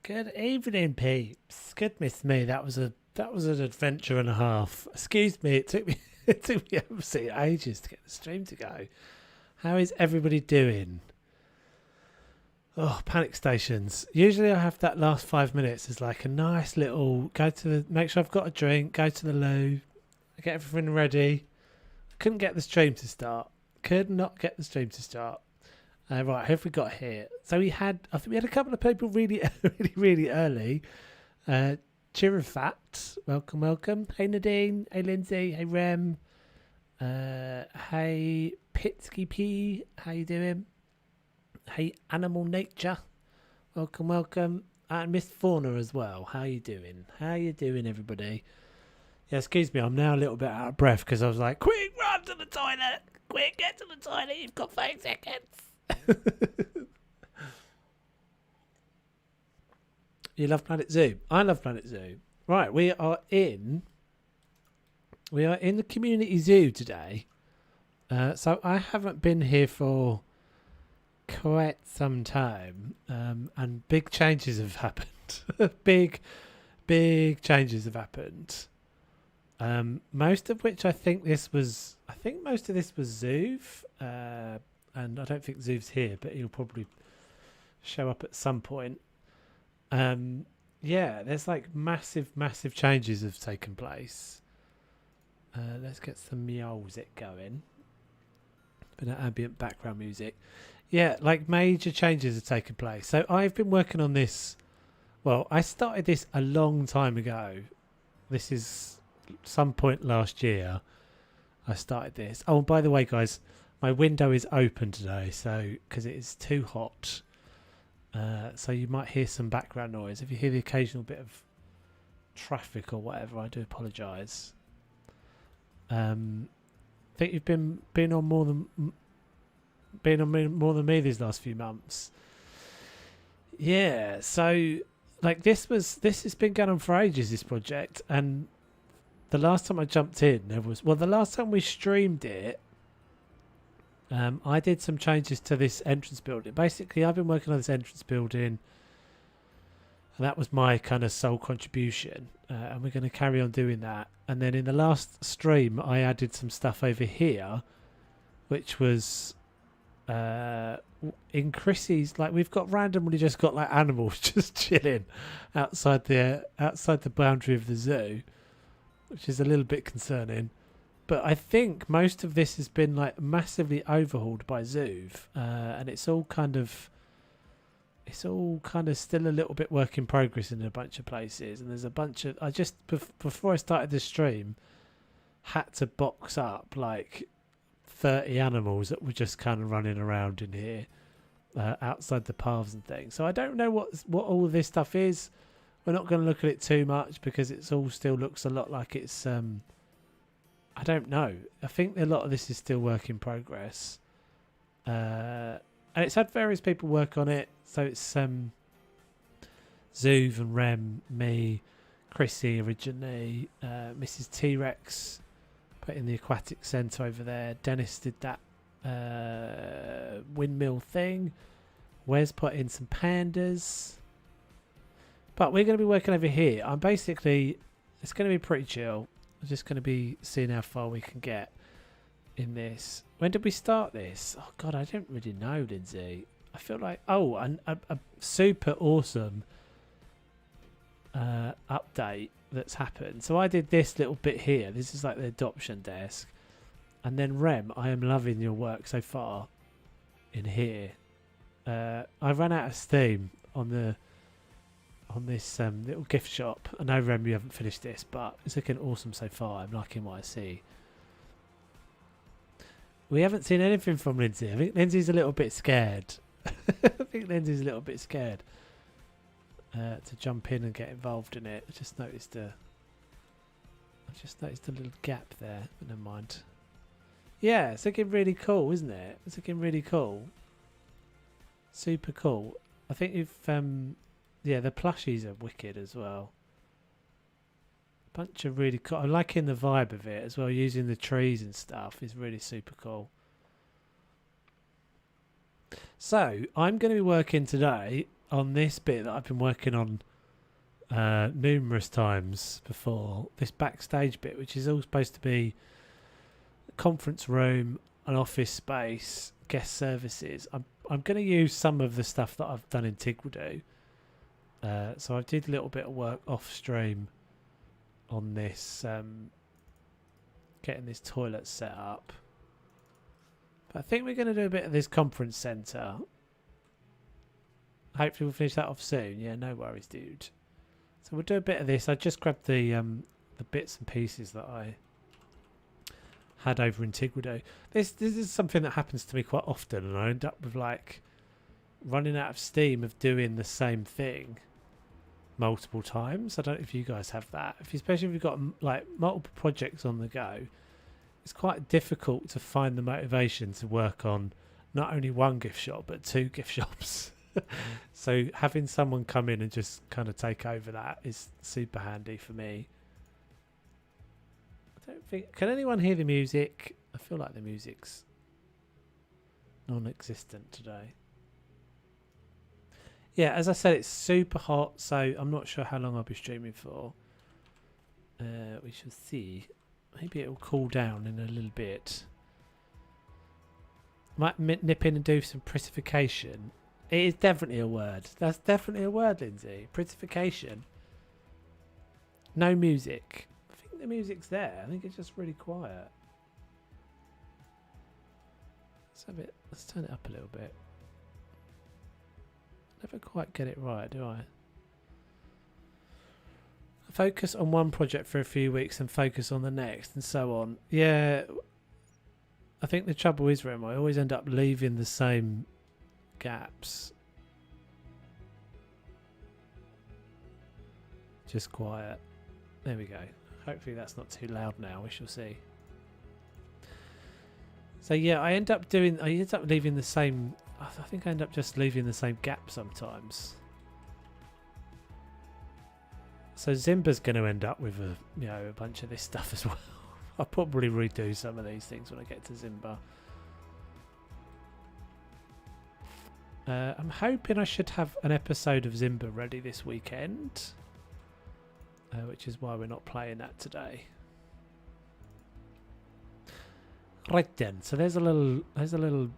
Good evening, peeps. Goodness me, that was an adventure and a half. Excuse me, it took me absolutely ages to get the stream to go. How is everybody doing? Oh, panic stations. Usually I have that last 5 minutes as like a nice little make sure I've got a drink, go to the loo, get everything ready. Couldn't get the stream to start. Could not get the stream to start. Right, who have we got here? So I think we had a couple of people really, really early. Chirifat, welcome. Hey Nadine, hey Lindsay, hey Rem, hey Pitsky P, how you doing? Hey Animal Nature, welcome. And Miss Fauna as well, how you doing? How you doing, everybody? Yeah, excuse me, I'm now a little bit out of breath because I was like, quick, run to the toilet! Quick, get to the toilet, you've got 5 seconds! You love Planet Zoo. I love Planet Zoo. Right, we are in the community zoo today. So I haven't been here for quite some time, and big changes have happened. big changes have happened. Most of which I think most of this was Zoov, and I don't think Zoov's here, but he'll probably show up at some point. Yeah, there's like massive changes have taken place. Let's get some music going. Bit of ambient background music. Yeah, like major changes have taken place. So I've been working on this. Well, I started this a long time ago. This is some point last year. I started this. Oh, and by the way, guys, my window is open today, so because it is too hot. So you might hear some background noise. If you hear the occasional bit of traffic or whatever, I do apologise. I think you've been on more than me these last few months. Yeah, so like this has been going on for ages, this project, and the last time I jumped in, the last time we streamed it, I did some changes to this entrance building. Basically, I've been working on this entrance building, and that was my kind of sole contribution. And we're going to carry on doing that. And then in the last stream, I added some stuff over here, which was in Chrissy's. Like we've randomly just got like animals just chilling outside the boundary of the zoo, which is a little bit concerning. But I think most of this has been like massively overhauled by Zoov, and it's all kind of still a little bit work in progress in a bunch of places. And there's a bunch of before I started this stream, had to box up like 30 animals that were just kind of running around in here, outside the paths and things. So I don't know what all of this stuff is. We're not going to look at it too much because it's all still looks a lot like it's. I don't know. I think a lot of this is still work in progress. And it's had various people work on it. So it's Zoov and Rem, me, Chrissy originally, Mrs. T-Rex put in the aquatic centre over there. Dennis did that windmill thing. Wes put in some pandas. But we're going to be working over here. It's going to be pretty chill. I'm just going to be seeing how far we can get in this. When did we start this? Oh, God, I don't really know, Lindsay. I feel like... Oh, a super awesome update that's happened. So I did this little bit here. This is like the adoption desk. And then Rem, I am loving your work so far in here. I ran out of steam on this little gift shop. I know, Rem, you haven't finished this, but it's looking awesome so far. I'm liking what I see. We haven't seen anything from Lindsay. I think Lindsay's a little bit scared. To jump in and get involved in it. I just noticed a little gap there, but never mind. Yeah, it's looking really cool, isn't it? It's looking really cool. Super cool. I think you've yeah, the plushies are wicked as well. Bunch of really cool. I'm liking the vibe of it as well. Using the trees and stuff is really super cool. So I'm going to be working today on this bit that I've been working on numerous times before, this backstage bit, which is all supposed to be a conference room, an office space, guest services. I'm going to use some of the stuff that I've done in Tigwado. So I did a little bit of work off stream on this, getting this toilet set up. But I think we're going to do a bit of this conference centre. Hopefully we'll finish that off soon. Yeah, no worries, dude. So we'll do a bit of this. I just grabbed the bits and pieces that I had over in Tigwado. This is something that happens to me quite often, and I end up with like running out of steam of doing the same thing multiple times. I don't know if you guys have that. Especially if you've got like multiple projects on the go, it's quite difficult to find the motivation to work on not only one gift shop but 2 gift shops. So having someone come in and just kind of take over that is super handy for me. I don't think... Can anyone hear the music? I feel like the music's non-existent today. Yeah, as I said, it's super hot, so I'm not sure how long I'll be streaming for. We shall see. Maybe it'll cool down in a little bit. Might nip in and do some prettification. It is definitely a word. That's definitely a word, Lindsay. Prettification. No music. I think the music's there. I think it's just really quiet. Let's turn it up a little bit. Never quite get it right, do I? Focus on one project for a few weeks and focus on the next and so on. Yeah. I think the trouble is, Rem, I always end up leaving the same gaps. Just quiet. There we go. Hopefully that's not too loud now. We shall see. So yeah, I end up leaving the same. I think I end up just leaving the same gap sometimes. So Zimba's going to end up with a bunch of this stuff as well. I'll probably redo some of these things when I get to Zimba. I'm hoping I should have an episode of Zimba ready this weekend, which is why we're not playing that today. Right then, so there's a little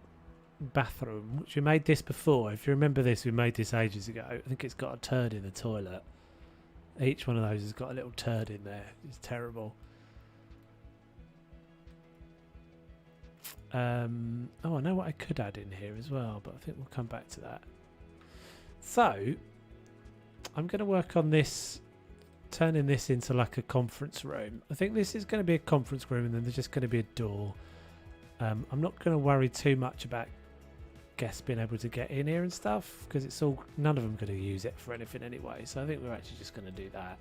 bathroom, which we made this before. If you remember this, we made this ages ago. I think it's got a turd in the toilet. Each one of those has got a little turd in there. It's terrible. Oh, I know what I could add in here as well, but I think we'll come back to that. So, I'm going to work on this, turning this into like a conference room. I think this is going to be a conference room, and then there's just going to be a door. I'm not going to worry too much about guests being able to get in here and stuff, because it's all, none of them going to use it for anything anyway. So I think we're actually just going to do that.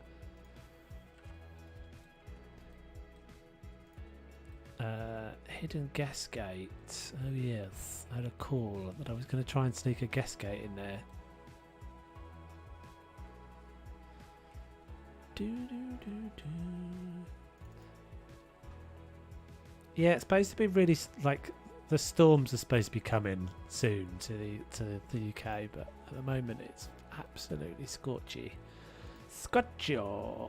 Hidden guest gate. Oh yes, I had a call that I was going to try and sneak a guest gate in there. Yeah, it's supposed to be really like the storms are supposed to be coming soon to the UK, but at the moment it's absolutely scorchy. Scotcho.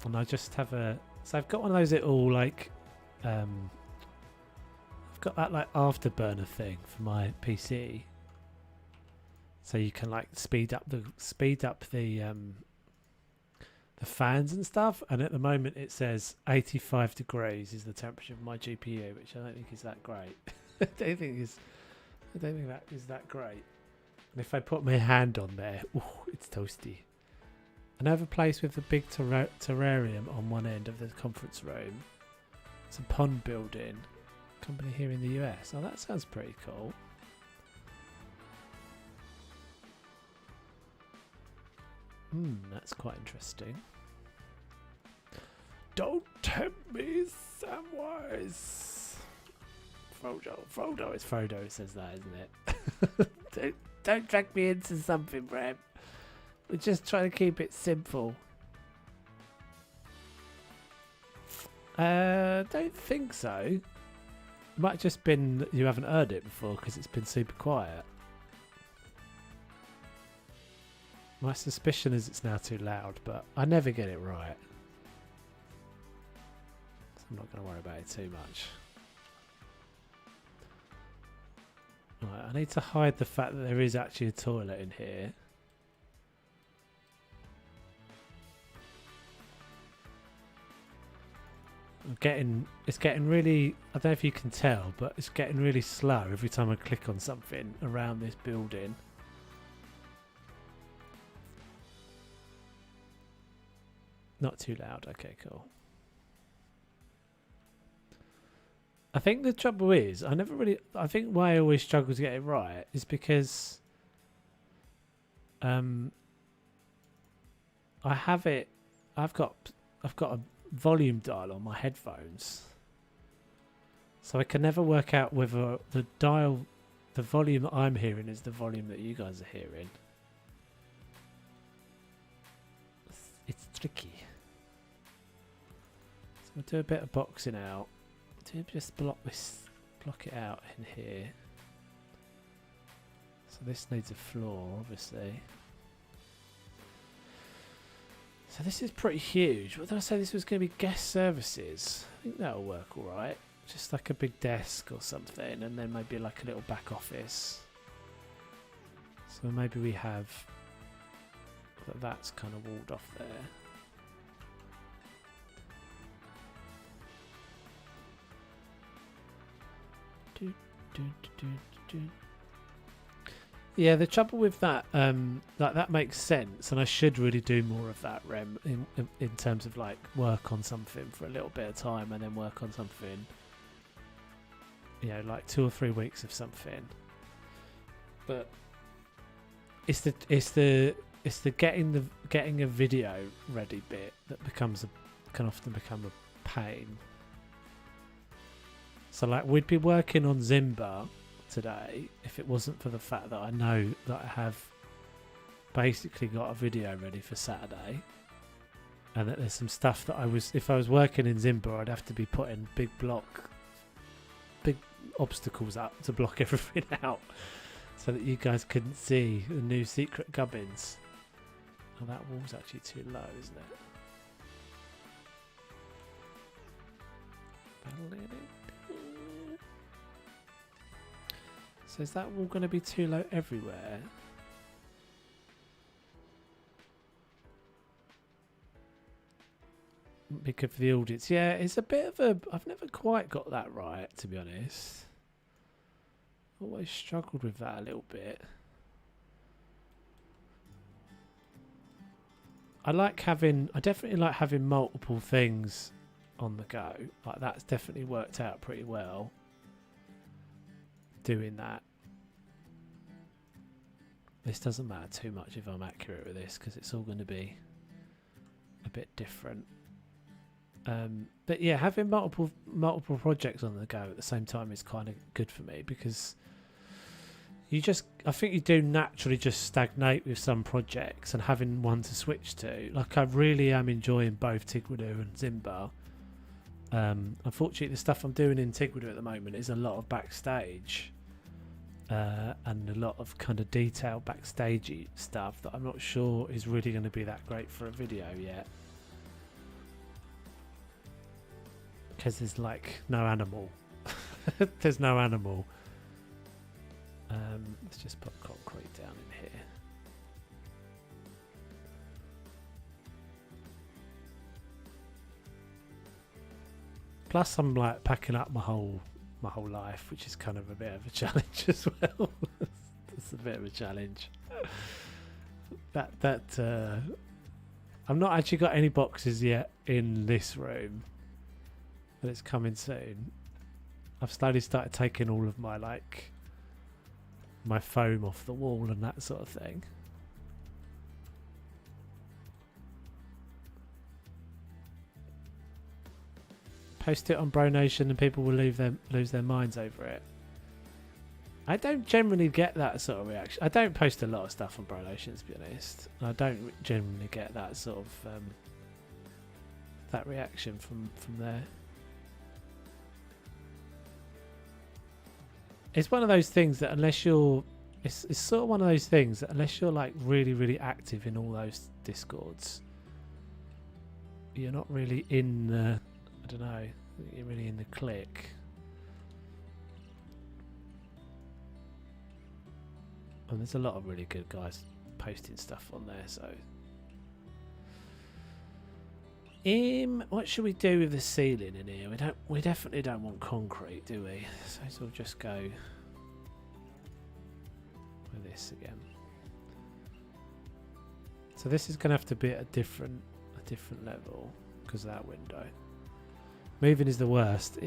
And I just have so I've got one of those little like I've got that like afterburner thing for my PC, so you can like speed up the fans and stuff. And at the moment it says 85 degrees is the temperature of my GPU, which I don't think is that great. I don't think that is that great. And if I put my hand on there, ooh, it's toasty. Another place with a big terrarium on one end of the conference room. It's a pond building. Company here in the US. Oh, that sounds pretty cool. That's quite interesting. Don't tempt me, Samwise. Frodo. It's Frodo who says that, isn't it? don't drag me into something, Brem. We're just trying to keep it simple. Don't think so. Might have just been that you haven't heard it before because it's been super quiet. My suspicion is it's now too loud, but I never get it right. So I'm not going to worry about it too much. Right, I need to hide the fact that there is actually a toilet in here. It's getting really, I don't know if you can tell, but it's getting really slow every time I click on something around this building. Not too loud, okay, cool. I think the trouble is, I think why I always struggle to get it right is because I've got a volume dial on my headphones, so I can never work out whether the volume that I'm hearing is the volume that you guys are hearing. It's tricky. So I'll do a bit of boxing out. Just block it out in here. So this needs a floor, obviously. So this is pretty huge. What did I say this was going to be? Guest services. I think that'll work all right. Just like a big desk or something, and then maybe like a little back office. So maybe we have that's kind of walled off there. Yeah, the trouble with that, like that makes sense, and I should really do more of that, Rem, in terms of like work on something for a little bit of time, and then work on something, you know, like 2 or 3 weeks of something. But it's the getting a video ready bit that can often become a pain. So like we'd be working on Zimba today if it wasn't for the fact that I know that I have basically got a video ready for Saturday, and that there's some stuff that if I was working in Zimba, I'd have to be putting big obstacles up to block everything out so that you guys couldn't see the new secret gubbins. Oh, that wall's actually too low, isn't it? So is that wall going to be too low everywhere? Because of the audience. Yeah, it's a bit of a... I've never quite got that right, to be honest. Always struggled with that a little bit. I definitely like having multiple things on the go. Like that's definitely worked out pretty well. Doing that. This doesn't matter too much if I'm accurate with this because it's all going to be a bit different. But yeah, having multiple projects on the go at the same time is kind of good for me because I think you do naturally just stagnate with some projects, and having one to switch to. Like I really am enjoying both Tigwadu and Zimba. Unfortunately, the stuff I'm doing in Tigwadu at the moment is a lot of backstage. And a lot of kind of detailed backstagey stuff that I'm not sure is really going to be that great for a video yet, because there's like no animal. There's no animal. Let's just put concrete down in here. Plus I'm like packing up my whole life, which is kind of a bit of a challenge as well. It's a bit of a challenge. I've not actually got any boxes yet in this room, but it's coming soon. I've slowly started taking all of my my foam off the wall and that sort of thing. Post it on Bro Nation and people will lose their minds over it. I don't generally get that sort of reaction. I don't post a lot of stuff on Bro Nation, to be honest. I don't generally get that sort of that reaction from there. It's one of those things that unless you're, it's sort of one of those things that unless you're like really, really active in all those discords, you're not really in the, I don't know, you're really in the clique. And there's a lot of really good guys posting stuff on there, so. What should we do with the ceiling in here? We definitely don't want concrete, do we? So we'll just go with this again. So this is going to have to be at a different level because of that window. Moving is the worst.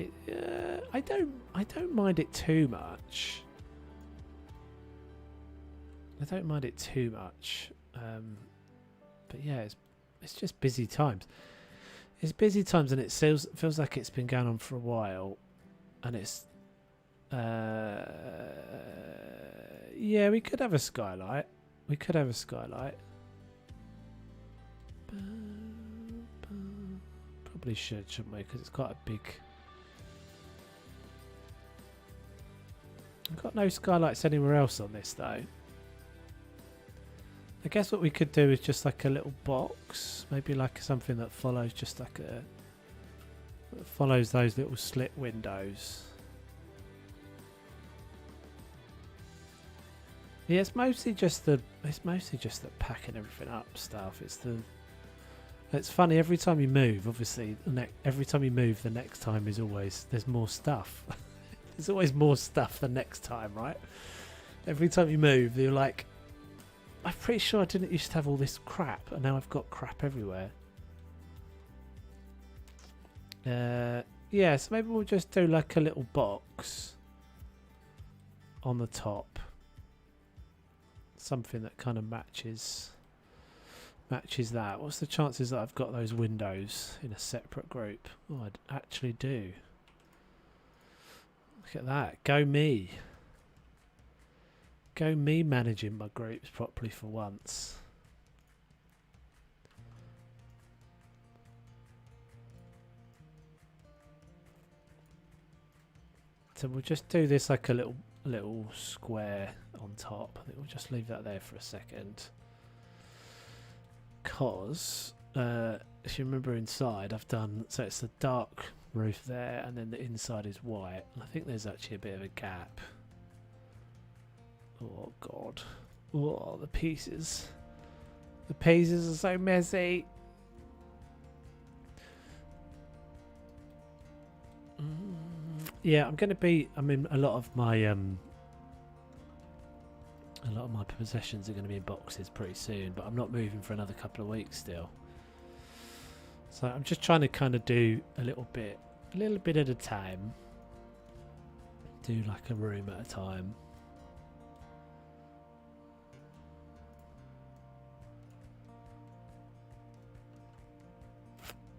I don't mind it too much. I don't mind it too much. But yeah, it's just busy times. It's busy times, and it feels like it's been going on for a while, and it's yeah, we could have a skylight. We could have a skylight. Probably shouldn't we? Because it's quite a big. I've got no skylights anywhere else on this though. I guess what we could do is just like a little box, maybe like something that follows just like that follows those little slit windows. Yeah, it's mostly just the packing everything up stuff. It's funny every time you move. Obviously, every time you move, the next time is always there's more stuff. There's always more stuff the next time, right? Every time you move, you're like, I'm pretty sure I didn't used to have all this crap, and now I've got crap everywhere. Yeah, so maybe we'll just do like a little box on the top. Something that kind of matches that. What's the chances that I've got those windows in a separate group? Oh, I actually do. Look at that. Go me. Go me managing my groups properly for once. So we'll just do this like a little square on top. I think we'll just leave that there for a second. Because if you remember inside, I've done, so it's a dark roof there, and then the inside is white. I think there's actually a bit of a gap. Oh god. Oh, the pieces. The pieces are so messy. Yeah, I mean a lot of my possessions are going to be in boxes pretty soon, but I'm not moving for another couple of weeks still. So I'm just trying to kind of do a little bit at a time. Do like a room at a time.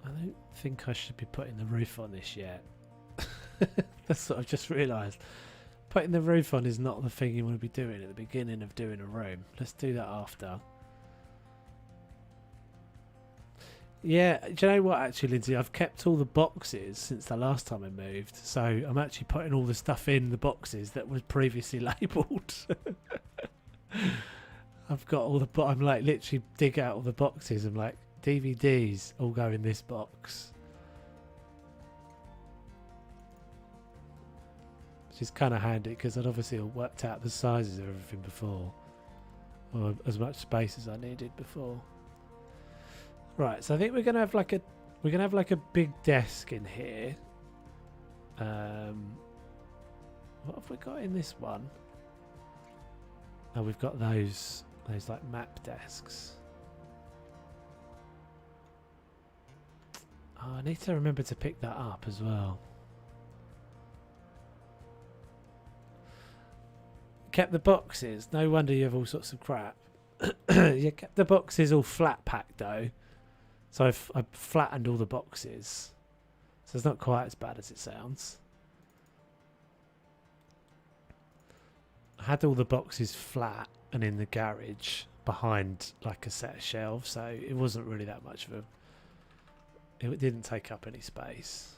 I don't think I should be putting the roof on this yet. That's what I've just realised. Putting the roof on is not the thing you want to be doing at the beginning of doing a room. Let's do that after. Yeah, do you know what actually, Lindsay? I've kept all the boxes since the last time I moved. So I'm actually putting all the stuff in the boxes that was previously labelled. I've got all the... I'm like literally dig out all the boxes. I'm like, DVDs all go in this box. Which is kind of handy because I'd obviously worked out the sizes of everything before. Or as much space as I needed before. Right, so I think we're gonna have like a big desk in here. What have we got in this one? Oh, we've got those like map desks. Oh, I need to remember to pick that up as well. Kept the boxes. No wonder you have all sorts of crap. You kept the boxes all flat packed though. So I've flattened all the boxes. So it's not quite as bad as it sounds. I had all the boxes flat and in the garage behind like a set of shelves. So it wasn't really that much of a... It didn't take up any space.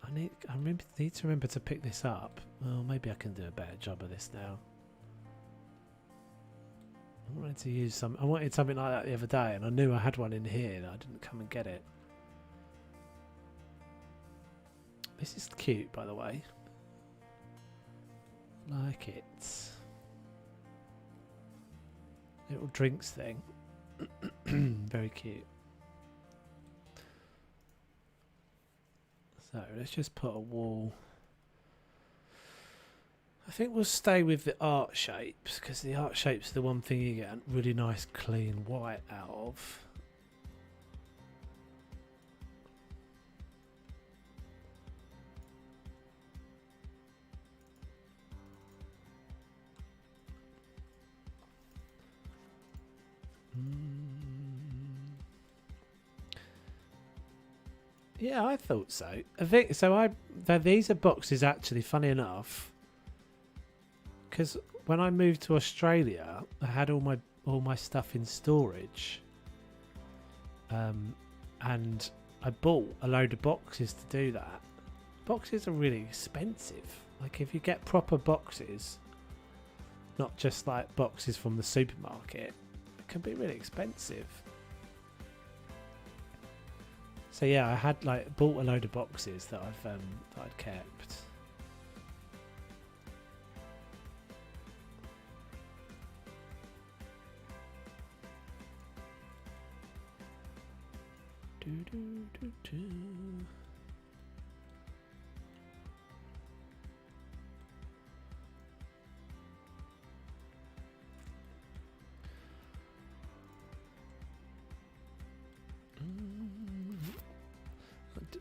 I need to remember to pick this up. Well, maybe I can do a better job of this now. I wanted to use I wanted something like that the other day, and I knew I had one in here, and I didn't come and get it. This is cute, by the way. Like it. Little drinks thing. Very cute. So let's just put a wall. I think we'll stay with the art shapes, because the art shapes are the one thing you get a really nice clean white out of. Yeah, I thought so. I think so. These are boxes actually. Funny enough, because when I moved to Australia, I had all my stuff in storage, and I bought a load of boxes to do that. Boxes are really expensive. Like if you get proper boxes, not just like boxes from the supermarket, it can be really expensive. So yeah, I had bought a load of boxes that I'd kept.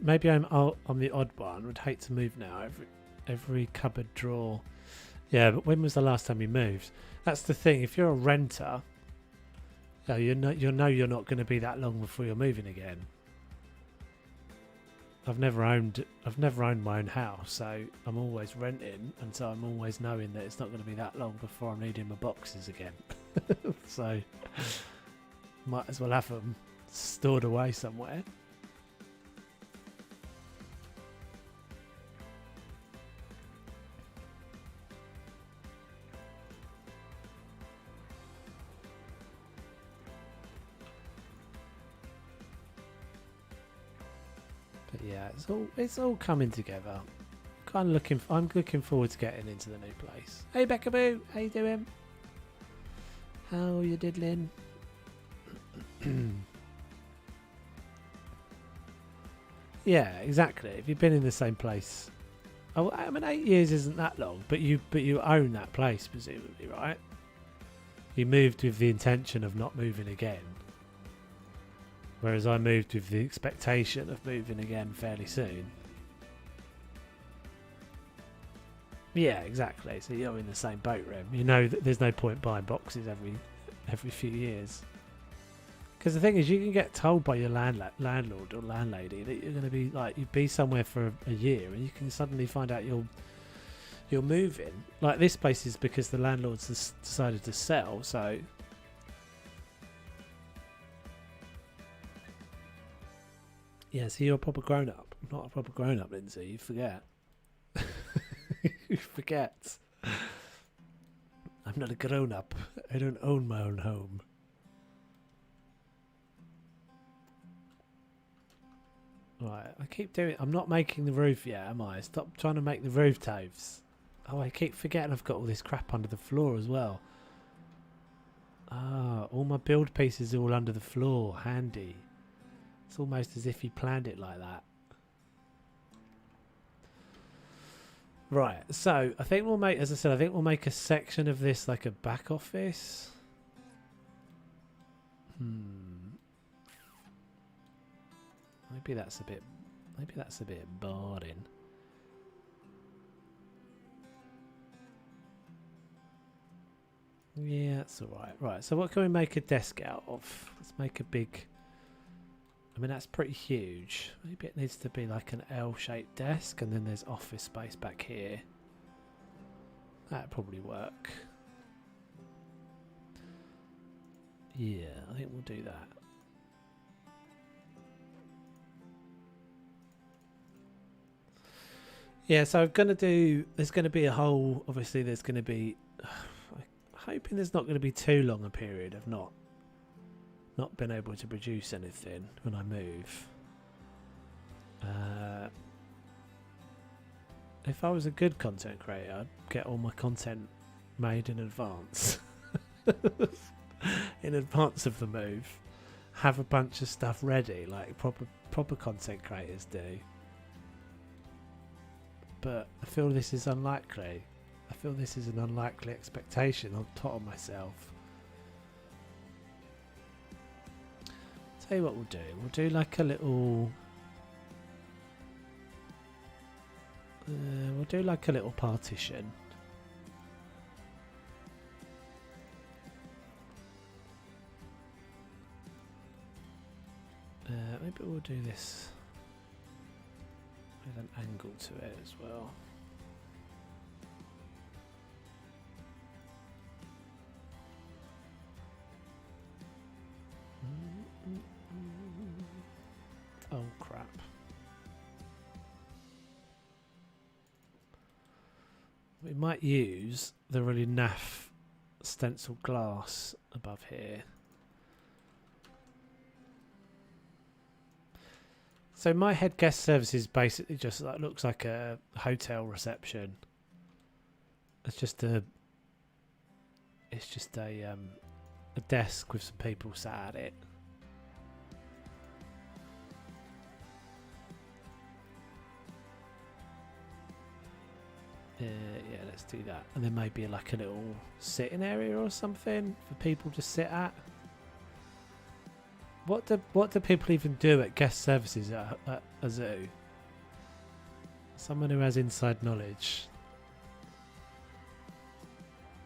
Maybe I'm the odd one. Would hate to move now. Every cupboard drawer. Yeah, but when was the last time you moved? That's the thing. If you're a renter, you know you're not going to be that long before you're moving again. I've never owned my own house, so I'm always renting, and so I'm always knowing that it's not going to be that long before I'm needing my boxes again. So might as well have them stored away somewhere. But yeah, it's all coming together. I'm looking forward to getting into the new place. Hey Beckaboo, how you doing? How you diddling? Yeah, exactly. If you've been in the same place, I mean, 8 years isn't that long, but you own that place presumably, right? You moved with the intention of not moving again. Whereas I moved with the expectation of moving again fairly soon. Yeah, exactly. So you're in the same boat, Rem. You know that there's no point buying boxes every few years. Because the thing is, you can get told by your landlord or landlady that you're going to be you'd be somewhere for a year, and you can suddenly find out you're moving. Like this place is because the landlord's decided to sell, so. Yeah, so you're a proper grown-up. Not a proper grown-up, Lindsay. You forget. You forget. I'm not a grown-up. I don't own my own home. Right, I keep doing... I'm not making the roof yet, am I? Stop trying to make the roof toves. Oh, I keep forgetting I've got all this crap under the floor as well. Ah, all my build pieces are all under the floor. Handy. It's almost as if he planned it like that. Right, so I think we'll make, as I said, I think we'll make a section of this like a back office. Maybe that's a bit boring. Yeah, that's alright. Right, so what can we make a desk out of? Let's make a big... I mean, that's pretty huge. Maybe it needs to be like an L-shaped desk, and then there's office space back here. That'd probably work. Yeah, I think we'll do that. Yeah, so I'm gonna do. There's gonna be a whole. Obviously, there's gonna be. I'm hoping there's not gonna be too long a period of not been able to produce anything when I move. If I was a good content creator, I'd get all my content made in advance. In advance of the move. Have a bunch of stuff ready, like proper content creators do. But I feel this is unlikely. I feel this is an unlikely expectation on top of myself. Tell you what we'll do. We'll do like a little... we'll do like a little partition. Maybe we'll do this with an angle to it as well. Oh crap. We might use the really naff stencil glass above here. So my head guest services basically just like looks like a hotel reception. It's just a desk with some people sat at it. Yeah, let's do that. And then maybe like a little sitting area or something for people to sit at. What do people even do at guest services at a zoo? Someone who has inside knowledge.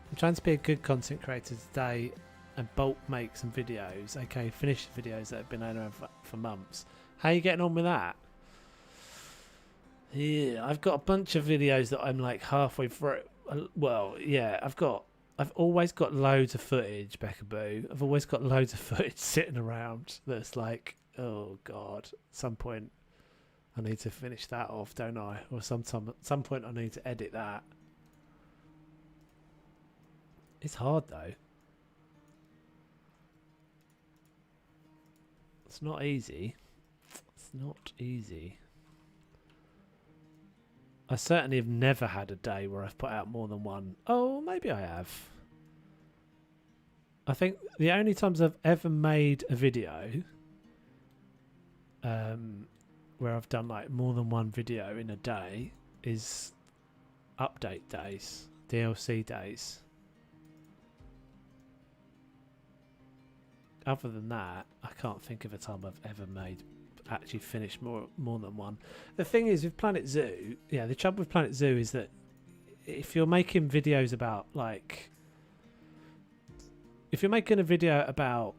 I'm trying to be a good content creator today and bulk make some videos. Okay, finish the videos that have been around for months. How are you getting on with that? Yeah, I've got a bunch of videos that I'm like halfway through. Well, yeah, I've always got loads of footage, Beckaboo. I've always got loads of footage sitting around that's like, oh god, at some point I need to finish that off, don't I? Or at some point I need to edit that. It's hard though. It's not easy. It's not easy. I certainly have never had a day where I've put out more than one. Oh, maybe I have. I think the only times I've ever made a video where I've done like more than one video in a day is update days, DLC days. Other than that, I can't think of a time I've ever actually finished more than one. The thing is with Planet Zoo, yeah, the trouble with Planet Zoo is that if you're making videos about like, if you're making a video about,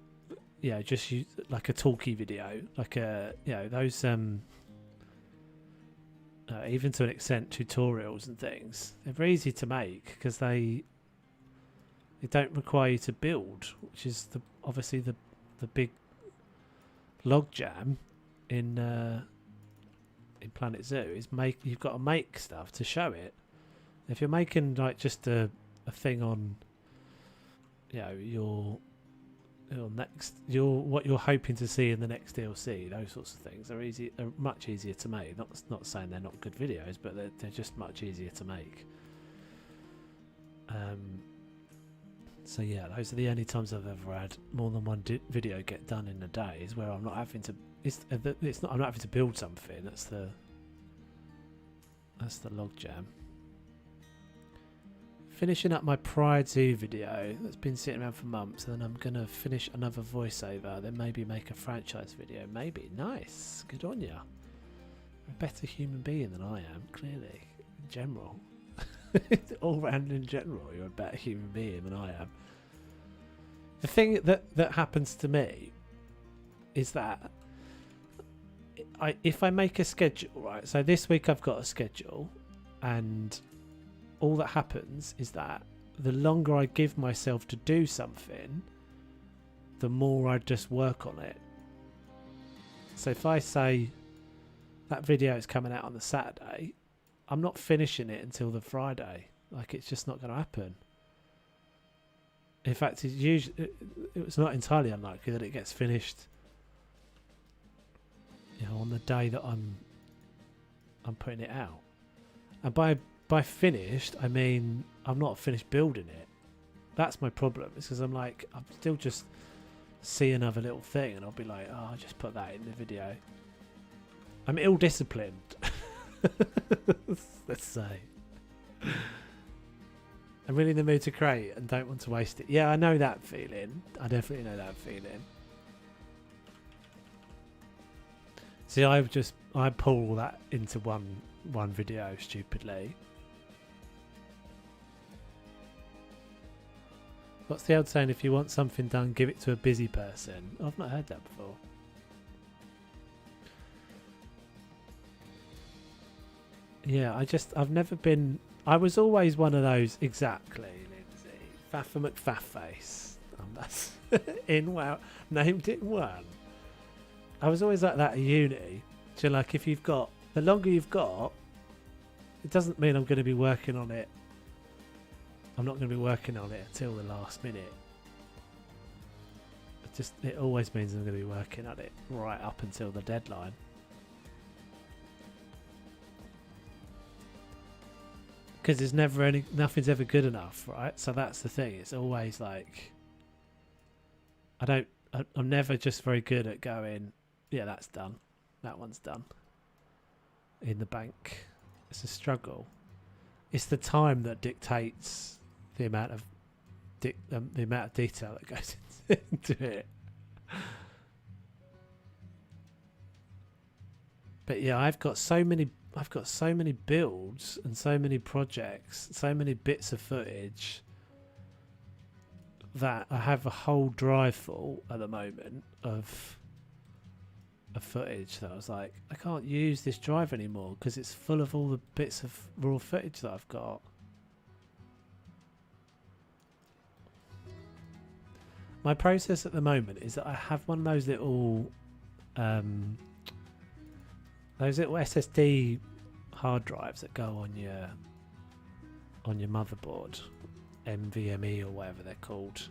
yeah, just like a talkie video, like a, you know, those even to an extent tutorials and things, they're very easy to make because they don't require you to build, which is obviously the big log jam in Planet Zoo is you've got to make stuff to show it. If you're making like just a thing on, you know, what you're hoping to see in the next DLC, those sorts of things are much easier to make. Not saying they're not good videos, but they're just much easier to make. So yeah, those are the only times I've ever had more than one video get done in a day. Is where I'm not having to. I'm not having to build something. That's the log jam. Finishing up my Pride Zoo video that's been sitting around for months, and then I'm gonna finish another voiceover. Then maybe make a franchise video. Maybe nice. Good on ya. You're a better human being than I am. Clearly, in general. All round in general, you're a better human being than I am. The thing that happens to me is that if I make a schedule, right? So this week I've got a schedule, and all that happens is that the longer I give myself to do something, the more I just work on it. So if I say that video is coming out on the Saturday, I'm not finishing it until the Friday. Like, it's just not going to happen. In fact, it's not entirely unlikely that it gets finished, you know, on the day that I'm putting it out. And by finished, I mean I'm not finished building it. That's my problem. It's because I'm like, I'm still just see another little thing and I'll be like, oh, I'll just put that in the video. I'm ill-disciplined. Let's say. I'm really in the mood to create and don't want to waste it. Yeah, I know that feeling. I definitely know that feeling. See, I pull that into one video stupidly. What's the old saying? If you want something done, give it to a busy person. I've not heard that before. Yeah, I've never been... I was always one of those, exactly, Lindsay. Faffa McFaff-face. That's named it one. I was always like that at uni. So, like, if you've got... The longer you've got, it doesn't mean I'm going to be working on it. I'm not going to be working on it until the last minute. It always means I'm going to be working on it right up until the deadline. Because there's nothing's ever good enough, right? So that's the thing. It's always like, I'm never just very good at going, yeah, that's done. That one's done. In the bank. It's a struggle. It's the time that dictates the amount of detail that goes into it. But yeah, I've got so many builds and so many projects, so many bits of footage that I have a whole drive full at the moment of footage that I was like, I can't use this drive anymore because it's full of all the bits of raw footage that I've got. My process at the moment is that I have one of those little SSD hard drives that go on your motherboard, NVMe or whatever they're called.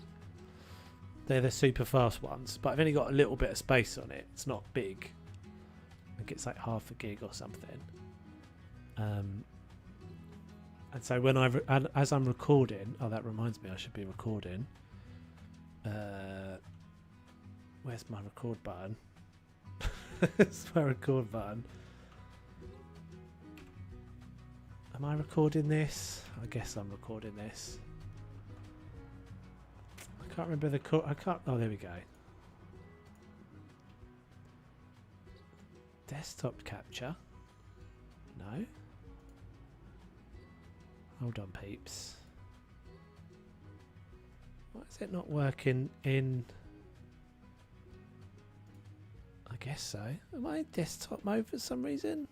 They're the super fast ones, but I've only got a little bit of space on it. It's not big. I think it's like half a gig or something. And so when as I'm recording, oh, that reminds me, I should be recording. Where's my record button? It's my record button. Am I recording this? I guess I'm recording this. I can't remember oh, there we go. Desktop capture. No. Hold on, peeps. Why is it not working in... I guess so. Am I in desktop mode for some reason?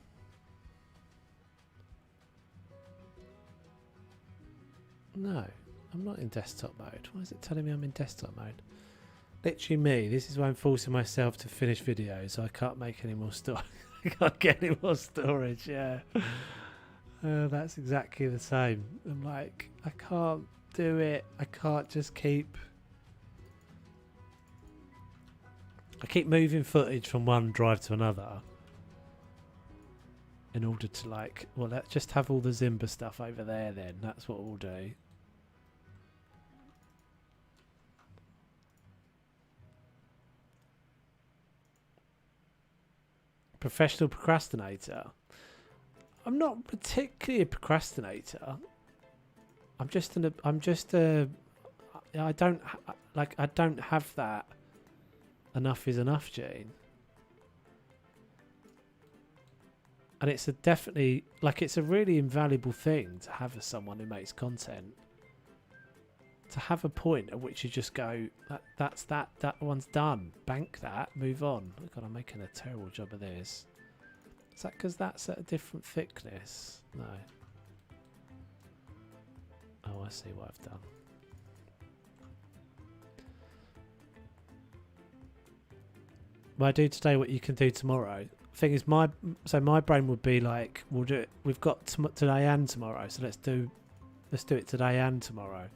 No, I'm not in desktop mode. Why is it telling me I'm in desktop mode? Literally me. This is why I'm forcing myself to finish videos. So I can't make any more storage. I can't get any more storage. Yeah. That's exactly the same. I'm like, I can't do it. I can't just keep... I keep moving footage from one drive to another in order to, like, well, let's just have all the Zimba stuff over there then. That's what we'll do. Professional procrastinator. I'm not particularly a procrastinator. I don't have that enough is enough gene. And it's definitely, like, it's a really invaluable thing to have as someone who makes content. To have a point at which you just go, that one's done. Bank that, move on. Oh God, I'm making a terrible job of this. Is that because that's at a different thickness? No. Oh, I see what I've done. Well, I do today what you can do tomorrow. thing is, my brain would be like, we'll do it. We've got today and tomorrow, so let's do it today and tomorrow.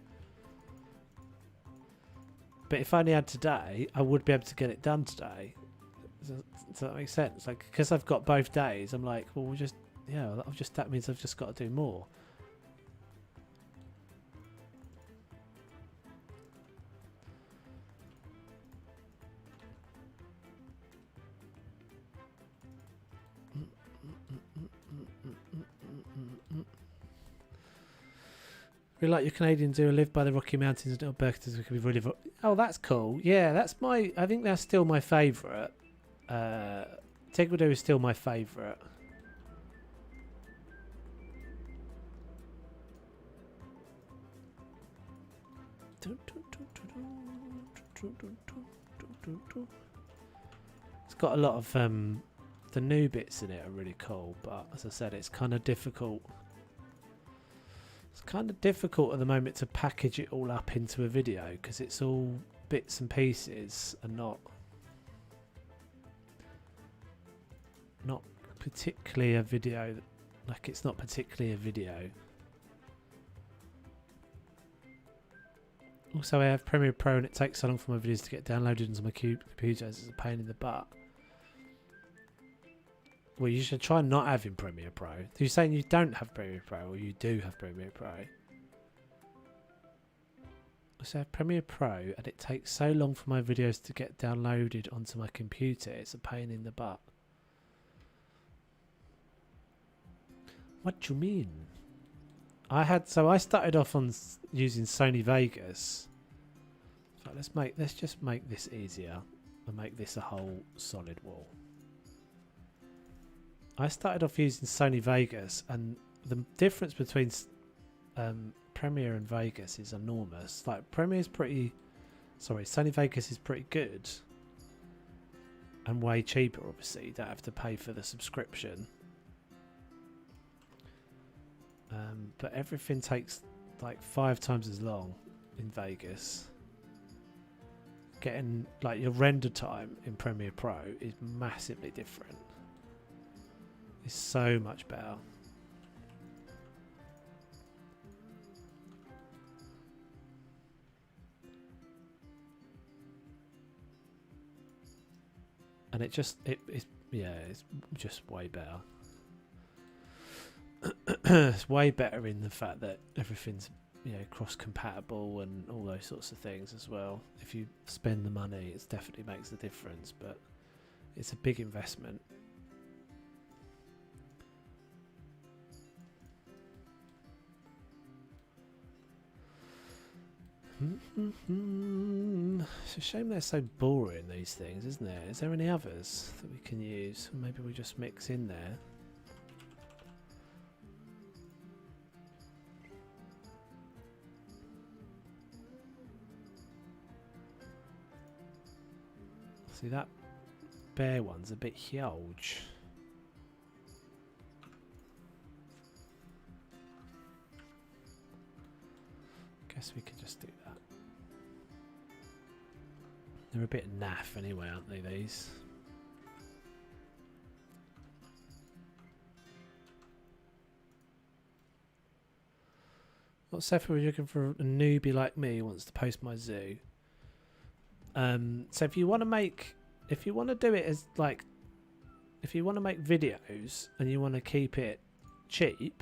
But if I only had today, I would be able to get it done today. Does that make sense? Like, because I've got both days, I'm like, well, that means I've just got to do more. Really like your Canadians who live by the Rocky Mountains and little Berketons. Could be really. Oh, that's cool. Yeah, that's my. I think that's still my favourite. Tigrido is still my favourite. It's got a lot of the new bits in it are really cool, but as I said, it's kind of difficult. It's kind of difficult at the moment to package it all up into a video because it's all bits and pieces and not particularly a video. Like, it's not particularly a video. Also, I have Premiere Pro and it takes so long for my videos to get downloaded into my computer. It's a pain in the butt. Well, you should try not having Premiere Pro. Are you saying you don't have Premiere Pro or you do have Premiere Pro? So I have Premiere Pro and it takes so long for my videos to get downloaded onto my computer. It's a pain in the butt. What do you mean? I started off on using Sony Vegas. So let's just make this easier and make this a whole solid wall. I started off using Sony Vegas, and the difference between Premiere and Vegas is enormous. Like, Sony Vegas is pretty good and way cheaper. Obviously, you don't have to pay for the subscription. But everything takes like 5 times as long in Vegas. Getting like your render time in Premiere Pro is massively different. It's so much better. And it's just way better. It's way better in the fact that everything's, cross compatible and all those sorts of things as well. If you spend the money, it definitely makes a difference, but it's a big investment. It's a shame they're so boring, these things, isn't it? Is there any others that we can use? Maybe we just mix in there. See, that bear one's a bit huge. Guess we could just do that. They're a bit naff anyway, aren't they, these? What Seth was looking for? A newbie like me who wants to post my zoo. So if you want to do it as like, if you want to make videos and you want to keep it cheap,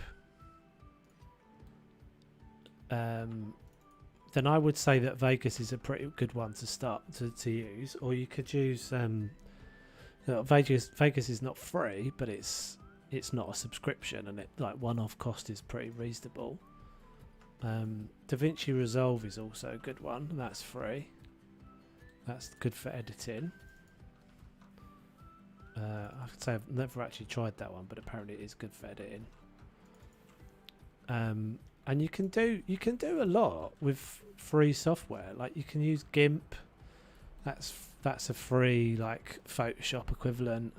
then I would say that Vegas is a pretty good one to start to use. Or you could use Vegas is not free, but it's not a subscription, and it like one-off cost is pretty reasonable. DaVinci Resolve is also a good one, and that's free. That's good for editing. I could say I've never actually tried that one, but apparently it is good for editing. And you can do a lot with free software. Like, you can use GIMP. That's a free, like, Photoshop equivalent.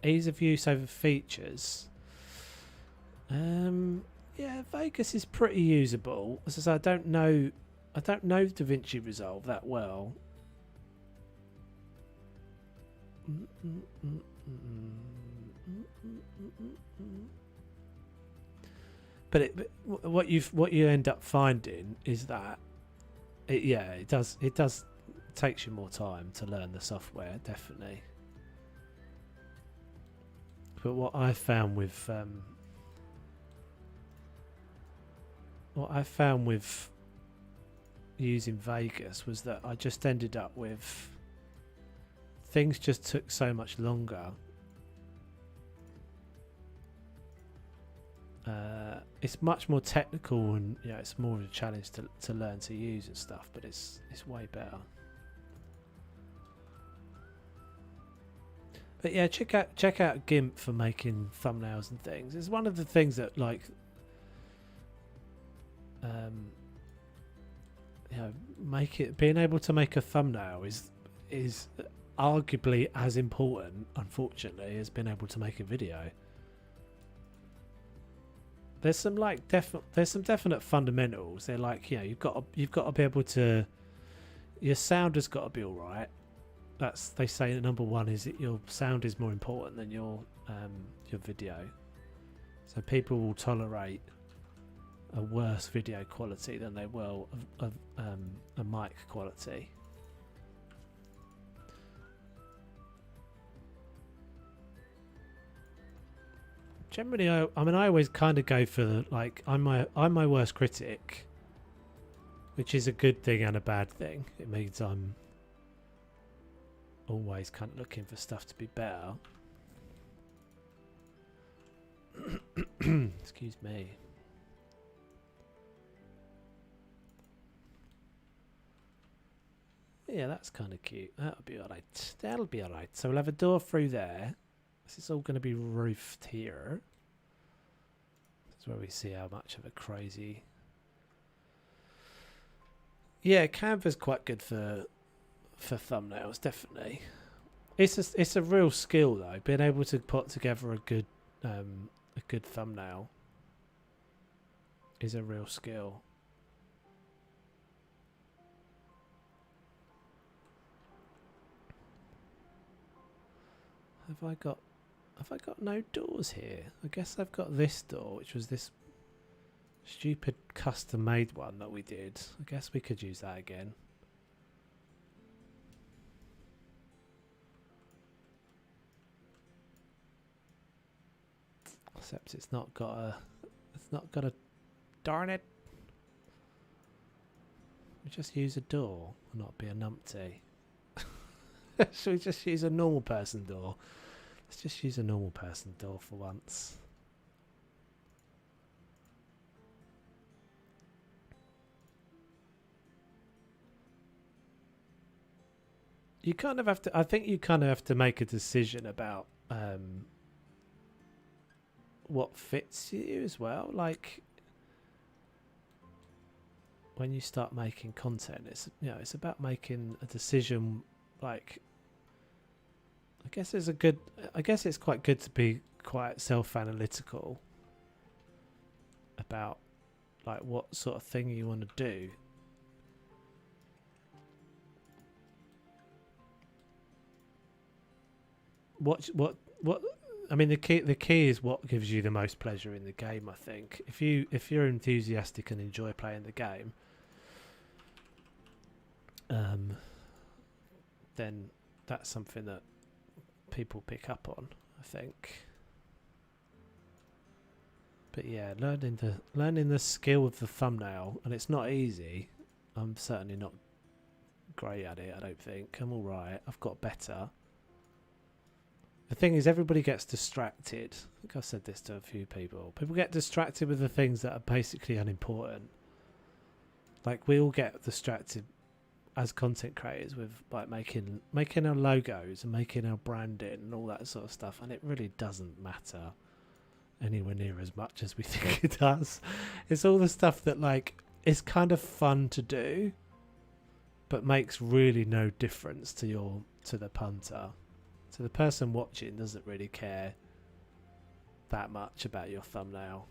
Ease of use over features. Yeah, Vegas is pretty usable. As I say, I don't know DaVinci Resolve that well. But what you end up finding is that it does takes you more time to learn the software, definitely. But what I found with using Vegas was that I just ended up with things just took so much longer. It's much more technical, and it's more of a challenge to learn to use and stuff, but it's way better. But yeah, check out GIMP for making thumbnails and things. It's one of the things that being able to make a thumbnail is arguably as important, unfortunately, as being able to make a video. There's some definite fundamentals. They're like, you've got to be able to, your sound has got to be all right. They say that number one is that your sound is more important than your video. So people will tolerate a worse video quality than they will of a mic quality. Generally, I always kind of go for I'm my worst critic, which is a good thing and a bad thing. It means I'm always kind of looking for stuff to be better. Excuse me. Yeah, that's kind of cute. That'll be alright. That'll be alright. So we'll have a door through there. This is all going to be roofed here. This is where we see how much of a crazy... Yeah, Canva's quite good for thumbnails, definitely. It's a real skill though, being able to put together a good thumbnail is a real skill. Have I got no doors here? I guess I've got this door, which was this stupid custom made one that we did. I guess we could use that again. Except it's not got a darn it. We just use a door, not be a numpty. Should we just use a normal person door? Let's just use a normal person door for once. You kind of have to, I think you kind of have to make a decision about what fits you as well. Like when you start making content, it's about making a decision. Like I guess it's quite good to be quite self-analytical about like what sort of thing you want to do. What I mean, the key is what gives you the most pleasure in the game. I think if you're enthusiastic and enjoy playing the game, then that's something that people pick up on, I think. But yeah, learning the skill of the thumbnail, and it's not easy. I'm certainly not great at it. I don't think I'm all right. I've got better. The thing is, everybody gets distracted. I think I've said this to a few people. People get distracted with the things that are basically unimportant. Like we all get distracted as content creators with like making our logos and making our branding and all that sort of stuff, and it really doesn't matter anywhere near as much as we think it does. It's all the stuff that like it's kind of fun to do, but makes really no difference to the punter. So the person watching doesn't really care that much about your thumbnail,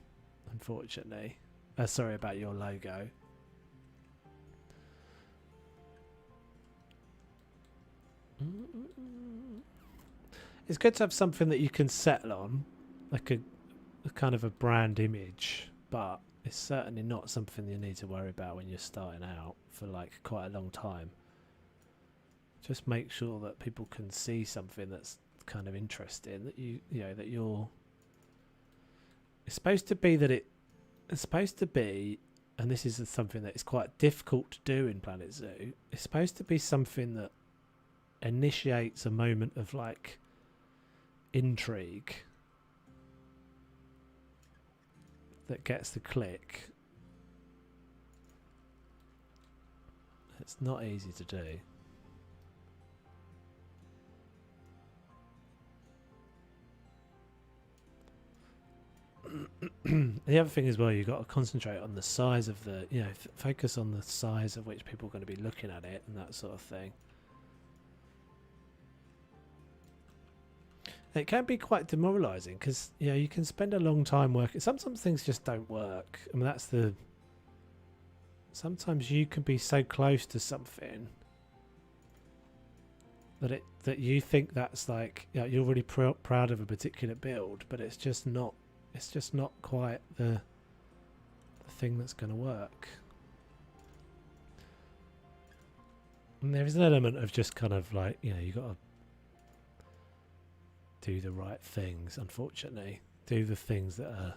unfortunately. Sorry, about your logo. it's good to have something that you can settle on, like a kind of a brand image, but it's certainly not something you need to worry about when you're starting out for like quite a long time. Just make sure that people can see something that's kind of interesting, that you know that you're. It's supposed to be that it's supposed to be, and this is something that is quite difficult to do in Planet Zoo. It's supposed to be something that initiates a moment of like intrigue, that gets the click. It's not easy to do. The other thing as well, you've got to concentrate on the size of the, you know, focus on the size of which people are going to be looking at it and that sort of thing. It can be quite demoralising because, you know, you can spend a long time working. Sometimes things just don't work. I mean, that's the. Sometimes you can be so close to something that you think that's like, you know, you're really proud of a particular build, but it's just not. It's just not quite the thing that's going to work. And there is an element of just kind of like, you know, you got to do the right things. Unfortunately, do the things that are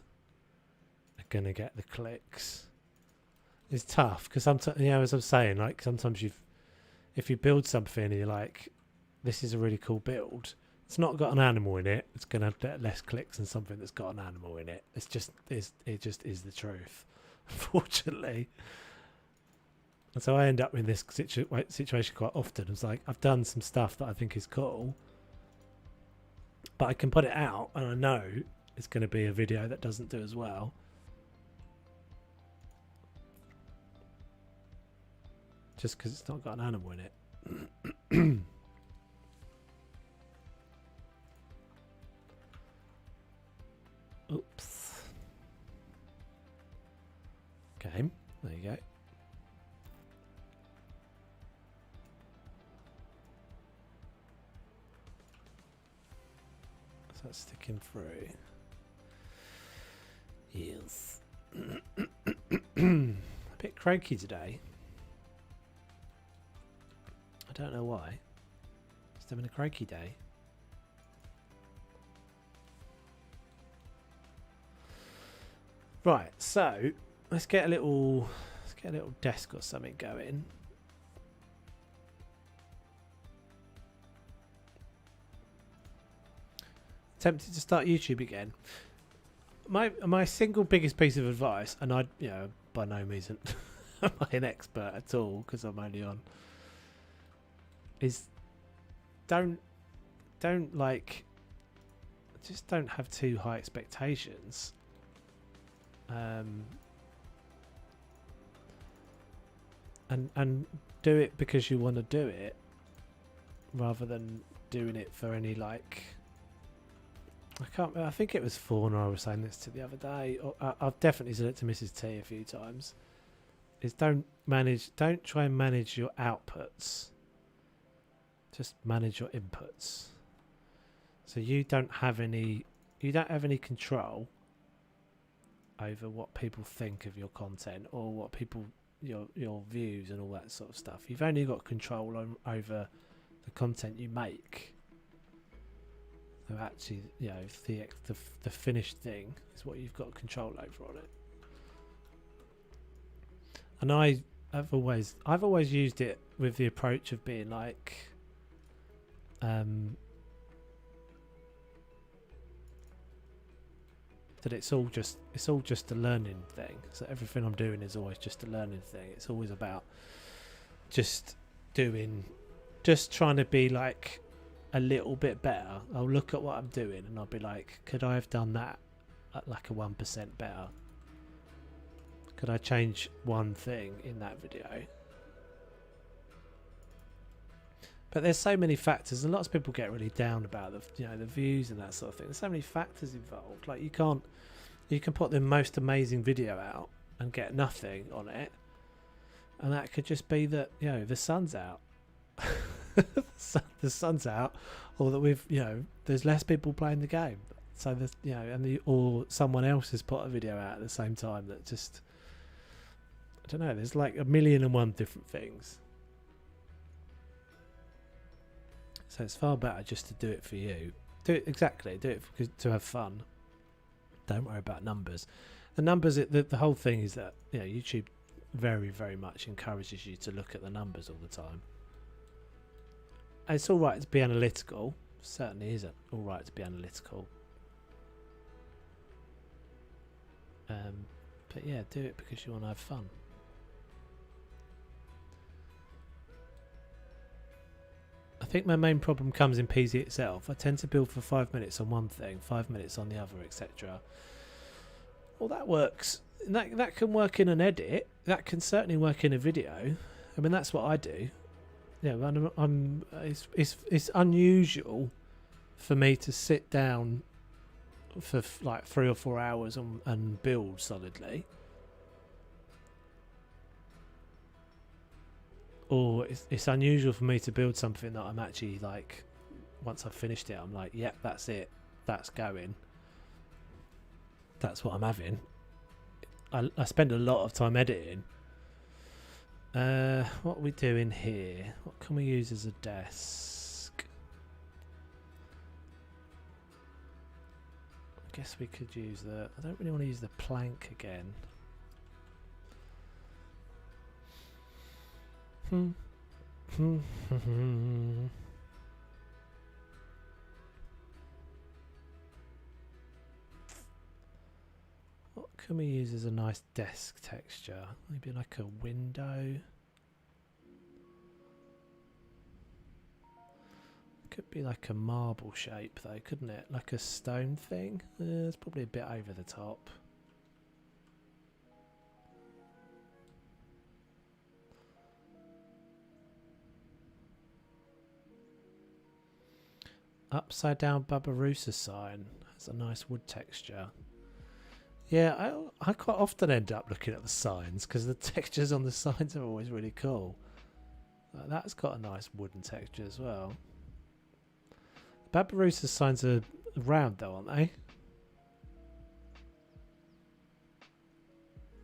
going to get the clicks. It's tough because sometimes, you know, as I'm saying, like sometimes if you build something and you're like, this is a really cool build. It's not got an animal in it. It's going to get less clicks than something that's got an animal in it. It just is the truth, unfortunately. And so I end up in this situation quite often. It's like I've done some stuff that I think is cool, but I can put it out and I know it's going to be a video that doesn't do as well. Just because it's not got an animal in it. Oops. Okay, there you go. So that's sticking through. Yes. A bit croaky today. I don't know why. Just having a croaky day. Right, so let's get a little desk or something going. Tempted to start YouTube again. My single biggest piece of advice, and I, you know, by no means am I an expert at all because I'm only on, is don't like, just don't have too high expectations. And do it because you want to do it, rather than doing it for any like. I think it was Fauna I was saying this to the other day. Or I've definitely said it to Mrs. T a few times. Is don't try and manage your outputs. Just manage your inputs. So you don't have any control over what people think of your content or what people your views and all that sort of stuff. You've only got control over the content you make. So actually, you know, the finished thing is what you've got control over on it. And I've always used it with the approach of being like, that it's all just a learning thing. So everything I'm doing is always just a learning thing. It's always about just trying to be like a little bit better. I'll look at what I'm doing and I'll be like, could I have done that at like a 1% better? Could I change one thing in that video? But there's so many factors, and lots of people get really down about the views and that sort of thing. There's so many factors involved. Like you can put the most amazing video out and get nothing on it, and that could just be that the sun's out. the sun's out, or that we've, you know, there's less people playing the game. So there's, you know, or someone else has put a video out at the same time that just, I don't know. There's like 1,000,001 different things. So it's far better just to do it for you. Do it exactly. Do it to have fun. Don't worry about numbers. The numbers, the whole thing is that, you know, YouTube very, very much encourages you to look at the numbers all the time. And it's all right to be analytical. Certainly isn't all right to be analytical. But yeah, do it because you want to have fun. I think my main problem comes in PZ itself. I tend to build for 5 minutes on one thing, 5 minutes on the other, etc. Well, that works. That can work in an edit. That can certainly work in a video. I mean, that's what I do. Yeah, it's unusual for me to sit down for like 3 or 4 hours and build solidly. Or it's unusual for me to build something that I'm actually like, once I've finished it, I'm like, yep, that's it. That's going. That's what I'm having. I spend a lot of time editing. What are we doing here? What can we use as a desk? I guess we could use I don't really want to use the plank again. What can we use as a nice desk texture? Maybe like a window. Could be like a marble shape though, couldn't it? Like a stone thing. It's probably a bit over the top. Upside down Barbarossa sign has a nice wood texture. Yeah, I quite often end up looking at the signs because the textures on the signs are always really cool. Like that's got a nice wooden texture as well. Barbarossa signs are round though, aren't they?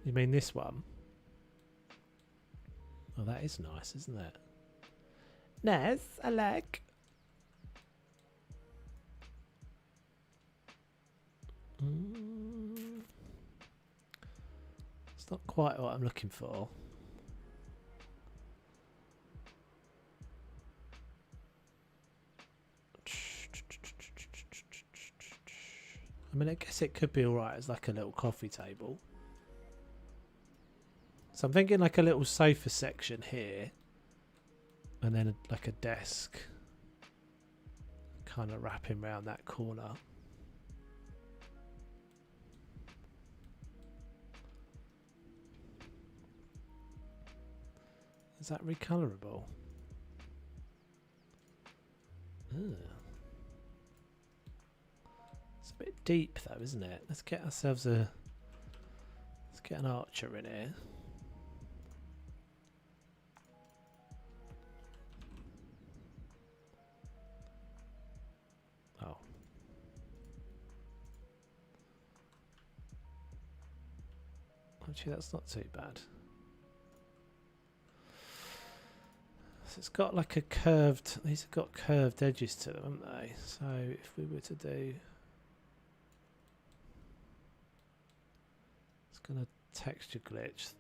You mean this one? Oh, that is nice, isn't it? Nice, I like. It's not quite what I'm looking for. I mean, I guess it could be alright as like a little coffee table. So I'm thinking like a little sofa section here. And then like a desk. Kind of wrapping around that corner. Is that recolorable? Ugh. It's a bit deep though, isn't it? Let's get ourselves let's get an archer in here. Oh. Actually, that's not too bad. So it's got like a curved, these have got curved edges to them, haven't they? So if we were to do, it's going to texture glitch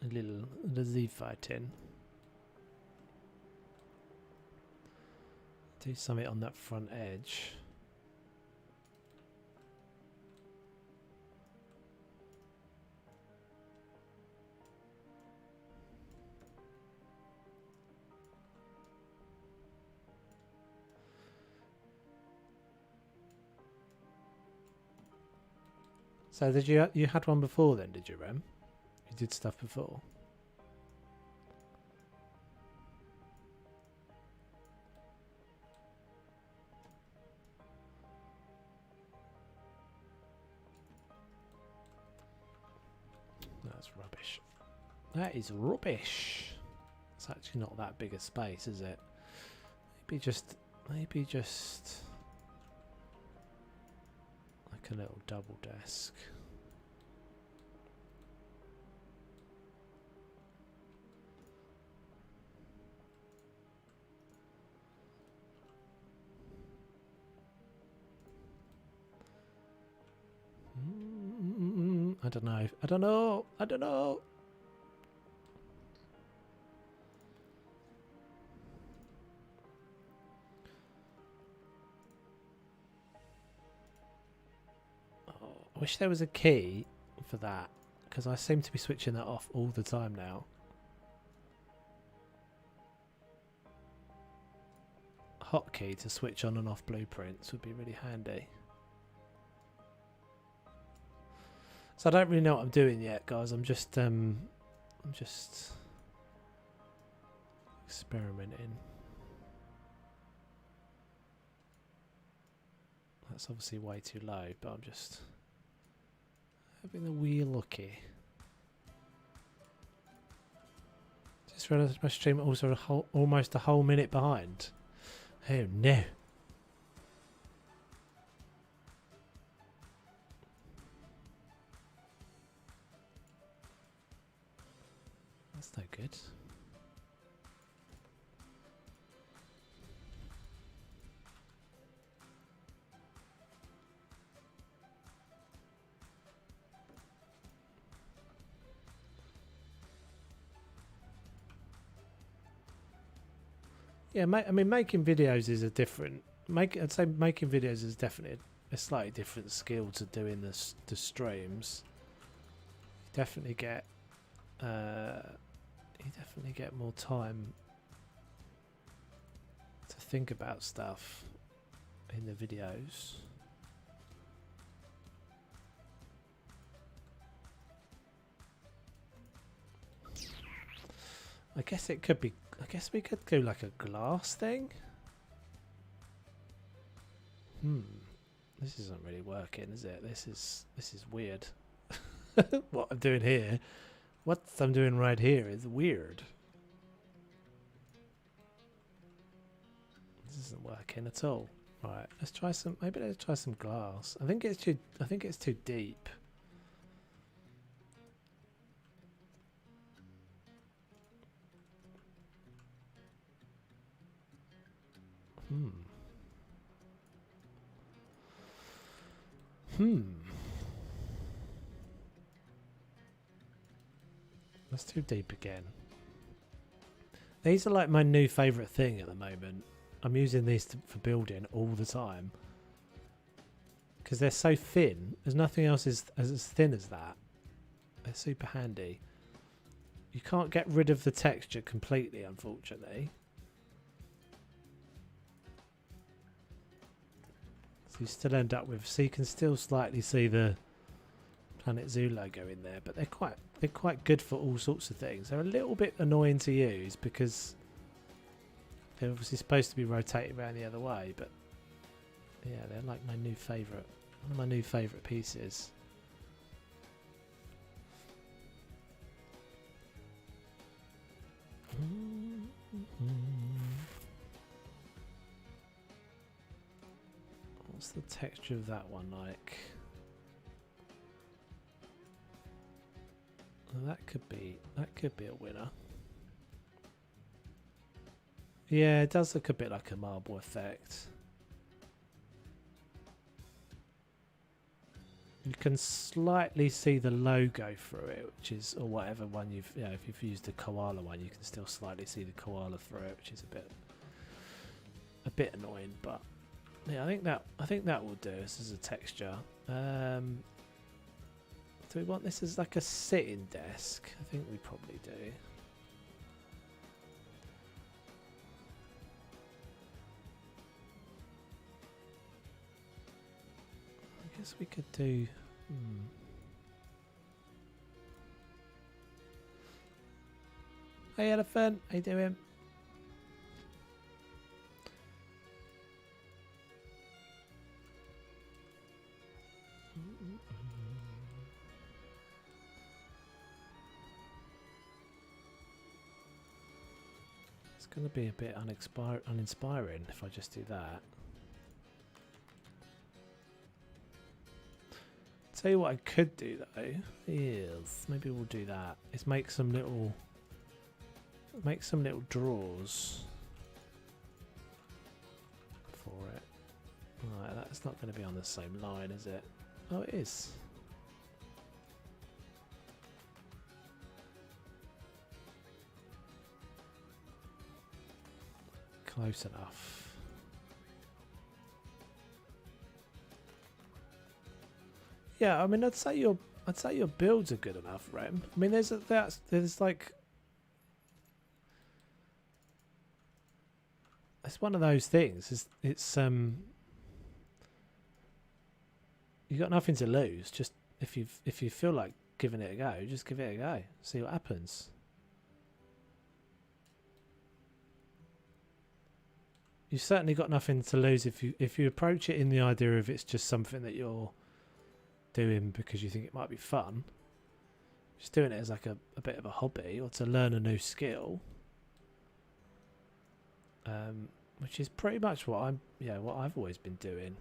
a little, the Z fighting. Do something on that front edge. So did you had one before then, did you, Rem? You did stuff before? That's rubbish. That is rubbish. It's actually not that big a space, is it? maybe just like a little double desk. I don't know. I don't know. I don't know. Oh, I wish there was a key for that, because I seem to be switching that off all the time now. Hotkey to switch on and off blueprints would be really handy. So I don't really know what I'm doing yet, guys. I'm just experimenting. That's obviously way too low, but I'm just having a wee looky. Just realised my stream also almost a whole minute behind. Oh no. That's no good. Yeah, I mean, making videos is a different. I'd say making videos is definitely a slightly different skill to doing the streams. You definitely get more time to think about stuff in the videos. I guess it could be. I guess we could do like a glass thing. This isn't really working, is it? This is weird. What I'm doing here, what I'm doing right here is weird. This isn't working at all. Right, let's try some. Maybe let's try some glass. I think it's too deep. That's too deep again. These are like my new favourite thing at the moment. I'm using these for building all the time. Because they're so thin. There's nothing else as thin as that. They're super handy. You can't get rid of the texture completely, unfortunately. So you still end up with, so you can still slightly see the Planet Zoo logo in there, but they're quite good for all sorts of things. They're a little bit annoying to use because they're obviously supposed to be rotated around the other way, but yeah, they're like my new favourite, one of my new favourite pieces. What's the texture of that one like? Well, that could be a winner. Yeah, it does look a bit like a marble effect. You can slightly see the logo through it, which is, or whatever one you've, if you've used the koala one, you can still slightly see the koala through it, which is a bit annoying, but yeah, I think that will do. This is a texture. Do we want this as like a sitting desk? I think we probably do. I guess we could do. Hey elephant, how you doing? It's going to be a bit uninspiring if I just do that. Tell you what I could do though is maybe we'll do that. Is make some little drawers for it. Right, that's not going to be on the same line, is it? Oh, it is. Close enough. Yeah, I mean, I'd say your builds are good enough, Rem. I mean, there's like, it's one of those things. It's you got nothing to lose. Just if you feel like giving it a go, just give it a go. See what happens. You've certainly got nothing to lose if you approach it in the idea of it's just something that you're doing because you think it might be fun. Just doing it as like a bit of a hobby or to learn a new skill. Which is pretty much what I've always been doing.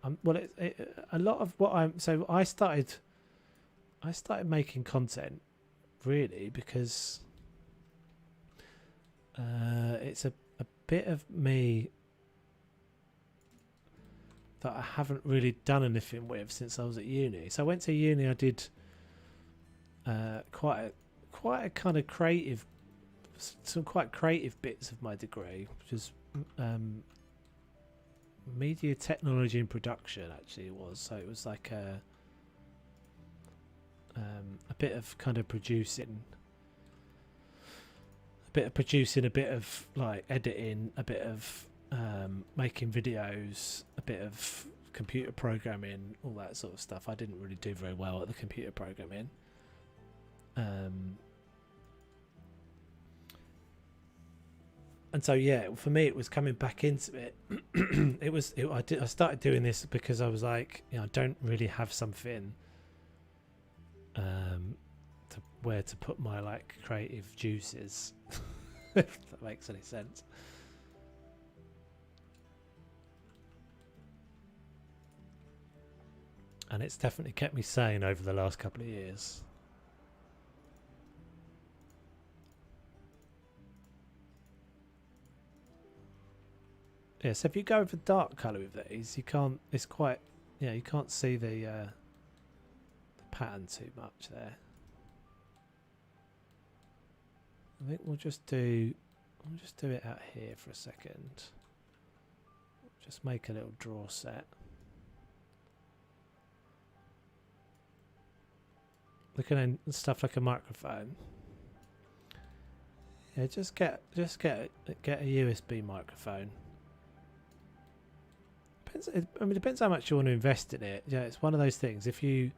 A lot of what I started making content really because it's a bit of me that I haven't really done anything with since I was at uni. So I went to uni. I did quite a kind of creative, some quite creative bits of my degree, which is media technology and production. Actually, it was. So it was like a bit of kind of producing. A bit of like editing, a bit of making videos, a bit of computer programming, all that sort of stuff. I didn't really do very well at the computer programming. And so yeah, for me it was coming back into it. I started doing this because I was like, I don't really have something where to put my like creative juices. If that makes any sense. And it's definitely kept me sane over the last couple of years. Yeah, so if you go for dark colour with these, you can't. It's quite. Yeah, you can't see the pattern too much there. I think we'll just do it out here for a second. Just make a little draw set. Looking at stuff like a microphone. Yeah, just get a USB microphone. Depends how much you want to invest in it. Yeah, it's one of those things. If you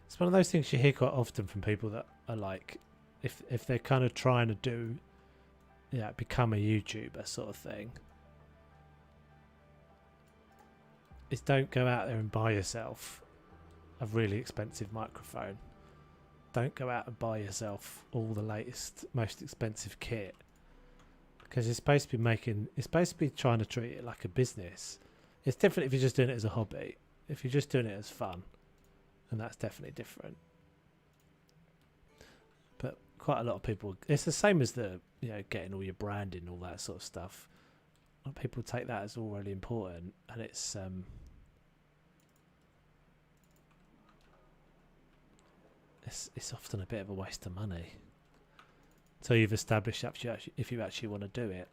it's one of those things you hear quite often from people that are like, if they're kind of trying to become a YouTuber sort of thing, is don't go out there and buy yourself a really expensive microphone. Don't go out and buy yourself all the latest, most expensive kit, because it's supposed to be trying to treat it like a business. It's different if you're just doing it as a hobby. If you're just doing it as fun, and that's definitely different. But quite a lot of people, it's the same as the getting all your branding, all that sort of stuff. People take that as all really important, and it's often a bit of a waste of money until you've established if you actually want to do it.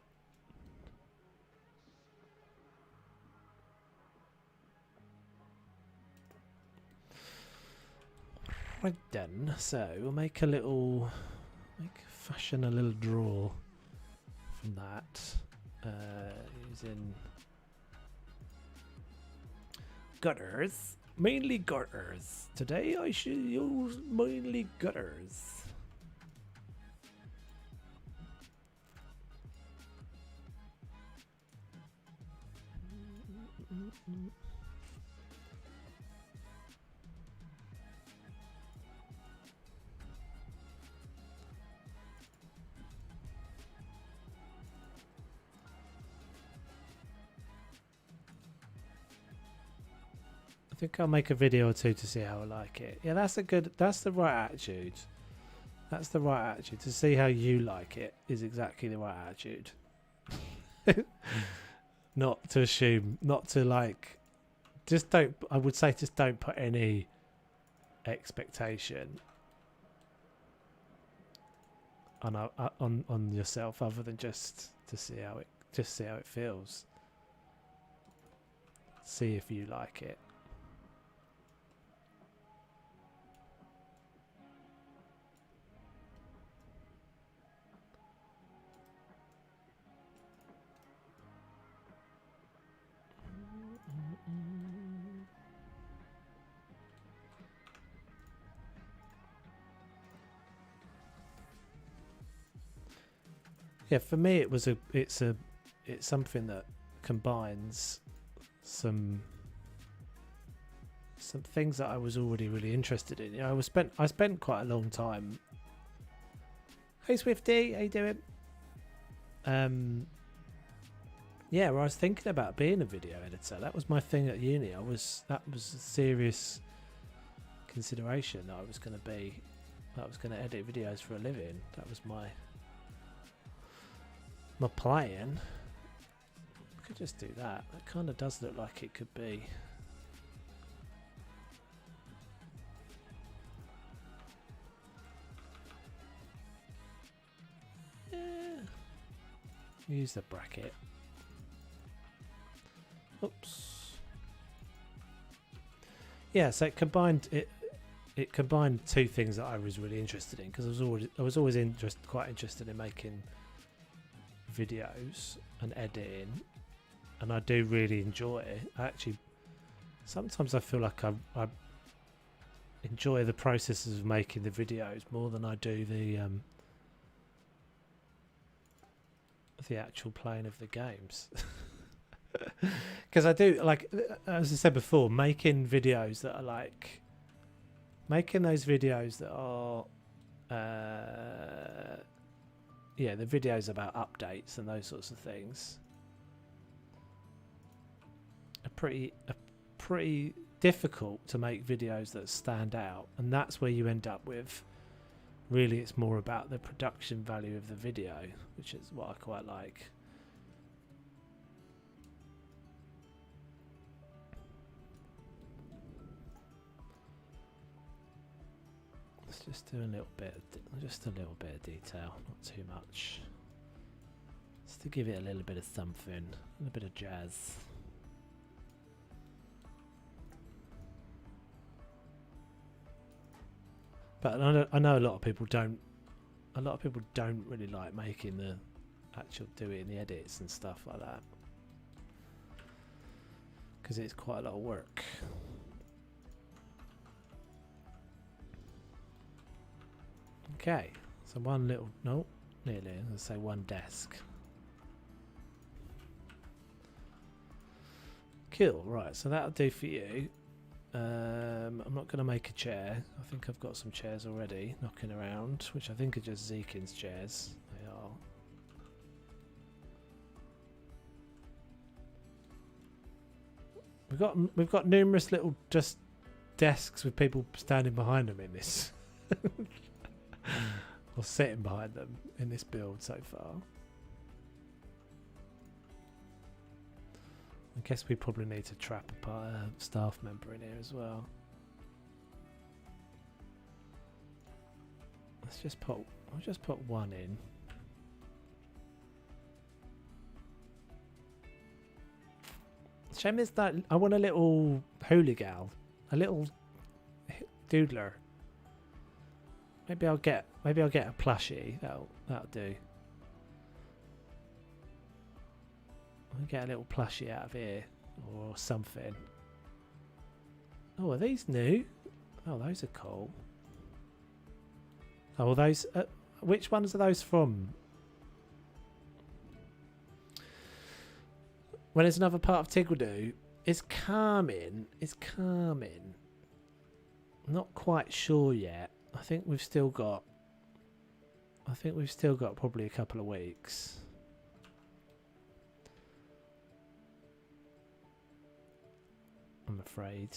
Right then, so we'll fashion a little drawer from that. Using gutters, mainly gutters. Today I should use mainly gutters. think I'll make a video or two to see how I like it. Yeah, that's the right attitude. That's the right attitude. To see how you like it is exactly the right attitude. Not to assume, not to like, just don't, I would say just don't put any expectation on yourself other than just to see how it feels. See if you like it. Yeah, for me it's something that combines some things that I was already really interested in. You know, I spent quite a long time. Hey Swifty, how you doing? Yeah, where I was thinking about being a video editor. That was my thing at uni. That was a serious consideration that I was going to edit videos for a living. That was my plan. I could just do that. That kind of does look like it could be. Yeah. Use the bracket. Oops. Yeah, so it combined two things that I was really interested in, because I was always quite interested in making videos and editing, and I do really enjoy it. Sometimes I feel like I enjoy the processes of making the videos more than I do the actual playing of the games. Because I do, like, as I said before, making videos that are like those videos that are the videos about updates and those sorts of things are pretty difficult to make videos that stand out, and that's where you end up with, really, it's more about the production value of the video, which is what I quite like. Let's just do a little bit of detail, not too much, just to give it a little bit of something, a little bit of jazz. But I know a lot of people don't really like making the doing the edits and stuff like that, because it's quite a lot of work. Okay, so nearly, let's say one desk. Cool, right, so that'll do for you. I'm not going to make a chair. I think I've got some chairs already knocking around, which I think are just Zekin's chairs. They are. We've got numerous little just desks with people standing behind them in this. Or sitting behind them in this build so far. I guess we probably need to trap a staff member in here as well. I'll just put one in. Shame is that I want a little hooligan, a little doodler. Maybe I'll get a plushie. That'll do. I'll get a little plushie out of here or something. Oh, are these new? Oh, those are cool. Oh, well, those. Which ones are those from? When there's another part of Tigledoo, it's calming. It's calming. Not quite sure yet. I think we've still got probably a couple of weeks. I'm afraid.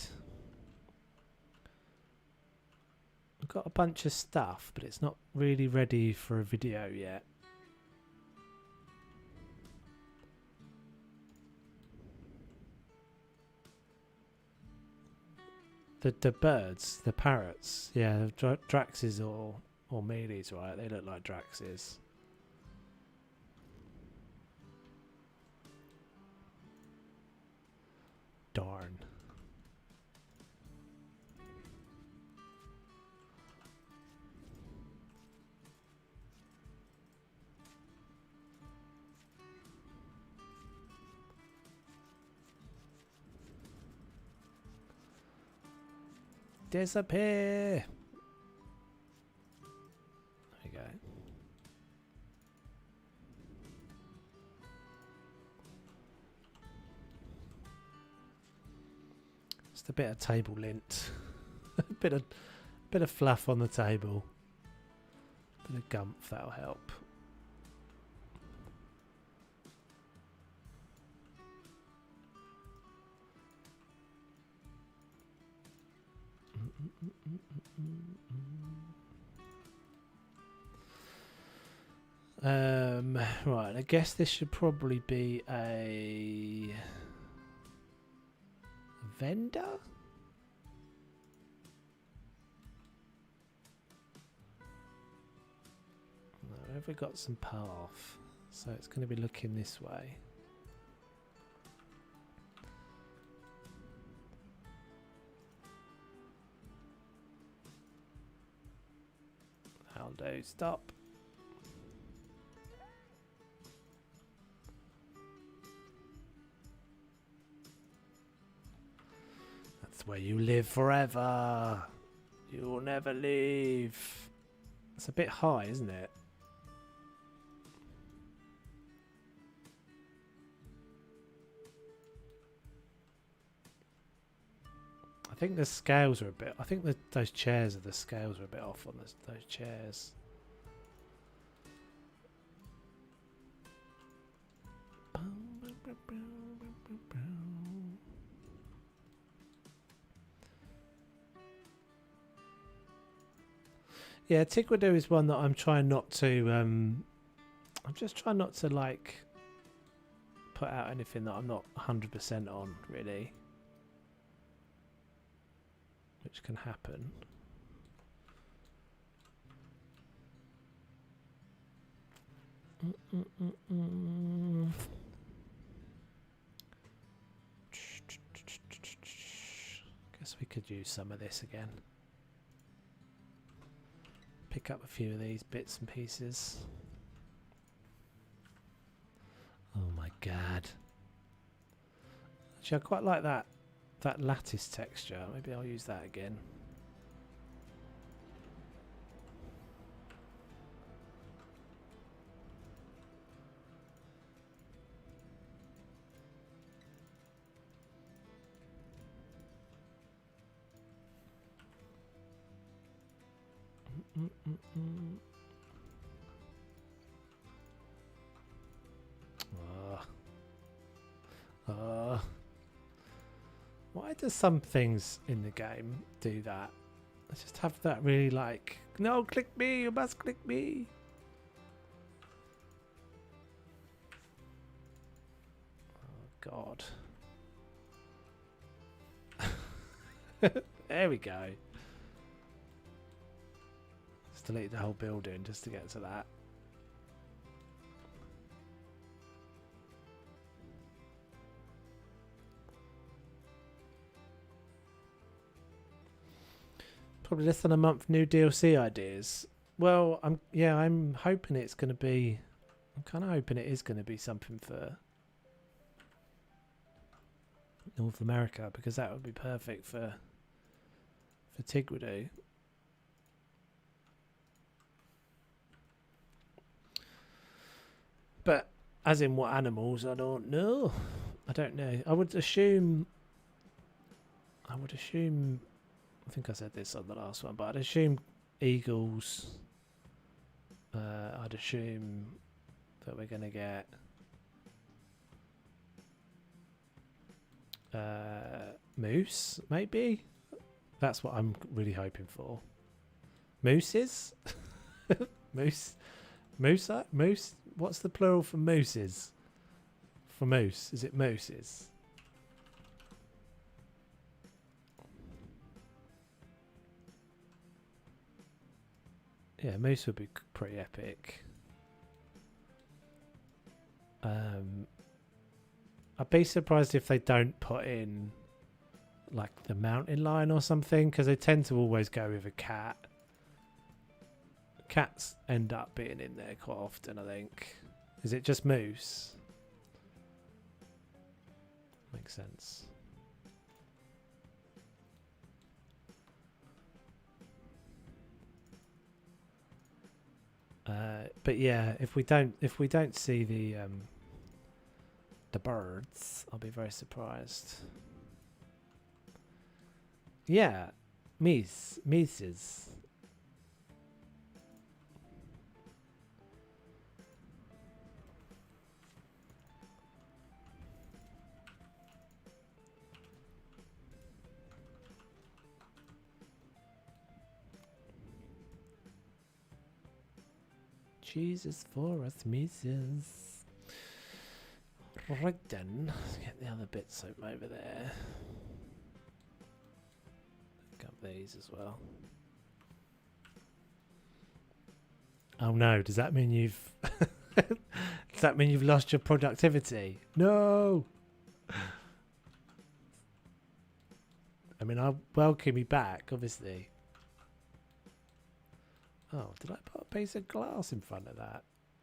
got a bunch of stuff, but it's not really ready for a video yet. The birds, the parrots, yeah, Draxes or Mealies, right? They look like Draxes. Darn. Disappear. There we go. Just a bit of table lint. a bit of fluff on the table. Bit of gumph, that'll help. Right, I guess this should probably be a vendor? No, have we got some path? So it's going to be looking this way. That'll do, stop. Where you live forever. You will never leave. It's a bit high, isn't it? I think the scales are a bit... I think those chairs the scales are a bit off on those chairs. Yeah, Tigwado is one that I'm trying not to... I'm just trying not to, like, put out anything that I'm not 100% on, really. Which can happen. Guess we could use some of this again. Pick up a few of these bits and pieces. Oh my god. Actually, I quite like that lattice texture. Maybe I'll use that again. Why do some things in the game do that? I just have that really like, no, click me, you must click me. Oh god. There we go. Just delete the whole building just to get to that. Probably less than a month new DLC ideas. Well, I'm hoping it's going to be... I'm kind of hoping it is going to be something for North America, because that would be perfect for Tigwado. But as in what animals, I don't know. I don't know. I would assume... I think I said this on the last one, but I'd assume eagles. I'd assume that we're going to get moose, maybe. That's what I'm really hoping for. Mooses? Moose? Moose? What's the plural for mooses? For moose? Is it mooses? Yeah, moose would be pretty epic. I'd be surprised if they don't put in like the mountain lion or something, because they tend to always go with a cat. Cats end up being in there quite often, I think. Is it just moose? Makes sense. But yeah, if we don't see the birds, I'll be very surprised. Yeah, Mises. Jesus for us, Mises. Right then, let's get the other bits over there. Pick up these as well. Oh no, does that mean you've does that mean you've lost your productivity? No. I mean, I'll welcome you back, obviously. Oh, did I put a piece of glass in front of that?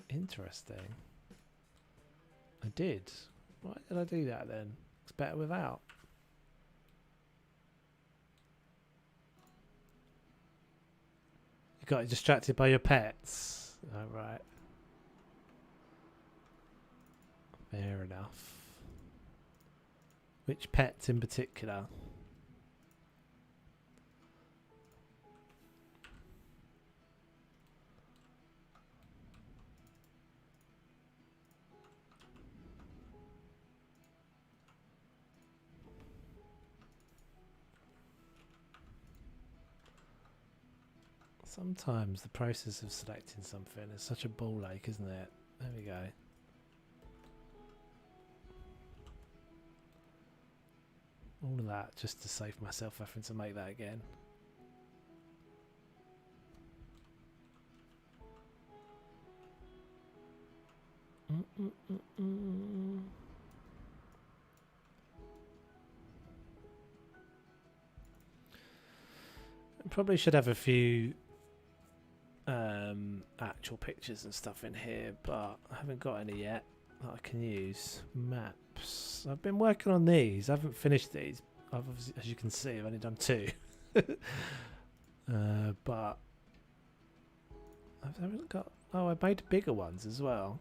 Interesting. I did. Why did I do that then? It's better without. You got distracted by your pets. Oh, right. Fair enough. Which pets in particular? Sometimes the process of selecting something is such a ball ache, isn't it? There we go. All of that just to save myself having to make that again. Probably should have a few actual pictures and stuff in here, but I haven't got any yet that I can use. Maps. I've been working on these. I haven't finished these. I've obviously, as you can see, I've only done 2. But I haven't got. Oh, I made bigger ones as well.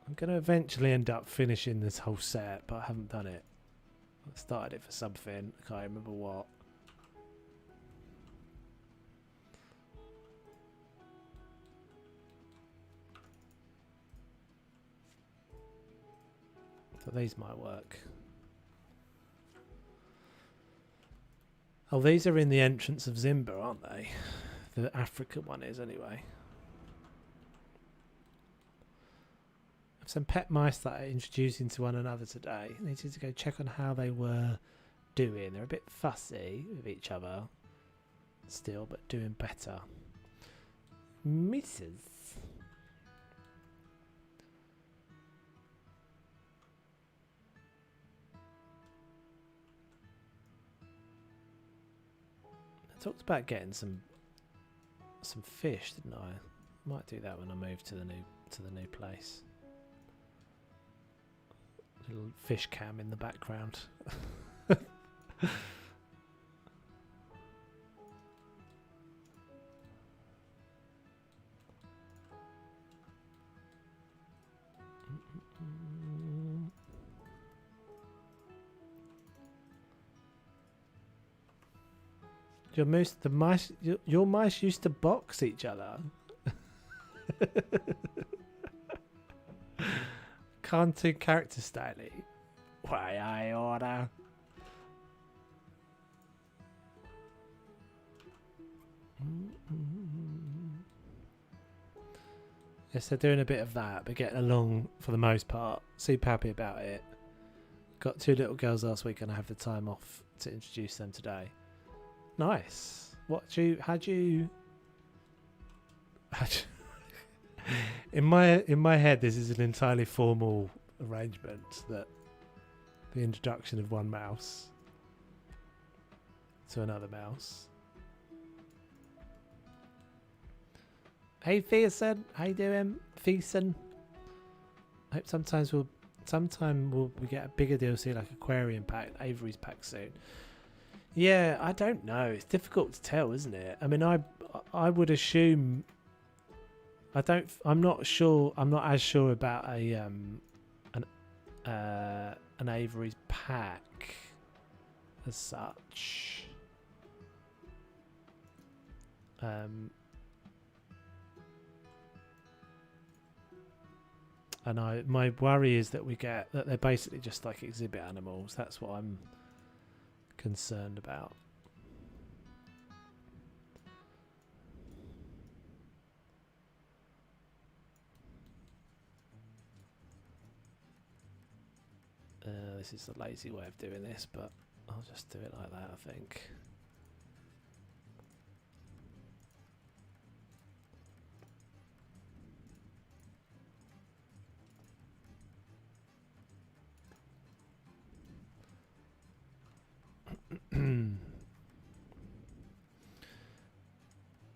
I'm going to eventually end up finishing this whole set, but I haven't done it. I started it for something. I can't remember what. So these might work. Oh, these are in the entrance of Zimba, aren't they? The Africa one is, anyway. I've some pet mice that are introducing to one another today. I needed to go check on how they were doing. They're a bit fussy with each other still, but doing better. Mrs. I talked about getting some fish, didn't I? Might do that when I move to the new place. Little fish cam in the background. Your mice used to box each other. Cartoon character style. Why I order. Yes, they're doing a bit of that, but getting along for the most part. Super happy about it. Got 2 little girls last week, and I have the time off to introduce them today. Nice. How'd you in my head, this is an entirely formal arrangement, that the introduction of one mouse to another mouse. Hey Thiessen, how you doing? Thiessen. I hope sometime we get a bigger DLC like Aquarium pack, Avery's pack soon. Yeah, I don't know. It's difficult to tell, isn't it? I mean, I would assume. I'm not sure. I'm not as sure about an Avery's pack as such. And my worry is that they're basically just like exhibit animals. That's what I'm concerned about. This is a lazy way of doing this, but I'll just do it like that, I think.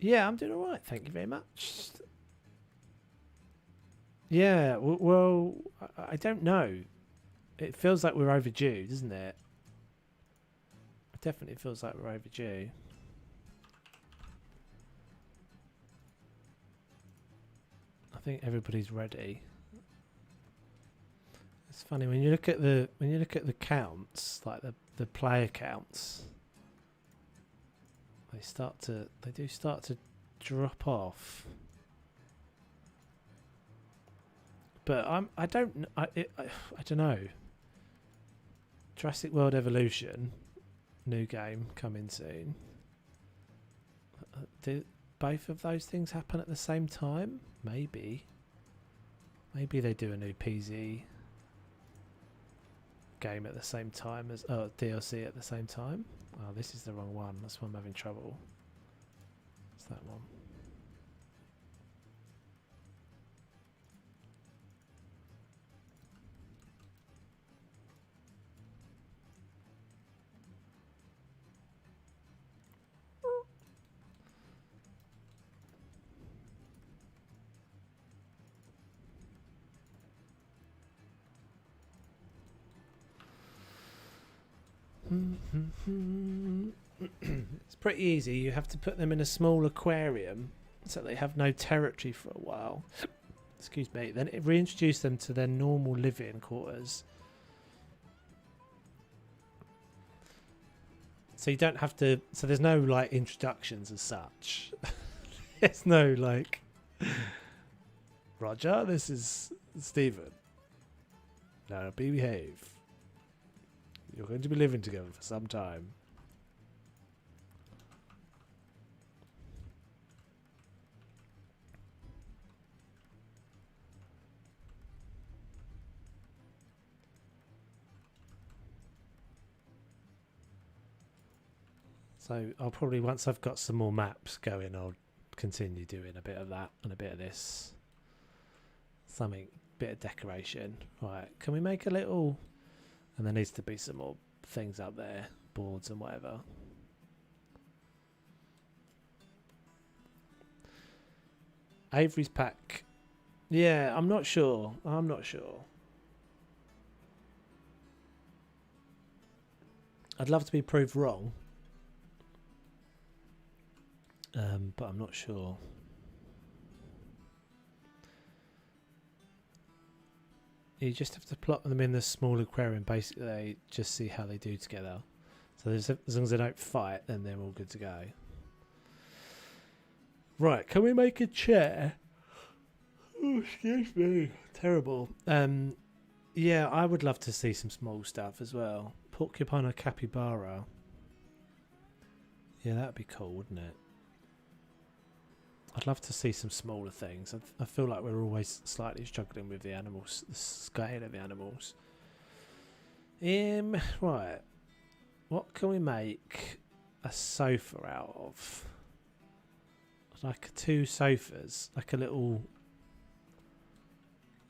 Yeah, I'm doing alright, thank you very much. Yeah, well, I don't know. It feels like we're overdue, doesn't it? It definitely feels like we're overdue. I think everybody's ready. It's funny when you look at the counts, like the player counts. They do start to drop off. But I don't know. Jurassic World Evolution, new game coming soon. Do both of those things happen at the same time? Maybe they do a new PZ game at the same time as DLC at the same time. Oh, this is the wrong one. That's why I'm having trouble. It's that one. It's pretty easy. You have to put them in a small aquarium so they have no territory for a while. Excuse me. Then reintroduce them to their normal living quarters. So you don't have to. So there's no like introductions as such. There's no like. Roger, this is Stephen. Now behave. You're going to be living together for some time. So I'll probably, once I've got some more maps going, I'll continue doing a bit of that and a bit of this. Something, bit of decoration. Right, can we make a little... And there needs to be some more things up there, boards and whatever. Avery's pack. Yeah, I'm not sure. I'm not sure. I'd love to be proved wrong. But I'm not sure. You just have to plot them in the small aquarium. Basically, they just see how they do together. So as long as they don't fight, then they're all good to go. Right, can we make a chair? Oh, excuse me. Terrible. Yeah, I would love to see some small stuff as well. Porcupine or capybara. Yeah, that'd be cool, wouldn't it? I'd love to see some smaller things. I feel like we're always slightly struggling with the animals, the scale of the animals. Right. What can we make a sofa out of? Like 2 sofas, like a little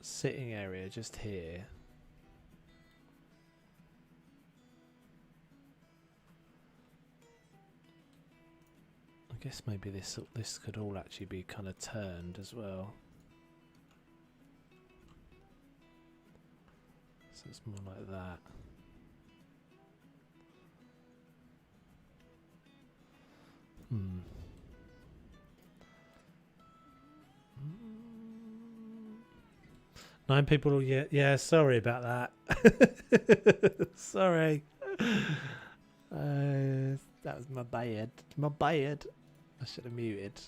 sitting area just here. I guess maybe this could all actually be kind of turned as well. So it's more like that. Hmm. 9 people. Yeah. Sorry about that. Sorry. That was my bad. My bad. I should have muted.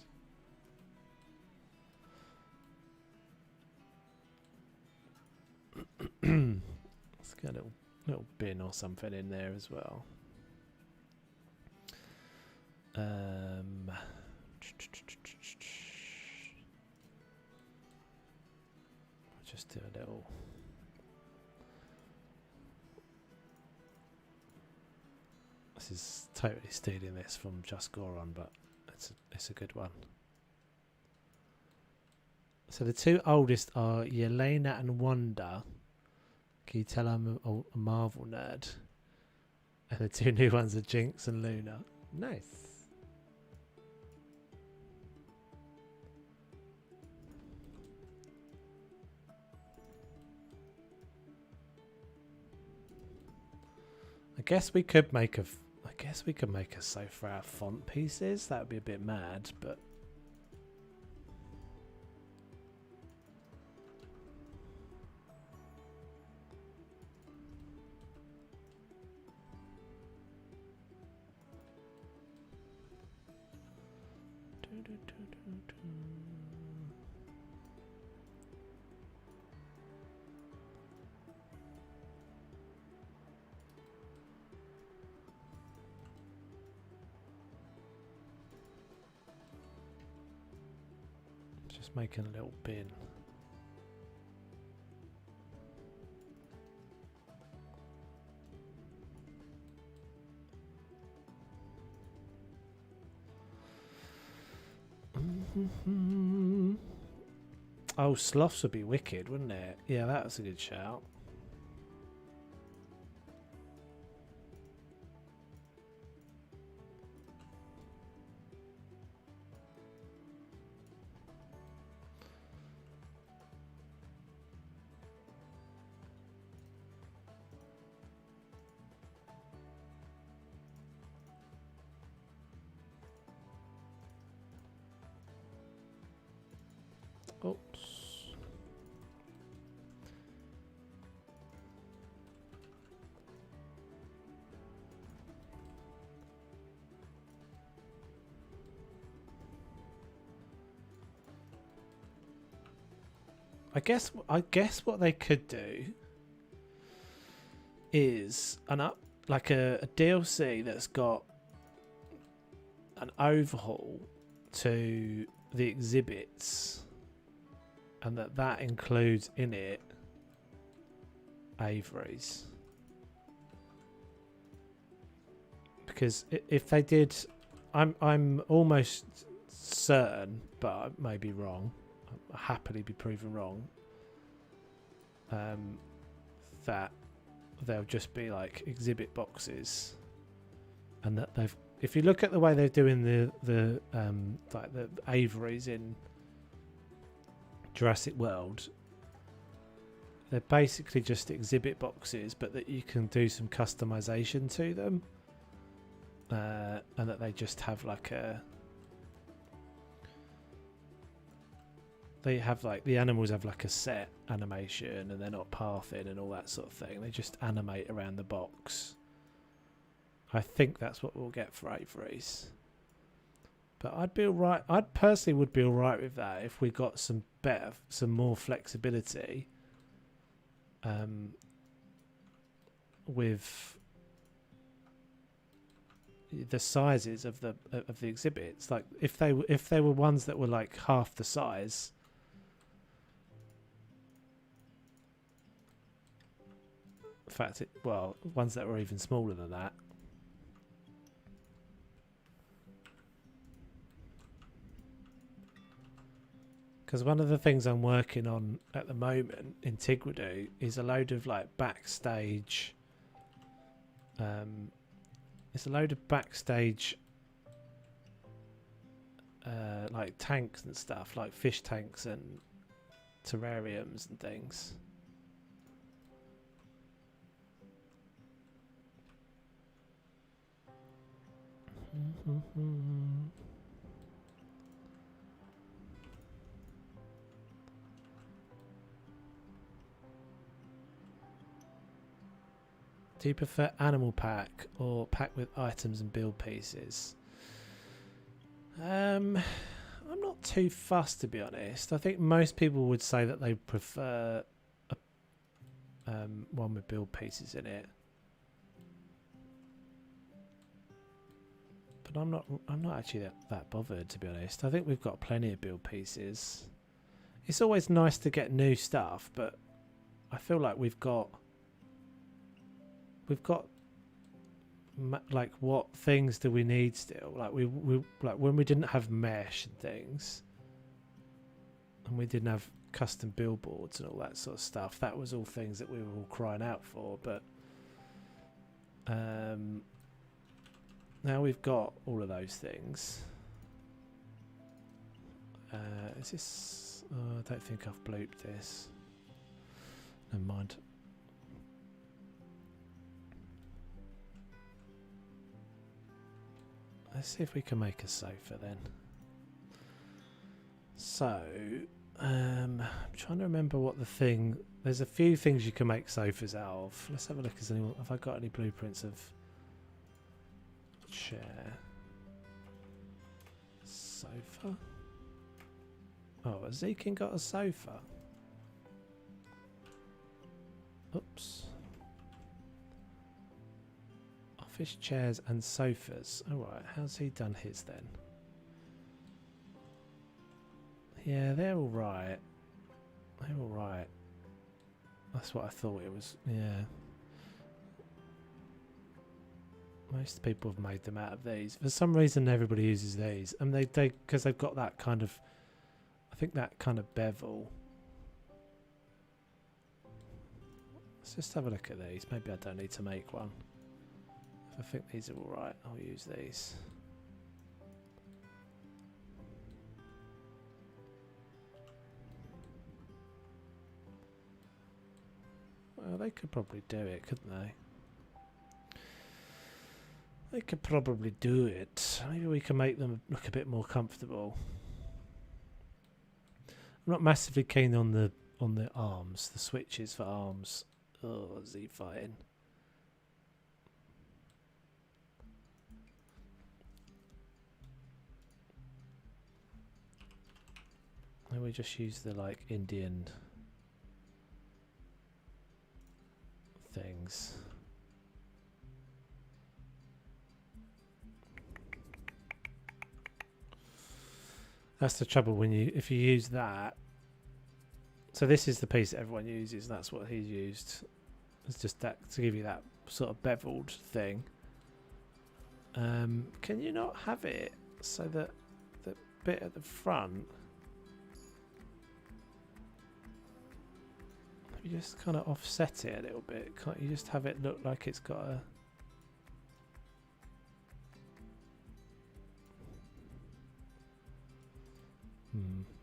Let's get a little bin or something in there as well. Just do a little. This is totally stealing this from Just Goron, but it's a good one. So the 2 oldest are Yelena and Wanda. Can you tell I'm a Marvel nerd? And the 2 new ones are Jinx and Luna. Nice. I guess we could make a sofa out of font pieces. That would be a bit mad, but just making a little bin. Oh, sloths would be wicked, wouldn't it? Yeah, that was a good shout. Oops. I guess what they could do is like a DLC that's got an overhaul to the exhibits, and that includes in it Avery's. Because if they did, I'm almost certain, but I may be wrong. I'll happily be proven wrong. That they'll just be like exhibit boxes, and that they've. If you look at the way they're doing the Averys in Jurassic World, they're basically just exhibit boxes, but that you can do some customization to them, and that they just have like they have like the animals have like a set animation, and they're not pathing and all that sort of thing. They just animate around the box. I think that's what we'll get for Avery's. But I'd be alright. I personally would be alright with that if we got some more flexibility. With the sizes of the exhibits. Like if they were ones that were like half the size. In fact, ones that were even smaller than that. Because one of the things I'm working on at the moment in Tigridu is a load of like backstage. It's a load of backstage, like tanks and stuff, like fish tanks and terrariums and things. Do you prefer animal pack or pack with items and build pieces? I'm not too fussed, to be honest. I think most people would say that they prefer one with build pieces in it. But I'm not actually that bothered, to be honest. I think we've got plenty of build pieces. It's always nice to get new stuff, but I feel like we've got like, what things do we need still? Like we like when we didn't have mesh and things, and we didn't have custom billboards and all that sort of stuff. That was all things that we were all crying out for. But now we've got all of those things. Is this? Oh, I don't think I've blooped this. Never mind. Let's see if we can make a sofa then. So, I'm trying to remember what the thing... There's a few things you can make sofas out of. Let's have a look. Have I got any blueprints of chair? Sofa? Oh, has Zekin got a sofa? Oops. Office chairs and sofas. Alright, how's he done his then? Yeah, they're alright. They're alright. That's what I thought it was. Yeah. Most people have made them out of these. For some reason everybody uses these. And they because they've got that kind of, I think that kind of bevel. Let's just have a look at these. Maybe I don't need to make one. If I think these are alright, I'll use these. Well, they could probably do it, couldn't they? They could probably do it. Maybe we can make them look a bit more comfortable. I'm not massively keen on the arms, the switches for arms. Oh, Z fighting. And we just use the like Indian things. That's the trouble when if you use that. So this is the piece that everyone uses. And that's what he's used. It's just that to give you that sort of beveled thing. Can you not have it so that the bit at the front? You just kind of offset it a little bit. Can't you just have it look like it's got a...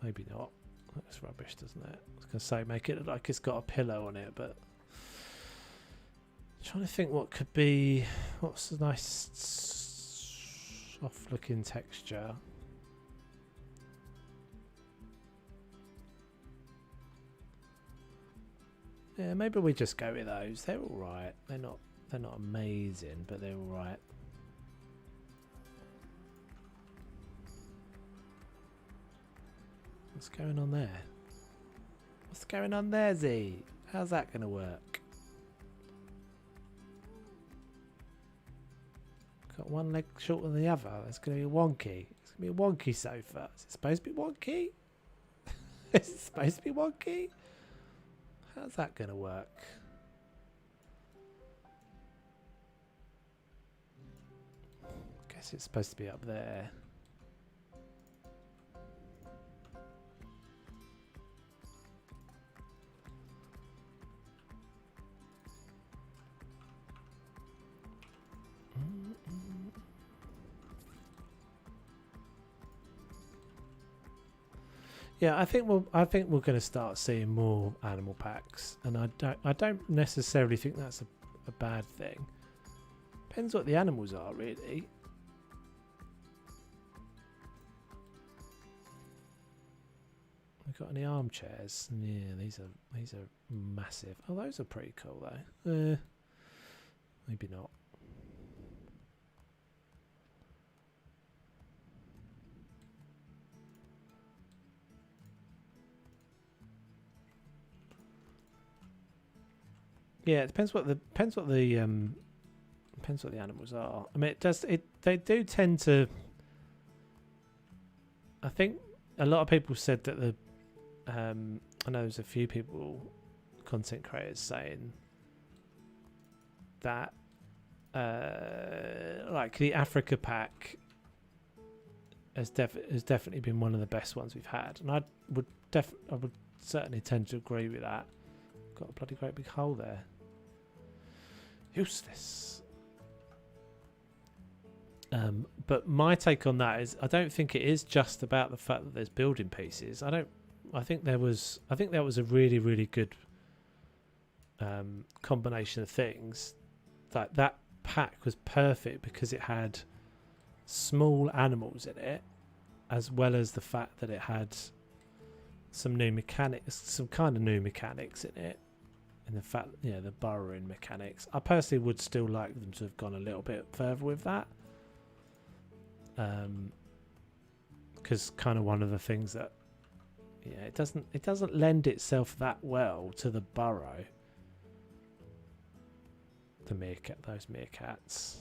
maybe not. That's rubbish, doesn't it? I was going to say make it look like it's got a pillow on it, but... I'm trying to think what could be... What's a nice soft looking texture? Yeah, maybe we just go with those. They're all right. They're not amazing, but they're all right. What's going on there? What's going on there, Z? How's that going to work? got one leg shorter than the other. It's going to be wonky. It's going to be a wonky sofa. Is it supposed to be wonky? Is it supposed to be wonky? How's that going to work? I guess it's supposed to be up there. Yeah, I think we're going to start seeing more animal packs, and I don't necessarily think that's a bad thing. Depends what the animals are, really. We've got any armchairs? Yeah, these are massive. Oh, those are pretty cool though. Maybe not. Yeah, it depends what the animals are. I mean, they do tend to. I think a lot of people said that the. I know there's a few people, content creators, saying that like the Africa pack has definitely been one of the best ones we've had, and I would certainly tend to agree with that. Got a bloody great big hole there. Useless. But my take on that is I don't think it is just about the fact that there's building pieces. I think that was a really, really good combination of things. That pack was perfect because it had small animals in it, as well as the fact that it had some new mechanics, some kind of new mechanics in it. And the fact, the burrowing mechanics. I personally would still like them to have gone a little bit further with that. Because kind of one of the things that, it doesn't lend itself that well to the burrow. Those meerkats.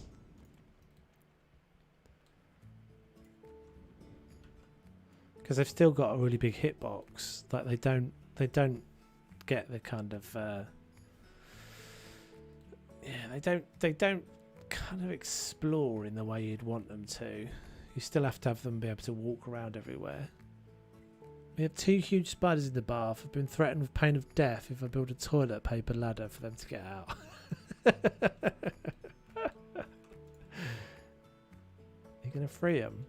Because they've still got a really big hitbox. Like they don't get the kind of they don't kind of explore in the way you'd want them to. You still have to have them be able to walk around everywhere. We have 2 huge spiders in the bath. I've been threatened with pain of death if I build a toilet paper ladder for them to get out. You're gonna free them?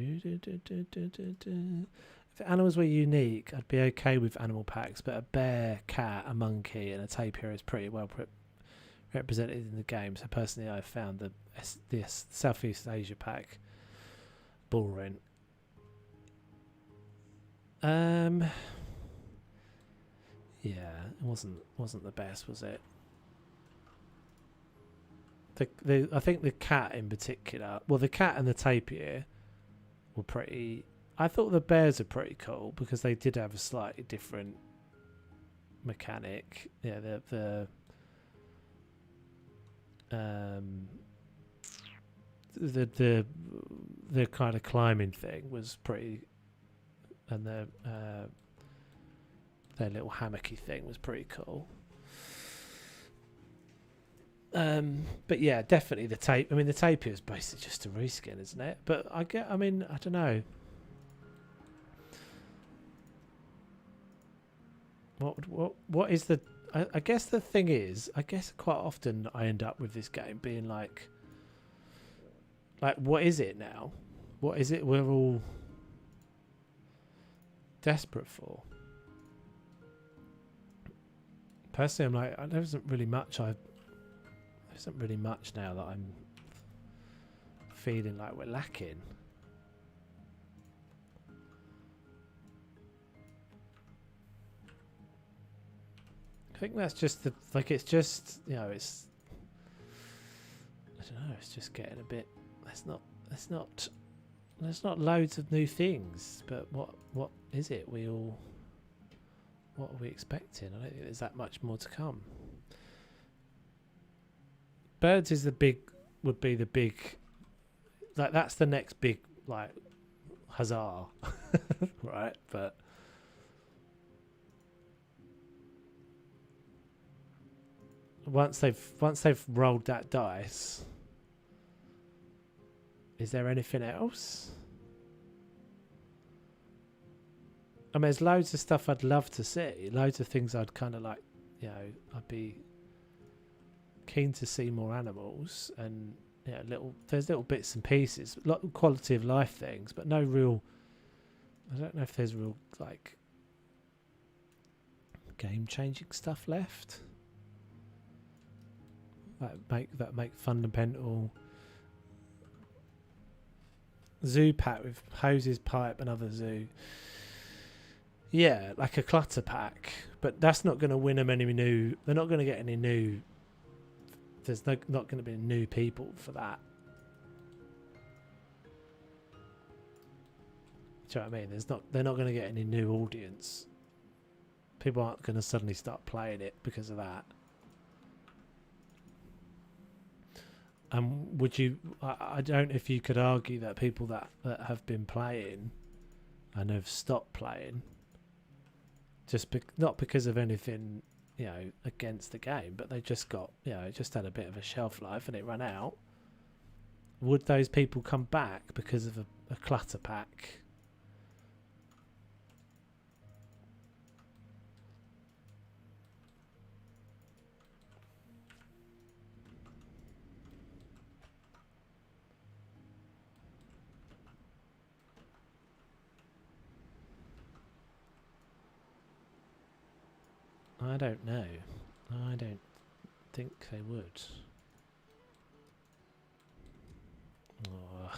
If animals were unique, I'd be okay with animal packs, but a bear, cat, a monkey, and a tapir is pretty well represented in the game. So personally, I found the Southeast Asia pack boring. Yeah, it wasn't the best, was it? I think the cat in particular, well, the cat and the tapir were pretty. I thought the bears are pretty cool because they did have a slightly different mechanic. Yeah, the kind of climbing thing was pretty, and their little hammocky thing was pretty cool. But yeah, definitely the tape. I mean, the tapir is basically just a reskin, isn't it? But I mean, I don't know. What is the? I guess the thing is, I guess quite often I end up with this game being like, what is it now? What is it we're all desperate for? Personally, I'm like, there isn't really much now that I'm feeling like we're lacking. I think that's just it's just, it's, I don't know, it's just getting a bit, there's not loads of new things, but what is it we all what are we expecting? I don't think there's that much more to come. Birds is would be the big, like that's the next big like huzzah, right? But once they've rolled that dice, is there anything else? I mean, there's loads of stuff I'd love to see. Loads of things I'd kind of like, you know, I'd be keen to see more animals and there's little bits and pieces, lot of quality of life things, but no real. I don't know if there's real like game changing stuff left. That make fundamental zoo pack with hoses, pipe, and other zoo. Yeah, like a clutter pack, but that's not going to win them any new. They're not going to get any new. There's not going to be new people for that. Do you know what I mean? They're not going to get any new audience. People aren't going to suddenly start playing it because of that. And would you? I don't know if you could argue that people that have been playing and have stopped playing, not because of anything, you know, against the game, but they just got, you know, just had a bit of a shelf life and it ran out. Would those people come back because of a clutter pack? I don't know. I don't think they would. Oh.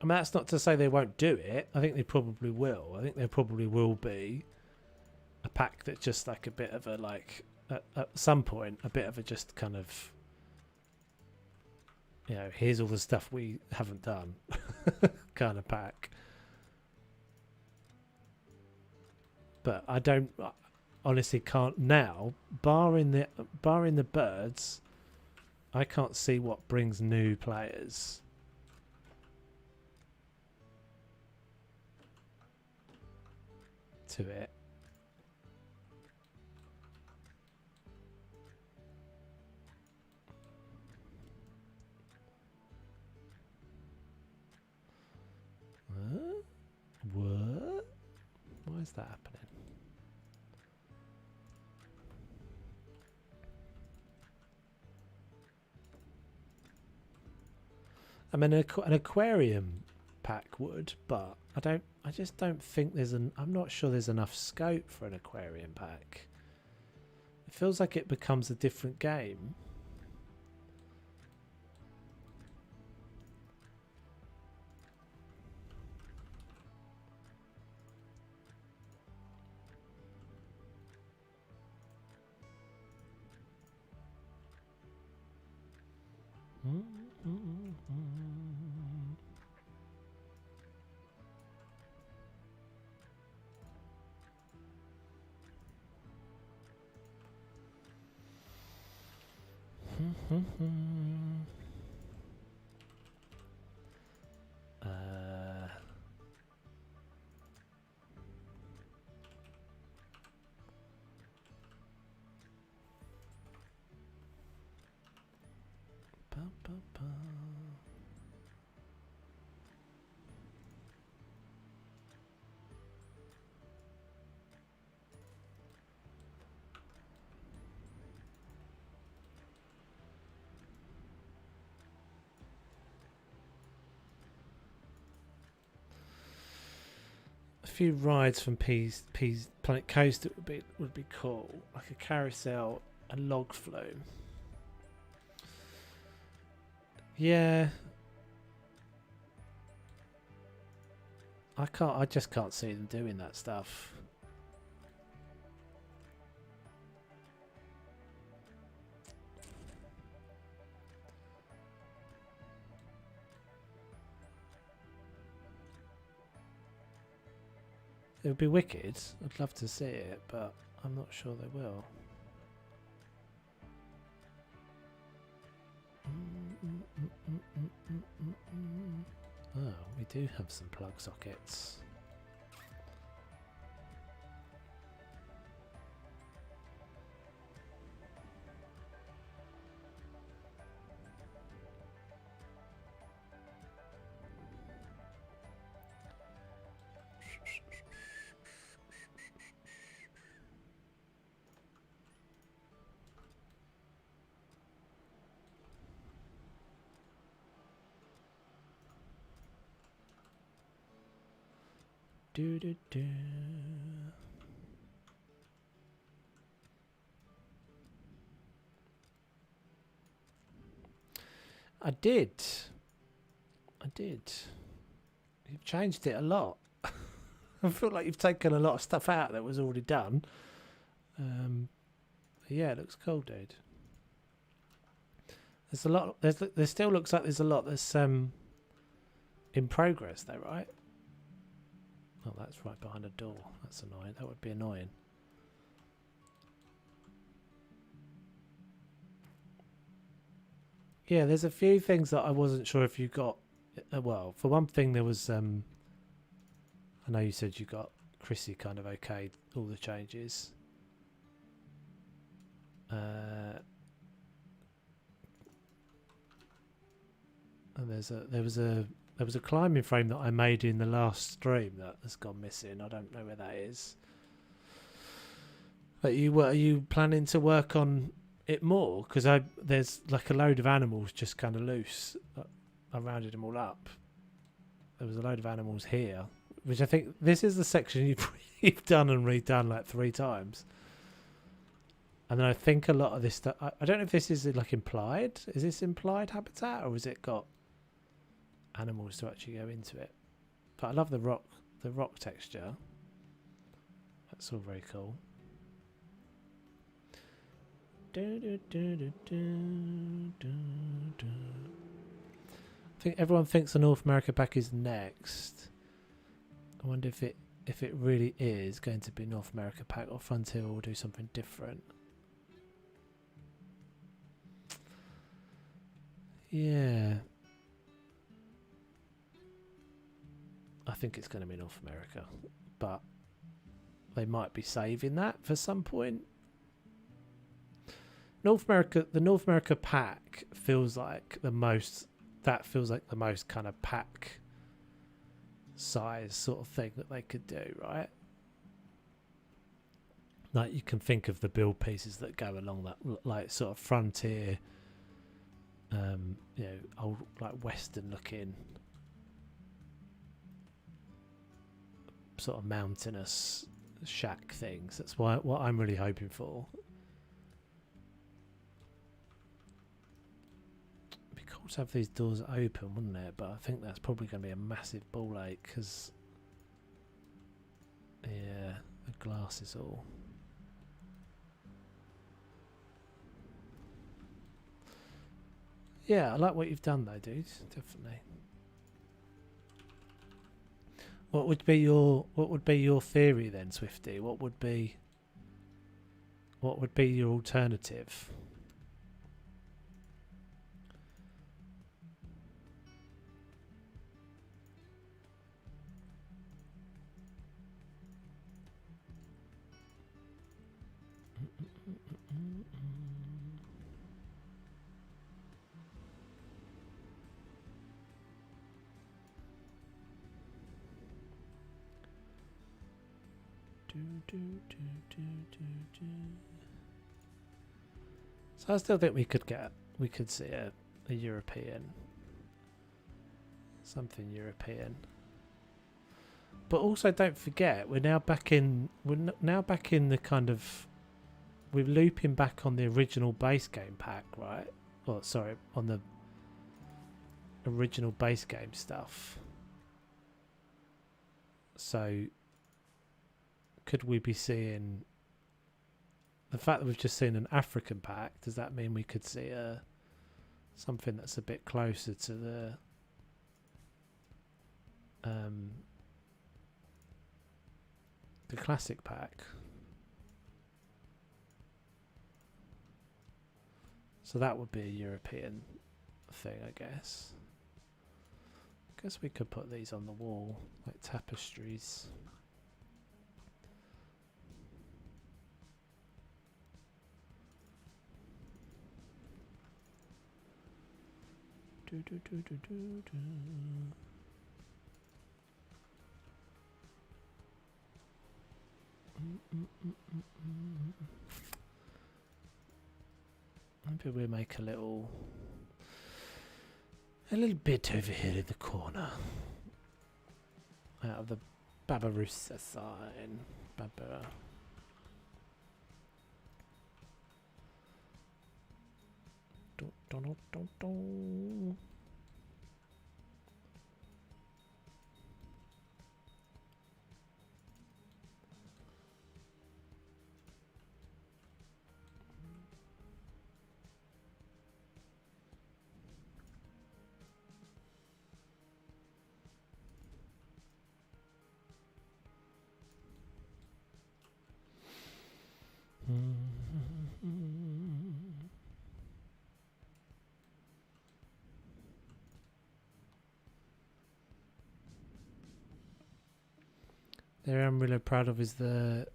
I mean, that's not to say they won't do it. I think they probably will. I think there probably will be a pack that's just like a bit of a, like, at some point, a bit of a just kind of, you know, here's all the stuff we haven't done kind of pack. But I honestly can't now, barring the birds, I can't see what brings new players to it. What? Why is that happening? I mean, an aquarium pack would, but I just don't think I'm not sure there's enough scope for an aquarium pack. It feels like it becomes a different game. A few rides from Planet Coaster would be cool, like a carousel, a log flume. Yeah, I just can't see them doing that stuff. It would be wicked. I'd love to see it, but I'm not sure they will. Oh, we do have some plug sockets. Do do do. I did. You've changed it a lot. I feel like you've taken a lot of stuff out that was already done. Yeah, it looks cool, dude. There's a lot. There still looks like there's a lot that's in progress, though, right? Oh, that's right behind a door. That's annoying. That would be annoying. Yeah, there's a few things that I wasn't sure if you got. Well, for one thing, there was. I know you said you got Chrissy kind of okay all the changes. And there was a climbing frame that I made in the last stream that has gone missing. I don't know where that is. But are you planning to work on it more? Because there's like a load of animals just kind of loose. I rounded them all up. There was a load of animals here, which I think this is the section you've done and redone like 3 times. And then I think a lot of this stuff. I don't know if this is like implied. Is this implied habitat, or has it got animals to actually go into it? But I love the rock texture. That's all very cool. I think everyone thinks the North America pack is next. I wonder if it really is going to be North America pack, or Frontier will do something different. Yeah. I think it's going to be North America, but they might be saving that for some point. The North America pack feels like the most kind of pack size sort of thing that they could do, right? Like you can think of the build pieces that go along that, like sort of Frontier, old like Western looking, sort of mountainous shack things. That's what I'm really hoping for. It'd be cool to have these doors open, wouldn't it? But I think that's probably going to be a massive ball ache because, yeah, the glass is all. Yeah, I like what you've done though, dude. Definitely. What would be your theory then, Swifty? What would be your alternative? So I still think we could see a European, something European. But also don't forget we're now back in the kind of, we're looping back on the original base game pack, right? Well, sorry, on the original base game stuff. So could we be seeing the fact that we've just seen an African pack? Does that mean we could see something that's a bit closer to the The classic pack. So that would be a European thing, I guess. I guess we could put these on the wall, like tapestries. Do, do, do, do, do, do. Maybe we make a little bit over here in the corner out of the Barbarossa sign. Baba. Dun, dun, dun, dun, dun. The area I'm really proud of is the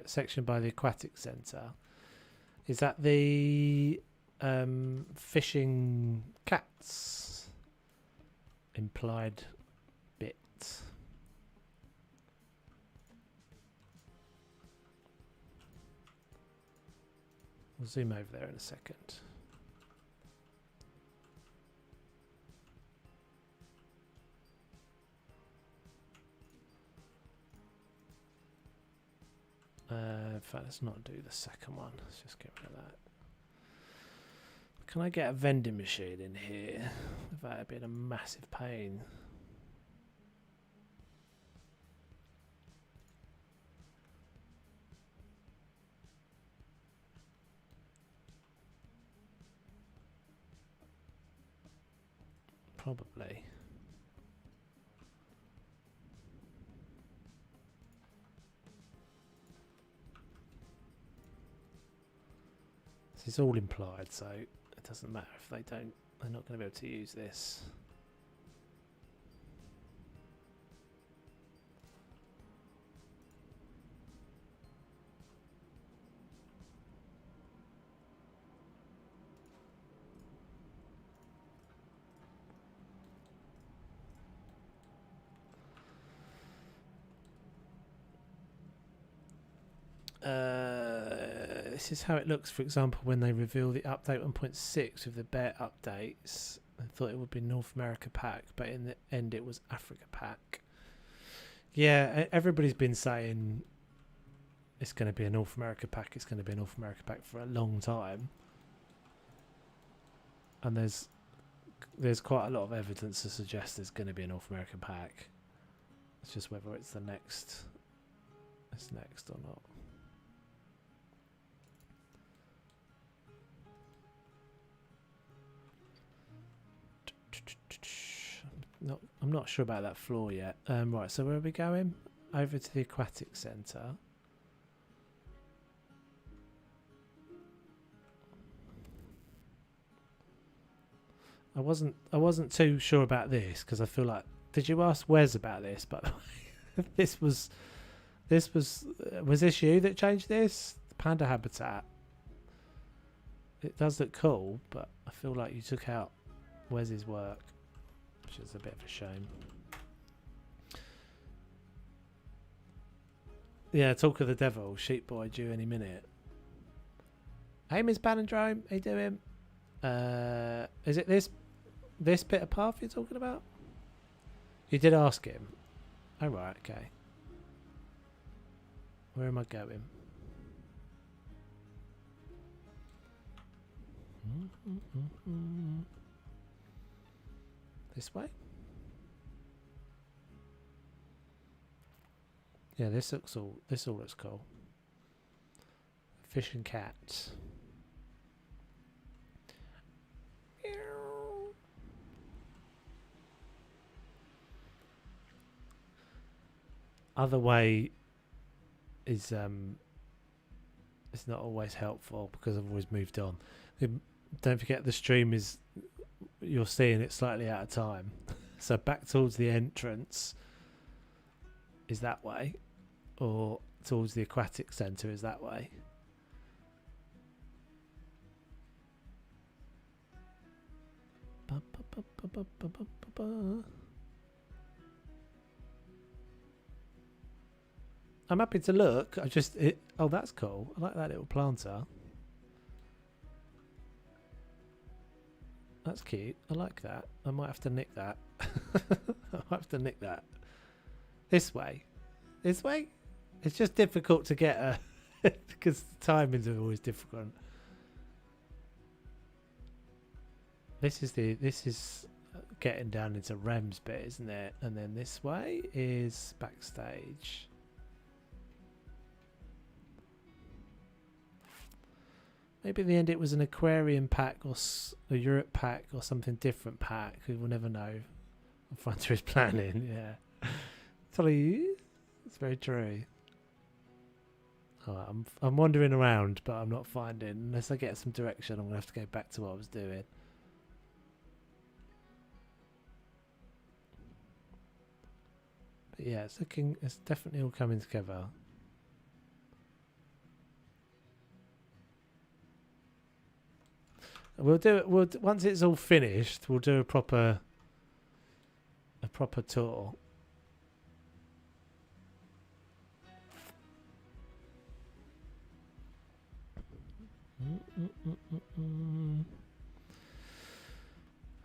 section by the Aquatic Centre. Is that the fishing cats implied bit? We'll zoom over there in a second. In fact, let's not do the second one. Let's just get rid of that. Can I get a vending machine in here without it being a massive pain? Probably. It's all implied, so it doesn't matter if they don't. They're not going to be able to use this. This is how it looks, for example, when they reveal the update 1.6 with the bear updates. I thought it would be North America pack, but in the end it was Africa pack. Yeah, everybody's been saying it's going to be a North America pack, it's going to be a North America pack for a long time. And there's quite a lot of evidence to suggest there's going to be a North American pack. It's just whether it's the next. It's next or not. I'm not sure about that floor yet. Right, so where are we going? Over to the Aquatic Centre. I wasn't too sure about this because I feel like, did you ask Wes about this? But was this you that changed this? The panda habitat. It does look cool, but I feel like you took out Wes's work, which is a bit of a shame. Yeah, talk of the devil, sheep boy due any minute. Hey, Miss Palindrome, how you doing? Is it this bit of path you're talking about? You did ask him. Oh right, okay. Where am I going? This way? Yeah, this all looks cool. Fish and cats. Other way is it's not always helpful because I've always moved on. Don't forget the stream is, you're seeing it slightly out of time. So back towards the entrance is that way, or towards the aquatic centre is that way. I'm happy to look. Oh, that's cool. I like that little planter. That's cute. I like that. I might have to nick that. I might have to nick that. This way. This way? It's just difficult to get a because the timings are always difficult. This is getting down into Rem's bit, isn't it? And then this way is backstage. Maybe in the end it was an aquarium pack or a Europe pack or something different pack. We'll never know. I'll find through his planning. Yeah, tell you, it's very true. Oh, I'm wandering around, but I'm not finding. Unless I get some direction, I'm gonna have to go back to what I was doing. But yeah, it's looking. It's definitely all coming together. We'll do it. Once it's all finished, we'll do a proper tour.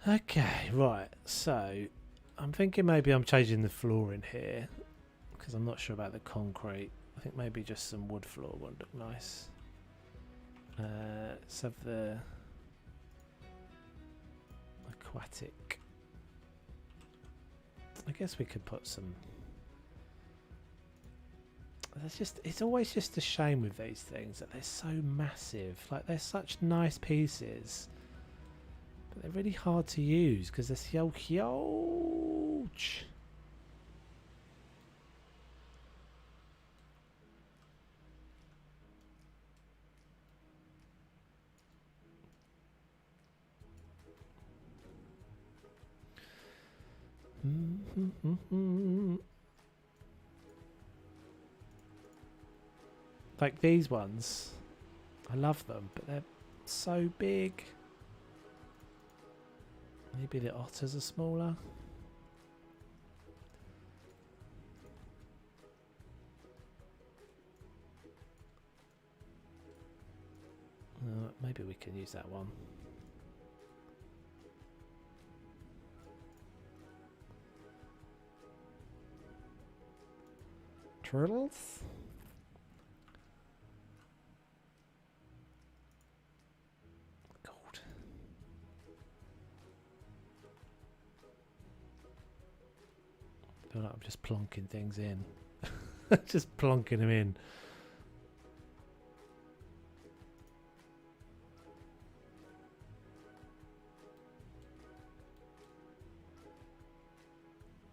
Okay, right. So I'm thinking maybe I'm changing the floor in here because I'm not sure about the concrete. I think maybe just some wood floor would look nice. Let's have the aquatic. I guess we could put some. It's always just a shame with these things that they're so massive. Like, they're such nice pieces, but they're really hard to use because they're so huge. Like these ones, I love them, but they're so big. Maybe the otters are smaller. Maybe we can use that one. Turtles? Gold. I feel like I'm just plonking things in. Just plonking them in.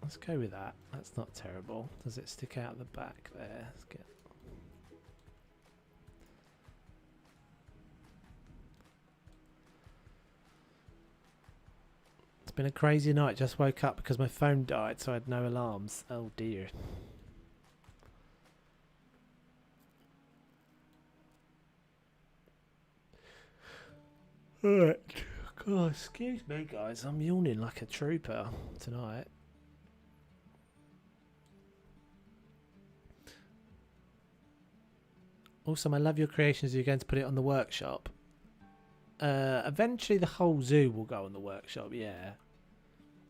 Let's go with that. That's not terrible. Does it stick out the back there? Let's get. It's been a crazy night. Just woke up because my phone died, so I had no alarms. Oh dear. Alright. God, excuse me, guys. I'm yawning like a trooper tonight. Also, I love your creations. You're going to put it on the workshop. Eventually, the whole zoo will go on the workshop. Yeah,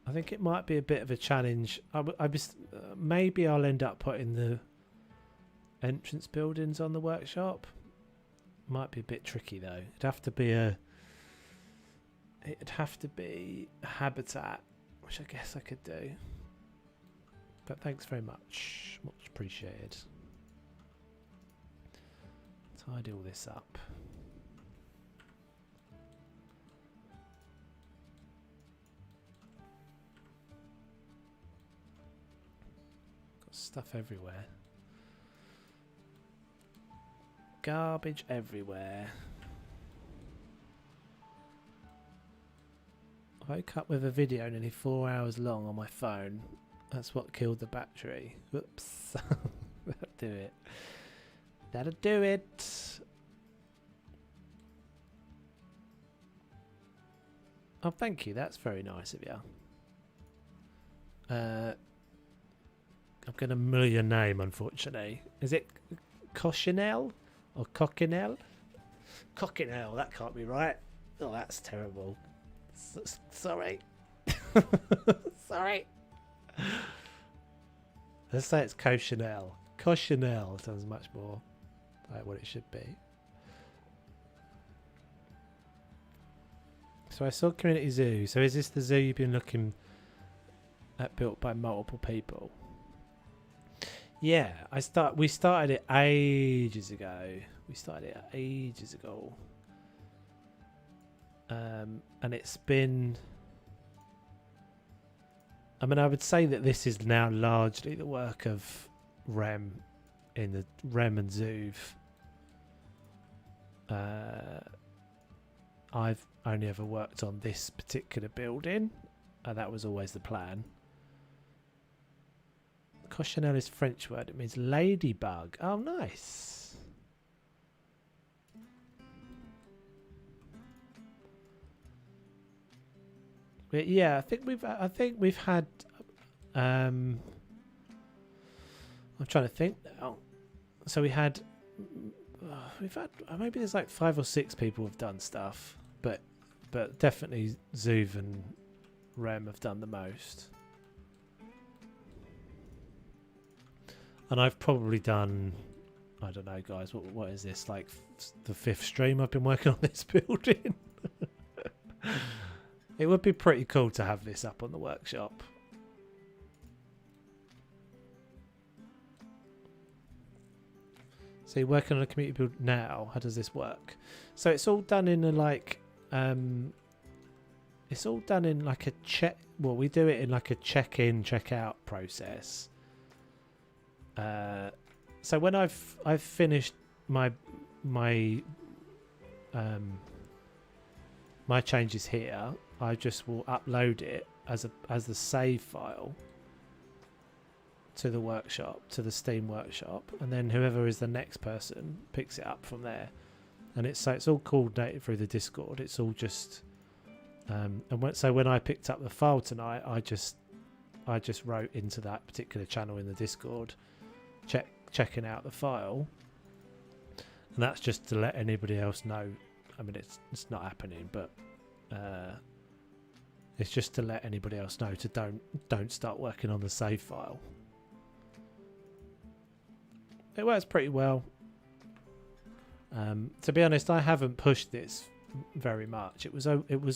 I think it might be a bit of a challenge. Maybe I'll end up putting the entrance buildings on the workshop. Might be a bit tricky though. It'd have to be a habitat, which I guess I could do. But thanks very much. Much appreciated. Tidy all this up. Got stuff everywhere. Garbage everywhere. I woke up with a video nearly 4 hours long on my phone. That's what killed the battery. Whoops. That'll do it. That'll do it. Oh, thank you. That's very nice of you. I'm going to mull your name, unfortunately. Is it Cochinelle or Coquinelle? Coquinelle, that can't be right. Oh, that's terrible. Sorry. Sorry. Let's say it's Cochinelle. Cochinelle sounds much more like what it should be. So I saw Community Zoo. So is this the zoo you've been looking at built by multiple people? Yeah, we started it ages ago. And it's been, I mean, I would say that this is now largely the work of Rem in the Rem and Zoov. I've only ever worked on this particular building, and that was always the plan. Cochinelle is a French word. It means ladybug. Oh, nice. But yeah, I think we've had. I'm trying to think now. So we've had maybe there's like 5 or 6 people who've done stuff, but definitely Zoov and Rem have done the most. And I've probably done, I don't know, guys, what is this, like the 5th stream I've been working on this building? It would be pretty cool to have this up on the workshop. So you're working on a community build now. How does this work? So it's all done in a like, it's all done in like a check. Well, we do it in like a check-in, check-out process. So when I've finished my changes here, I just will upload it as the save file to the workshop, to the Steam workshop, and then whoever is the next person picks it up from there. And it's all coordinated through the Discord. It's all just so when I picked up the file tonight, I just wrote into that particular channel in the Discord, checking out the file, and that's just to let anybody else know. I mean, it's not happening, but it's just to let anybody else know to don't start working on the save file. It works pretty well. To be honest, I haven't pushed this very much. It was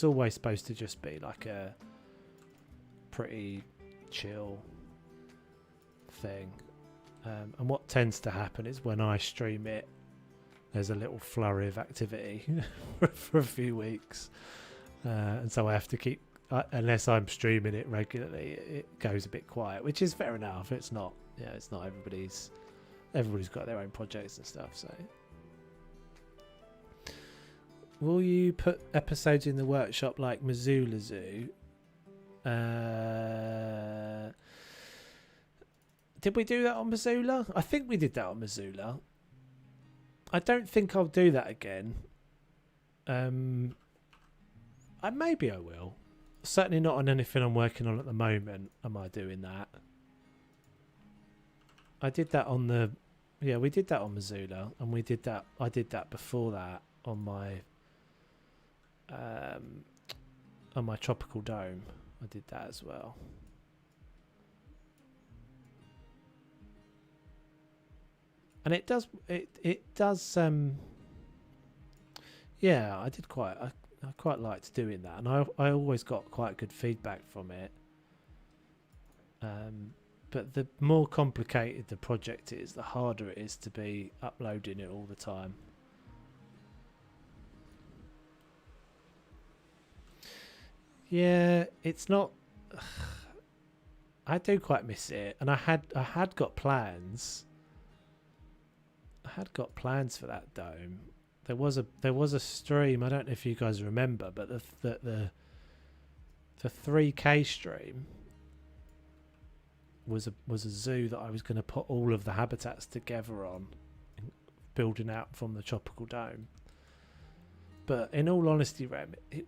always supposed to just be like a pretty chill thing. And what tends to happen is when I stream it, there's a little flurry of activity for a few weeks, and so I have to keep. Unless I'm streaming it regularly, it goes a bit quiet, which is fair enough. It's not. Yeah, it's not everybody's. Everybody's got their own projects and stuff. So, will you put episodes in the workshop like Missoula Zoo? Did we do that on Missoula? I think we did that on Missoula. I don't think I'll do that again. Maybe I will. Certainly not on anything I'm working on at the moment. Am I doing that? I did that on the... Yeah, we did that on Missoula, and we did that... I did that before that on my... on my Tropical Dome. I did that as well. And it does... It does... yeah, I did quite... I quite liked doing that, and I always got quite good feedback from it. But the more complicated the project is, the harder it is to be uploading it all the time. Yeah, it's not. I do quite miss it, and I had got plans. I had got plans for that dome. There was a stream. I don't know if you guys remember, but the 3K stream was a zoo that I was going to put all of the habitats together on, building out from the tropical dome. But in all honesty, Rem, it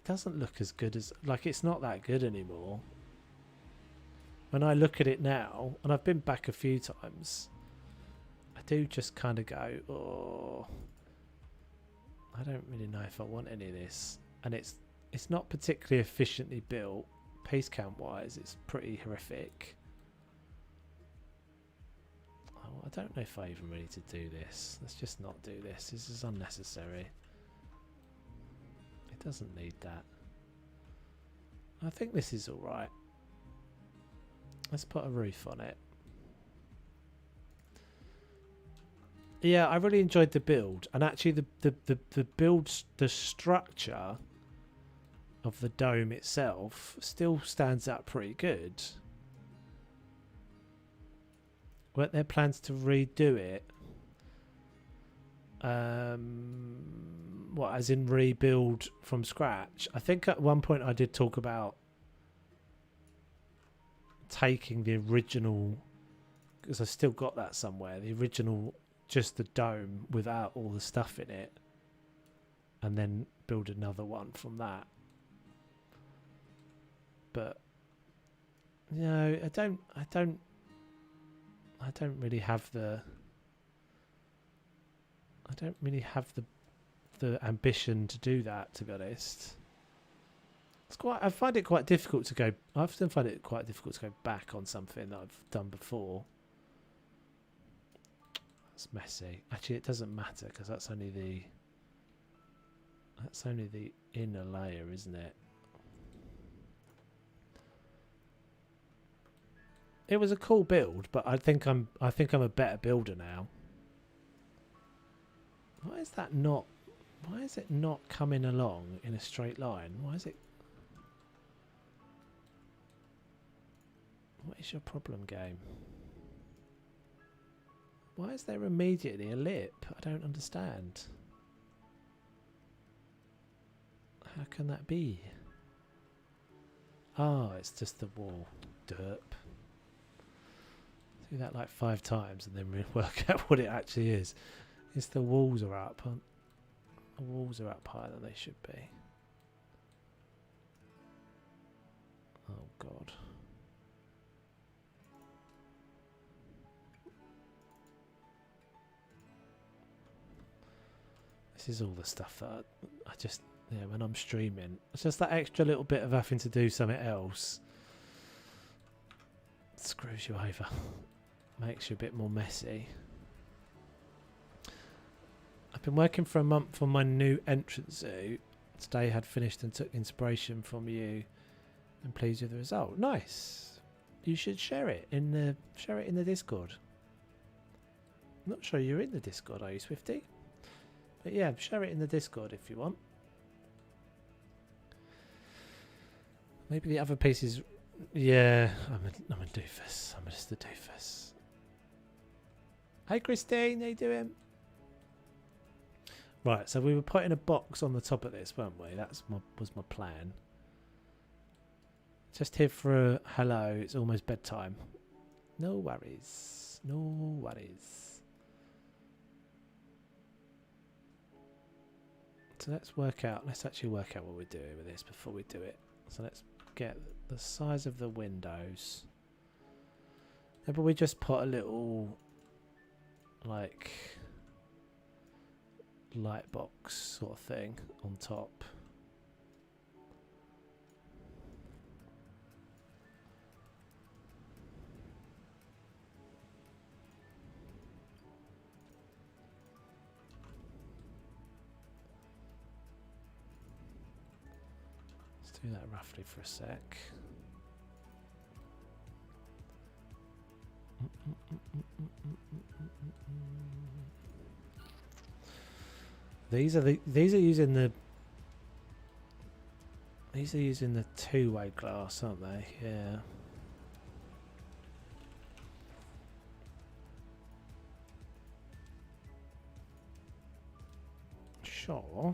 doesn't look as good as, like, it's not that good anymore. When I look at it now, and I've been back a few times, I do just kind of go, oh, I don't really know if I want any of this. And it's not particularly efficiently built. Piece count wise, it's pretty horrific. Oh, I don't know if I even really need to do this. Let's just not do this. This is unnecessary. It doesn't need that. I think this is alright. Let's put a roof on it. Yeah, I really enjoyed the build, and actually the build, the structure of the dome itself still stands out pretty good. Weren't there plans to redo it? What, as in rebuild from scratch? I think at one point I did talk about taking the original, because I still got that somewhere, the original, just the dome without all the stuff in it, and then build another one from that. But you know, I don't really have the ambition to do that, to be honest. I find it quite difficult to go. I often find it quite difficult to go back on something that I've done before. That's messy. Actually, it doesn't matter because that's only the inner layer, isn't it? It was a cool build, but I think I'm a better builder now. Why is it not coming along in a straight line? Why is it? What is your problem, game? Why is there immediately a lip? I don't understand. How can that be? Oh, it's just the wall. Derp. Do that like 5 times and then we work out what it actually is. It's the walls are up. The walls are up higher than they should be. Oh God. This is all the stuff that I just, yeah, when I'm streaming, it's just that extra little bit of having to do something else. Screws you over. Makes you a bit more messy. I've been working for a month on my new entrance zoo. Today had finished and took inspiration from you. I'm pleased with the result. Nice. You should share it in the Discord. I'm not sure you're in the Discord, are you, Swifty? But yeah, share it in the Discord if you want. Maybe the other pieces. Yeah, I'm a doofus. I'm just a doofus. Hey Christine, how you doing? Right, so we were putting a box on the top of this, weren't we? That was my plan. Just here for a hello. It's almost bedtime. No worries. No worries. So let's actually work out what we're doing with this before we do it. So let's get the size of the windows. Maybe we just put a little like light box sort of thing on top. Let's do that roughly for a sec. These are using the two-way glass, aren't they? Yeah. sure.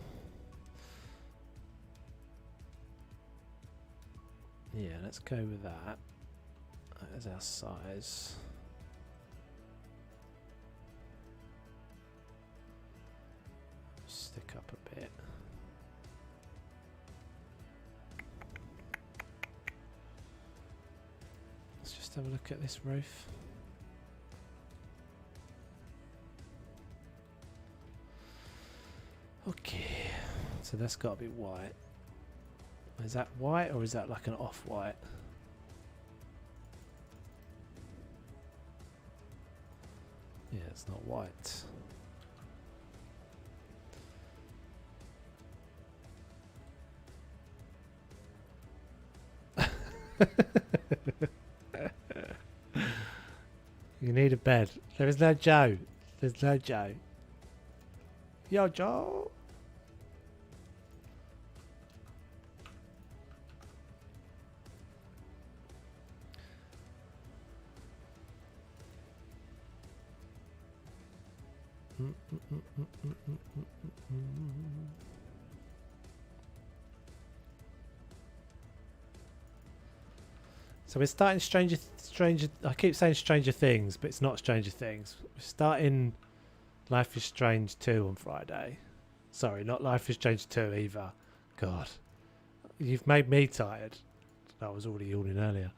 Yeah, let's go with that. That is our size. Stick up a bit. Let's just have a look at this roof. Okay, so that's got to be white. Is that white or is that like an off-white? Yeah, it's not white. You need a bed. There is no Joe. There's no Joe. Yo, Joe. So we're starting Stranger. I keep saying Stranger Things, but it's not Stranger Things. We're starting Life is Strange 2 on Friday. Sorry, not Life is Strange 2 either. God, you've made me tired. I was already yawning earlier.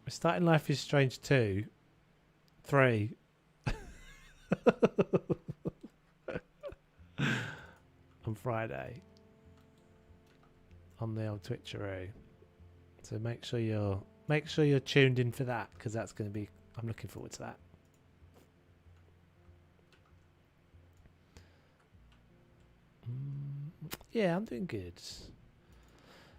We're starting Life is Strange 2, 3. On Friday on the old Twitcheroo. So make sure you're tuned in for that, because that's going to be. I'm looking forward to that. Yeah, I'm doing good.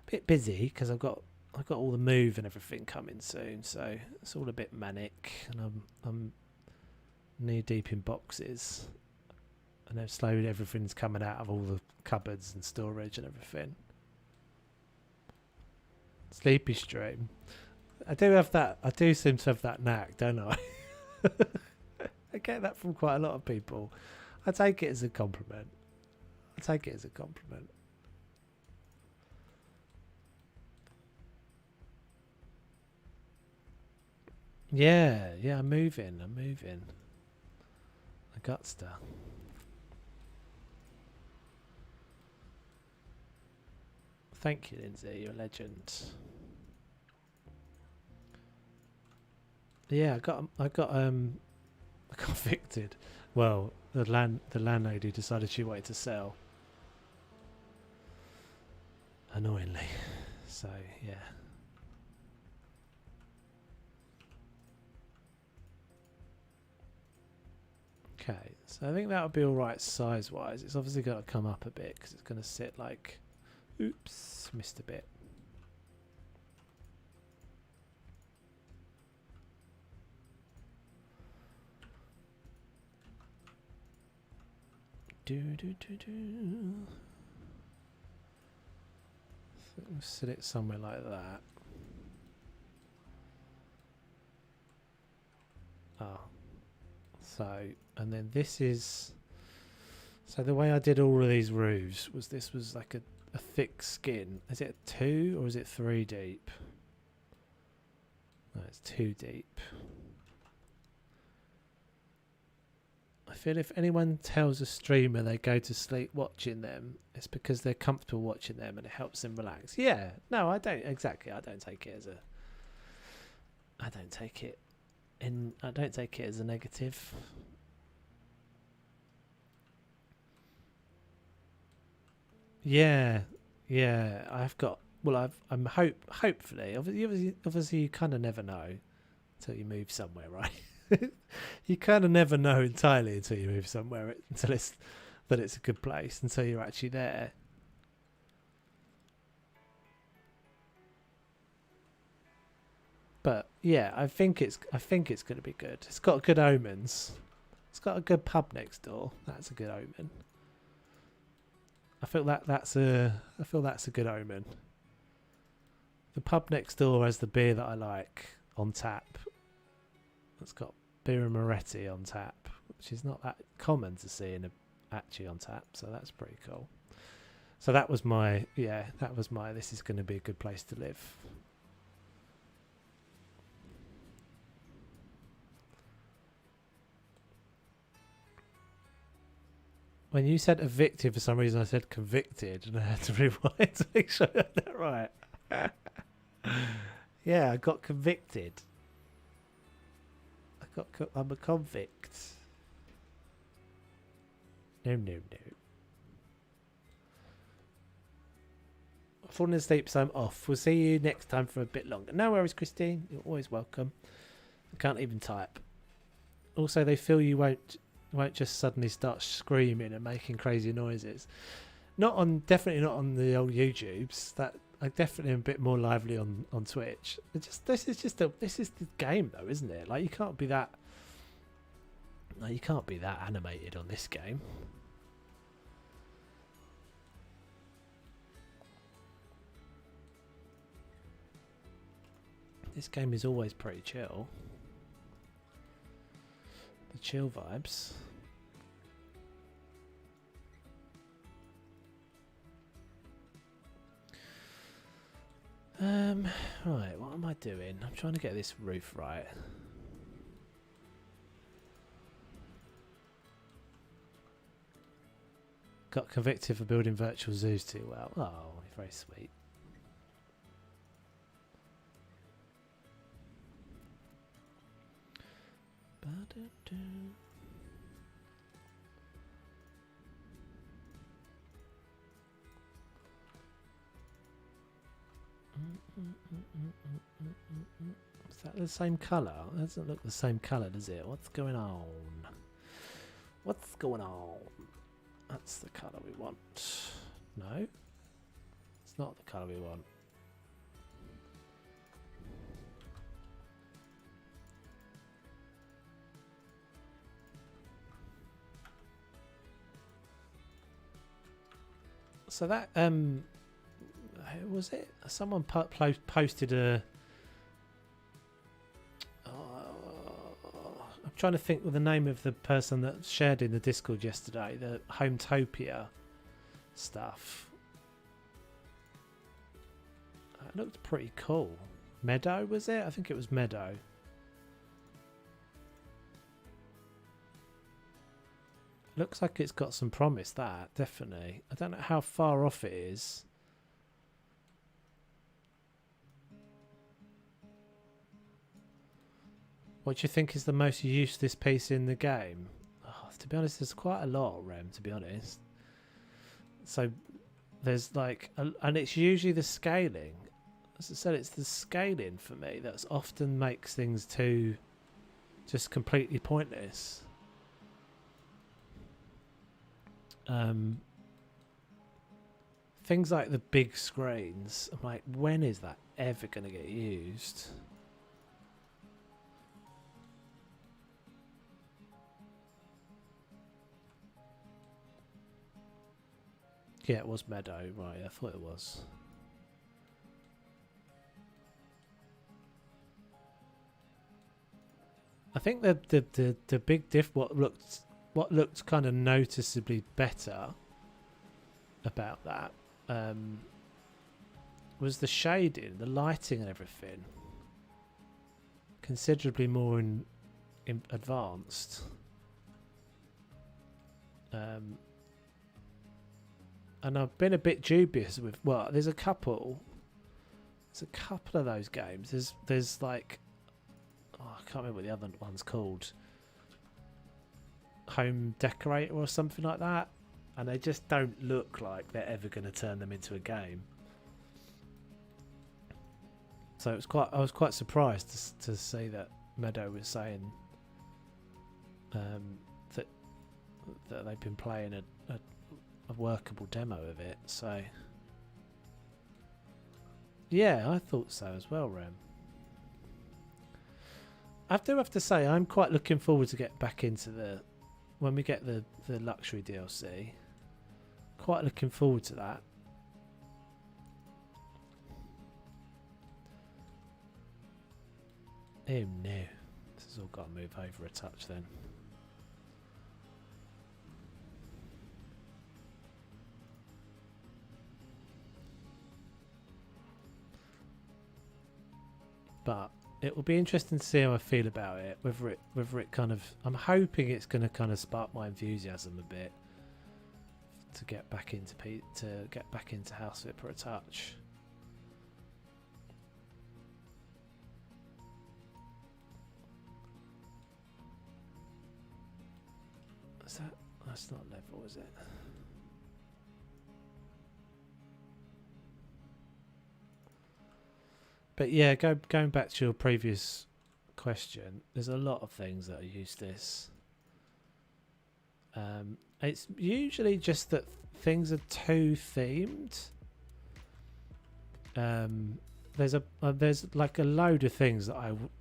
Bit busy because I've got all the move and everything coming soon, so it's all a bit manic, and I'm knee deep in boxes, and then slowly everything's coming out of all the cupboards and storage and everything. Sleepy stream. I do seem to have that knack, don't I? I get that from quite a lot of people. I take it as a compliment. Yeah, I'm moving. I got stuff. Thank you, Lindsay. You're a legend. Yeah, I got evicted. Well, the landlady decided she wanted to sell. Annoyingly. So yeah. Okay, so I think that'll be all right size-wise. It's obviously got to come up a bit because it's going to sit like. Oops, missed a bit. We'll sit it somewhere like that. So, and then this is. So the way I did all of these roofs was this was like a thick skin. Is it 2 or is it 3 deep? No, it's 2 deep. I feel if anyone tells a streamer they go to sleep watching them, it's because they're comfortable watching them and it helps them relax. Yeah, no, I don't exactly. I don't take it as a. I don't take it as a negative. Yeah, I've got. Well, hopefully. Obviously, you kind of never know until you move somewhere, right? You kind of never know entirely until you move somewhere, until it's a good place, until you're actually there. But yeah, I think it's going to be good. It's got good omens. It's got a good pub next door. That's a good omen. I feel that's a good omen. The pub next door has the beer that I like on tap. It's got beer and Moretti on tap, which is not that common to see in actually on tap, so that's pretty cool. So that was my this is going to be a good place to live. When you said evicted, for some reason I said convicted, and I had to rewind to make sure I got that right. Yeah, I got convicted. I'm a convict. No. Falling asleep, so I'm off. We'll see you next time for a bit longer. No worries, Christine. You're always welcome. I can't even type. Also, they feel you won't just suddenly start screaming and making crazy noises. Definitely not on the old YouTubes. That I definitely am a bit more lively on Twitch. This is the game though, isn't it? Like you can't be that animated on this game. This game is always pretty chill. The chill vibes. Right, what am I doing? I'm trying to get this roof right. Got convicted for building virtual zoos too well. Oh, very sweet. Is that the same colour? It doesn't look the same colour, does it? What's going on? What's going on? That's the colour we want. No? It's not the colour we want. So that who was it? Someone posted a. I'm trying to think of the name of the person that shared in the Discord yesterday. The Hometopia stuff. It looked pretty cool. Meadow was it? I think it was Meadow. Looks like it's got some promise, that, definitely. I don't know how far off it is. What do you think is the most useless piece in the game? Oh, to be honest, there's quite a lot, Rem, to be honest. So, there's like... and it's usually the scaling. As I said, it's the scaling for me that often makes things too... just completely pointless. Things like the big screens, I'm like, when is that ever going to get used? Yeah, it was Meadow, right? I thought it was. I think the big diff, what looked kind of noticeably better about that was the shading, the lighting and everything. Considerably more in advanced. And I've been a bit dubious with, well, there's a couple of those games. There's like, oh, I can't remember what the other one's called. Home Decorator or something like that, and they just don't look like they're ever going to turn them into a game. So I was quite surprised to see that Meadow was saying that they've been playing a workable demo of it. So yeah, I thought so as well, Rem. I do have to say, I'm quite looking forward to get back into when we get the luxury DLC. Quite looking forward to that. Oh no, this has all got to move over a touch then. but it will be interesting to see how I feel about it. Whether it kind of, I'm hoping it's going to kind of spark my enthusiasm a bit to get back into House Flipper a touch. That's not level, is it? But yeah, going back to your previous question, there's a lot of things that use this. It's usually just that things are too themed. There's like a load of things that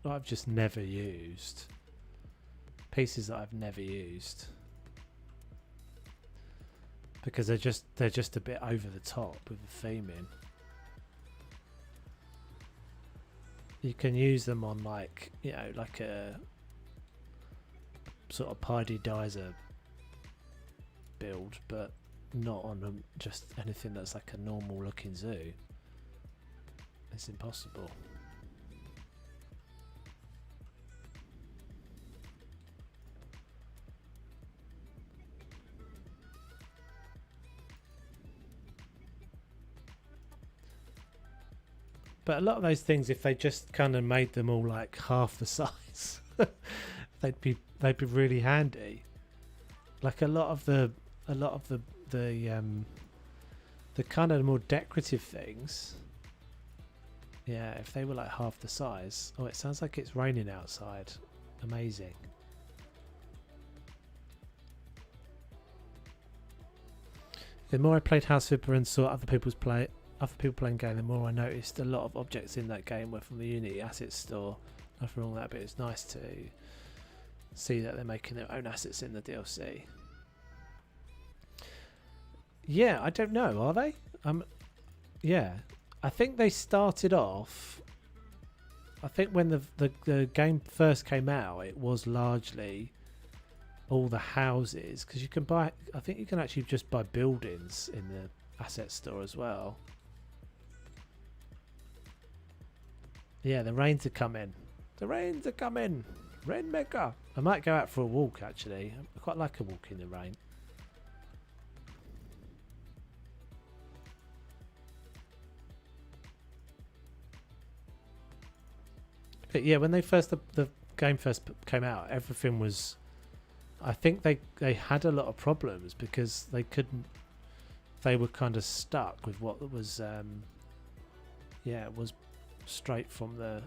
I've just never used. Pieces that I've never used. Because they're just a bit over the top with the theming. You can use them on like, you know, like a sort of Pidy Dizer build, but not on just anything that's like a normal looking zoo. It's impossible. But a lot of those things, if they just kind of made them all like half the size, they'd be really handy. Like a lot of the kind of more decorative things. Yeah, if they were like half the size. Oh, it sounds like it's raining outside. Amazing. The more I played House Flipper and saw other people playing game, the more I noticed a lot of objects in that game were from the Unity assets store. After all that, but it's nice to see that they're making their own assets in the DLC. Yeah, I don't know, are they? Yeah, I think they started off. I think when the game first came out, it was largely all the houses, because you can buy. I think you can actually just buy buildings in the asset store as well. Yeah, the rains are coming. The rains are coming. Rainmaker. I might go out for a walk actually. I quite like a walk in the rain. But yeah, when the game first came out, everything was. I think they had a lot of problems because they couldn't. They were kind of stuck with what was. Yeah, it was straight from the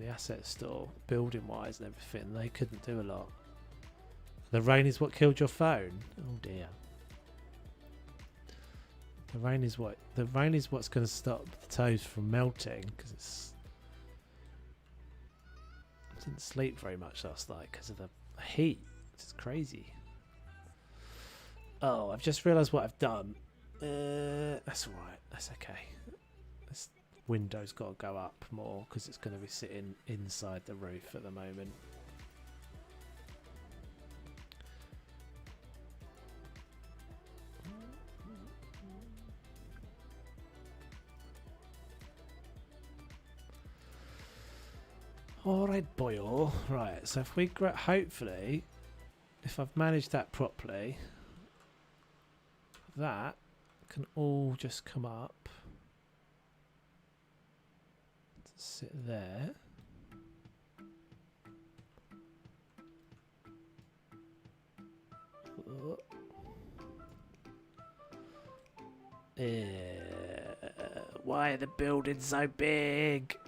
asset store, building wise and everything. They couldn't do a lot. The rain is what killed your phone. Oh dear. The rain is what's going to stop the toes from melting, because I didn't sleep very much last night because of the heat. It's crazy. Oh, I've just realised what I've done. That's alright. That's okay. This window's got to go up more because it's going to be sitting inside the roof at the moment. Alright, boyo. Right, so if we hopefully, if I've managed that properly, that can all just come up. Sit there. Why are the buildings so big?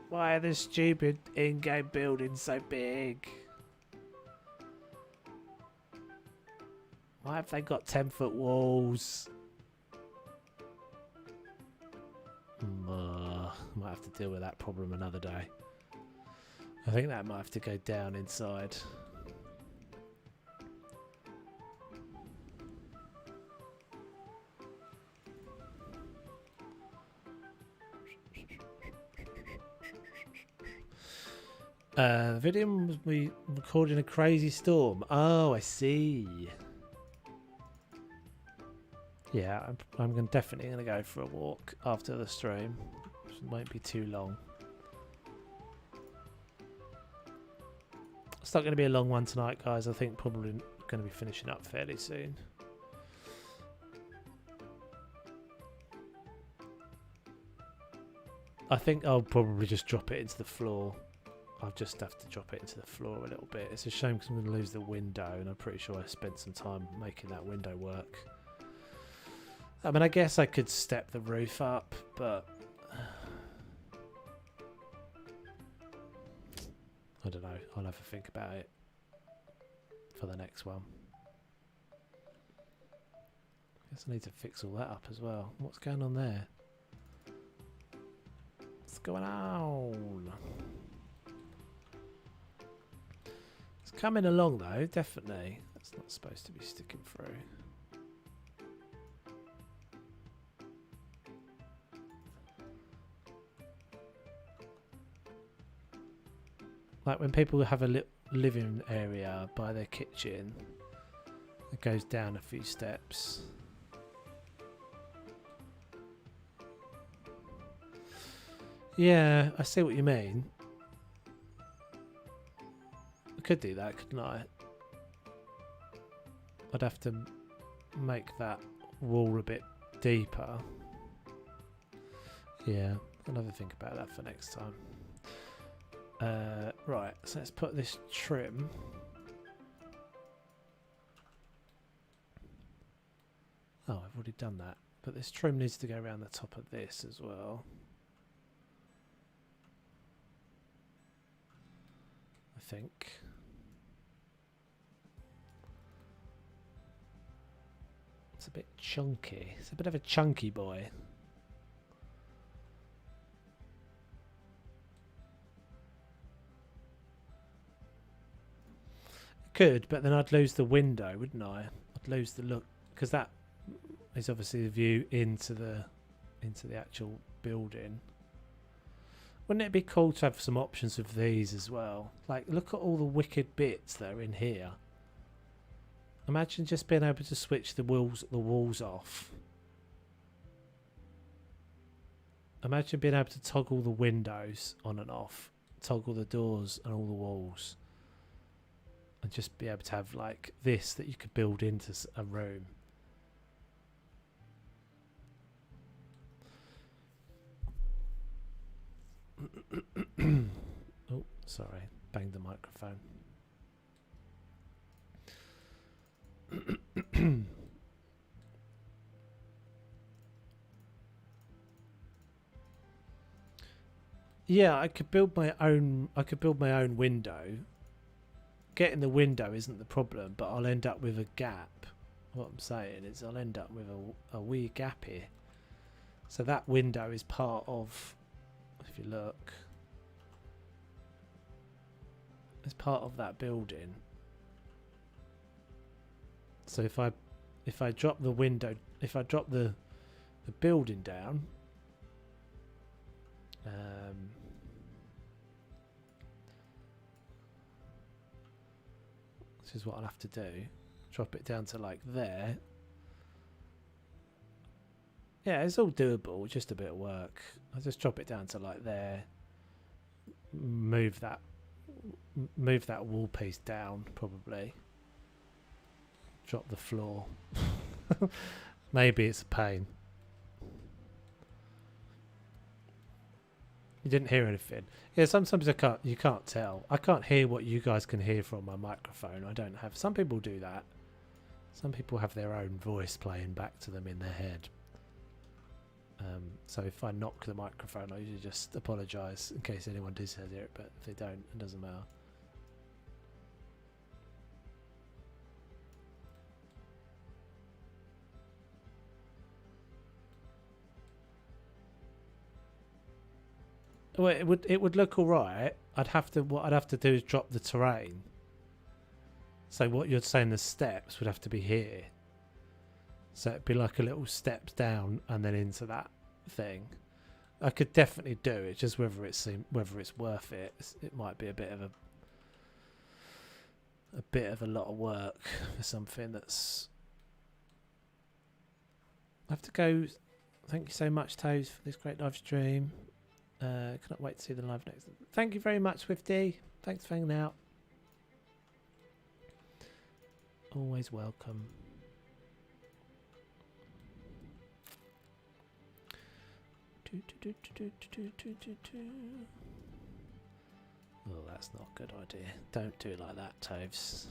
Why are the stupid in-game buildings so big? Why have they got 10-foot walls? Might have to deal with that problem another day. I think that might have to go down inside. The video was we recording a crazy storm. Oh, I see. Yeah, I'm definitely going to go for a walk after the stream. It won't be too long. It's not going to be a long one tonight, guys. I think probably going to be finishing up fairly soon. I think I'll probably just drop it into the floor. I'll just have to drop it into the floor a little bit. It's a shame because I'm going to lose the window, and I'm pretty sure I spent some time making that window work. I mean, I guess I could step the roof up, but I don't know. I'll have a think about it for the next one. I guess I need to fix all that up as well. What's going on there? What's going on? It's coming along though, definitely. That's not supposed to be sticking through. Like when people have a living area by their kitchen, it goes down a few steps. Yeah, I see what you mean. I could do that, couldn't I? I'd have to make that wall a bit deeper. Yeah, I'll have a think about that for next time. Right, so let's put this trim. Oh, I've already done that. But this trim needs to go around the top of this as well. I think. It's a bit chunky. It's a bit of a chunky boy. Could, but then I'd lose the window, wouldn't I? I'd lose the look, because that is obviously the view into the actual building. Wouldn't it be cool to have some options of these as well? Like, look at all the wicked bits that are in here. Imagine just being able to switch the walls off. Imagine being able to toggle the windows on and off, toggle the doors and all the walls. And just be able to have like this that you could build into a room. Oh, sorry, banged the microphone. Yeah, I could build my own. I could build my own window. Getting the window isn't the problem, but I'll end up with a gap. What I'm saying is I'll end up with a wee gap here. So that window is part of, if you look, it's part of that building. So if I drop the window, if I drop the building down, this is what I'll have to do. Drop it down to like there. Yeah, it's all doable, just a bit of work. I'll just drop it down to like there. Move that wall piece down, probably. Drop the floor. Maybe it's a pain. You didn't hear anything. Yeah, sometimes you can't tell. I can't hear what you guys can hear from my microphone. I don't have. Some people do that. Some people have their own voice playing back to them in their head. So if I knock the microphone, I usually just apologise in case anyone does hear it. But if they don't, it doesn't matter. Well, it would look all right. What I'd have to do is drop the terrain. So what you're saying, the steps would have to be here. So it'd be like a little steps down and then into that thing. I could definitely do it. Just whether it's worth it. It might be a bit of a lot of work for something that's. I have to go. Thank you so much, Toes, for this great live stream. Cannot wait to see the live next. Thank you very much, Swifty. Thanks for hanging out. Always welcome. Oh, that's not a good idea. Don't do it like that, Toves.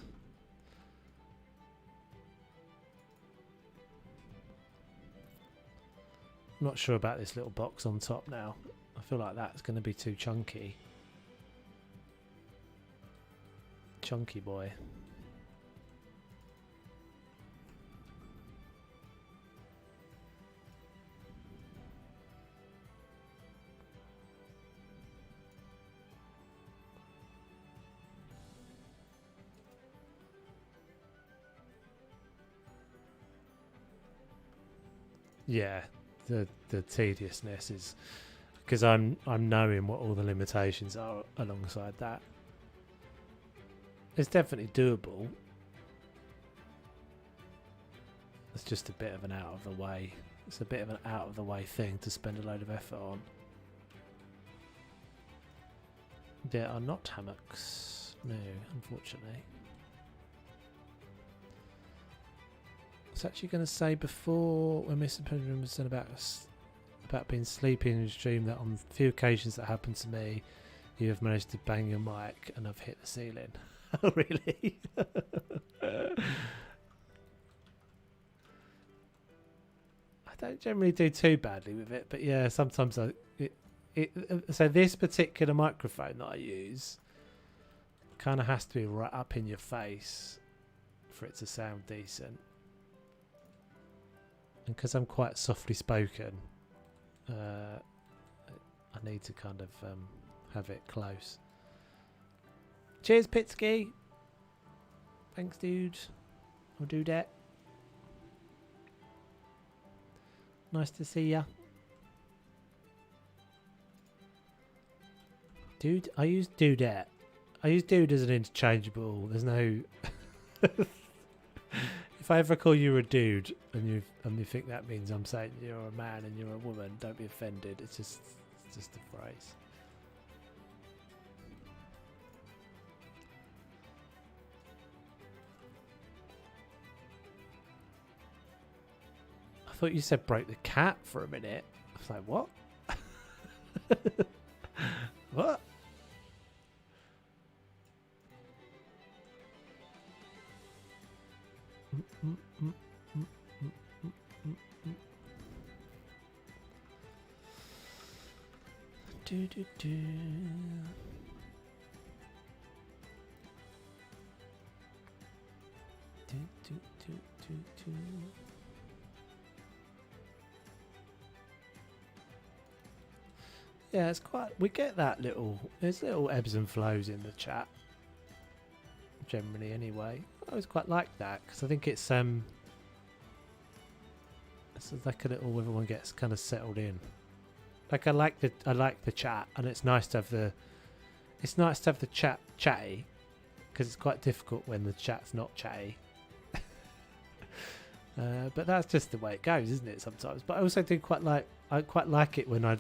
I'm not sure about this little box on top now. I feel like that's going to be too chunky. Chunky boy. Yeah, the tediousness is because I'm knowing what all the limitations are alongside that. It's definitely doable. It's just a bit of an out of the way. It's a bit of an out of the way thing to spend a load of effort on. There are not hammocks. No, unfortunately. I was actually going to say before when Mr. Pendulum was saying about being sleepy in the stream that on a few occasions that happened to me, you have managed to bang your mic and I've hit the ceiling. Oh, really? I don't generally do too badly with it, but yeah, sometimes so this particular microphone that I use kind of has to be right up in your face for it to sound decent. And because I'm quite softly spoken, I need to kind of have it close. Cheers, Pitsky. Thanks, dude. Or dudette. Nice to see ya. Dude, I use dudette. I use dude as an interchangeable. There's no... If I ever call you a dude and you think that means I'm saying you're a man and you're a woman, don't be offended. It's just a phrase. I thought you said broke the cat for a minute. I was like, what? What? Do, do, do. Do, do, do, do, do. Yeah, it's quite. We get that there's little ebbs and flows in the chat. Generally, anyway. I always quite like that because I think it's like a little. Everyone gets kind of settled in. Like I like the chat, and it's nice to have the chat chatty because it's quite difficult when the chat's not chatty. But that's just the way it goes, isn't it? Sometimes. But I also do quite like it when I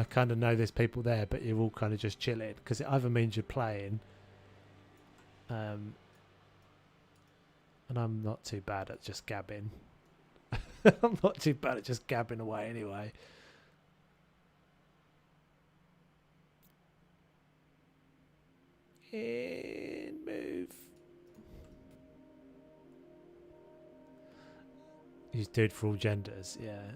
kind of know there's people there, but you're all kind of just chilling because it either means you're playing, and I'm not too bad at just gabbing. I'm not too bad at just gabbing away anyway. In move. Use dude for all genders, yeah.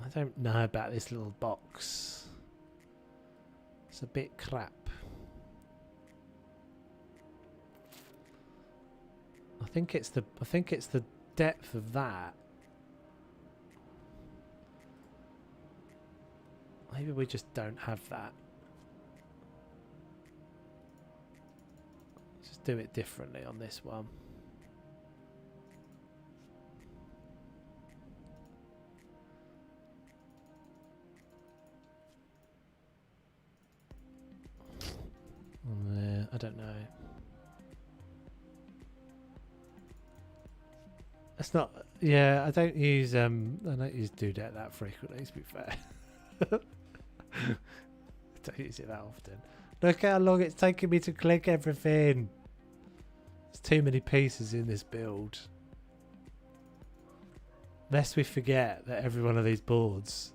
I don't know about this little box. It's a bit crap. I think it's the depth of that. Maybe we just don't have that. Just do it differently on this one. I don't know. It's not. Yeah, I don't use dudette that frequently. To be fair. I don't use it that often. Look how long it's taking me to click everything. There's too many pieces in this build. Lest we forget that every one of these boards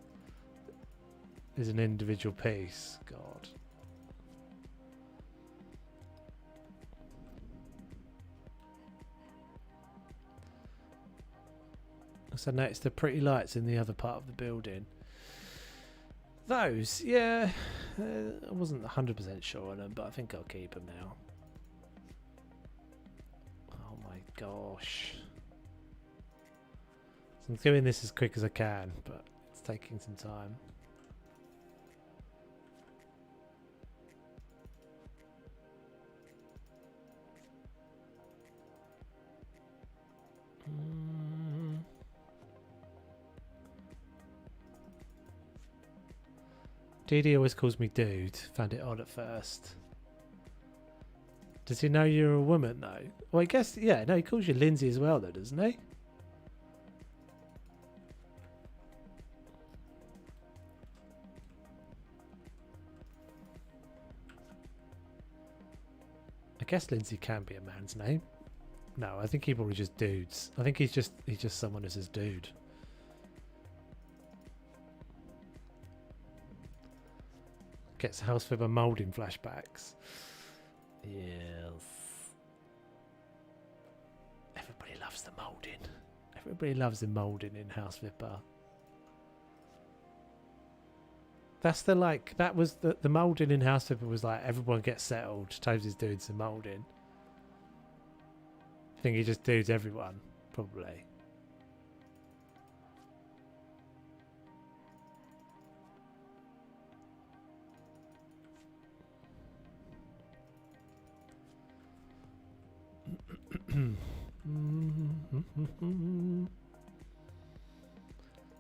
is an individual piece. God. Also noticed the pretty lights in the other part of the building. Those, yeah, I wasn't 100% sure on them, but I think I'll keep them now. Oh my gosh. So I'm doing this as quick as I can, but it's taking some time. DD always calls me dude. Found it odd at first. Does he know you're a woman though? Well, I guess, yeah, no, he calls you Lindsay as well though, doesn't he? I guess Lindsay can be a man's name. No, I think he probably just dudes. I think he's just someone who says dude. Gets House Flipper moulding flashbacks. Yes. Everybody loves the moulding. Everybody loves the moulding in House Flipper. That's the like, that was the moulding in House Flipper was like everyone gets settled. Toves is doing some moulding. I think he just dudes everyone, probably.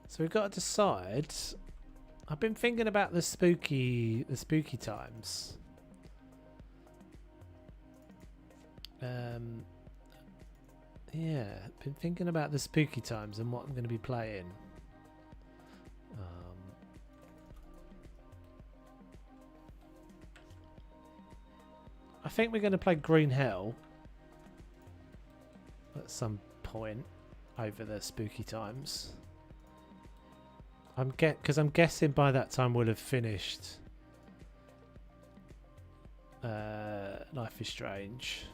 So we've got to decide. I've been thinking about the spooky times. Yeah, been thinking about the spooky times and what I'm going to be playing. I think we're going to play Green Hell at some point over the spooky times. Because I'm guessing by that time we'll have finished Life is Strange.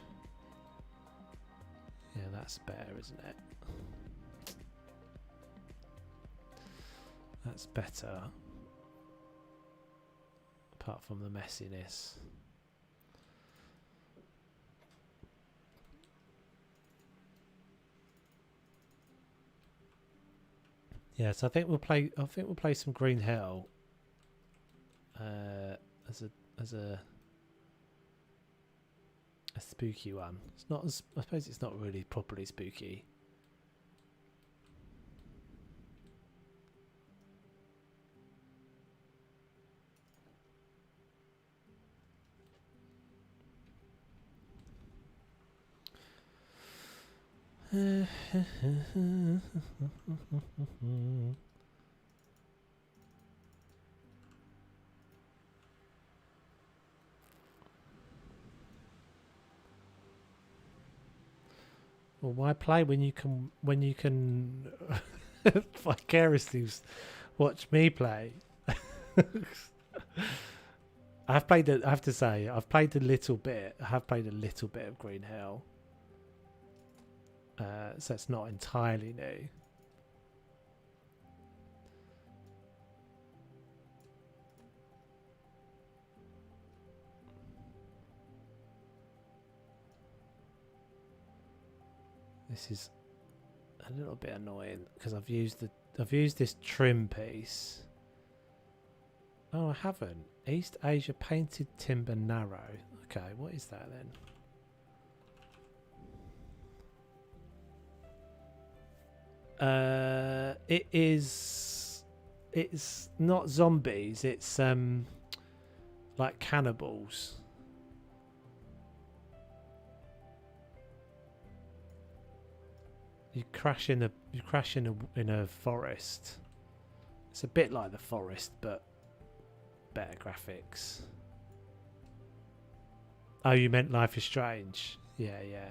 Yeah, that's better, isn't it? That's better. Apart from the messiness. Yeah, so I think we'll play some Green Hell as a spooky one. It's not as, I suppose it's not really properly spooky. Well, why play when you can vicariously watch me play? I have to say, I've played a little bit. I have played a little bit of Green Hell. So it's not entirely new. This is a little bit annoying because I've used this trim piece. Oh, I haven't. East Asia Painted Timber Narrow. Okay, what is that then? It's not zombies, it's like cannibals. You crash in a forest. It's a bit like The Forest, but better graphics. Oh, you meant Life is Strange. Yeah, yeah.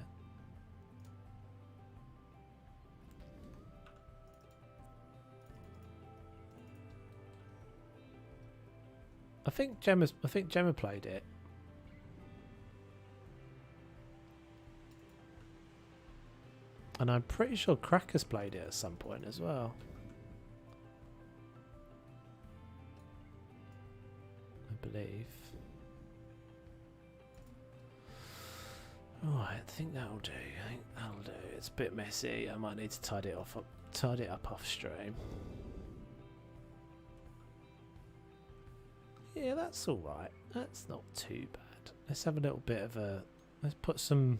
I think Gemma played it. And I'm pretty sure Cracker's played it at some point as well. I believe. Alright, I think that'll do. It's a bit messy. I might need to tidy it up off stream. Yeah, that's alright. That's not too bad. Let's have a little bit of a... Let's put some...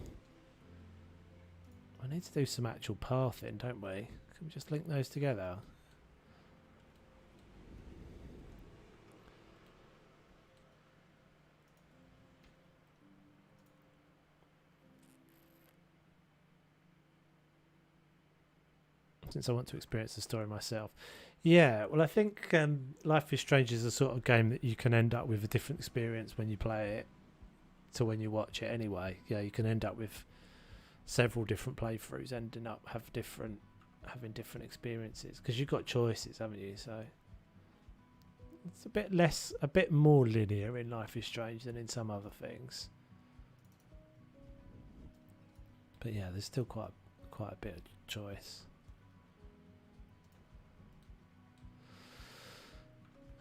I need to do some actual pathing, don't we? Can we just link those together? Since I want to experience the story myself. Yeah, well I think Life is Strange is a sort of game that you can end up with a different experience when you play it to when you watch it anyway. Yeah, you can end up with several different playthroughs ending up having different experiences because you've got choices, haven't you? So it's a bit more linear in Life is Strange than in some other things. But yeah, there's still quite a bit of choice.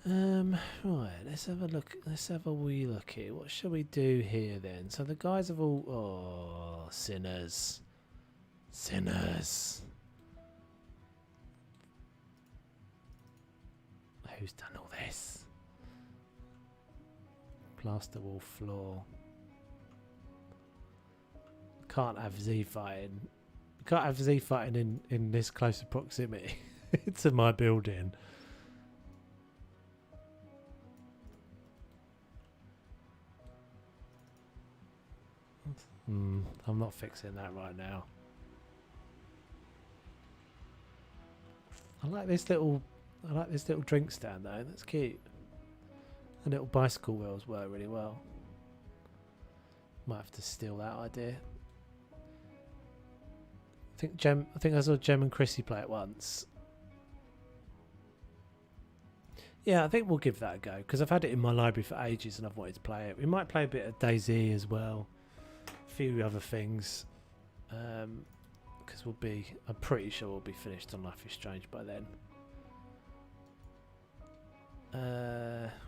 Right, let's have a look. Let's have a wee look here. What shall we do here then? So the guys have all... Oh, sinners. Sinners. Who's done all this? Plaster wall floor. Can't have Z fighting. Can't have Z fighting in this close proximity to my building. I'm not fixing that right now. I like this little drink stand though. That's cute. The little bicycle wheels work really well. Might have to steal that idea. I think I saw Gem and Chrissy play it once. Yeah, I think we'll give that a go because I've had it in my library for ages and I've wanted to play it. We might play a bit of DayZ as well. A few other things. Because I'm pretty sure we'll be finished on Life is Strange by then.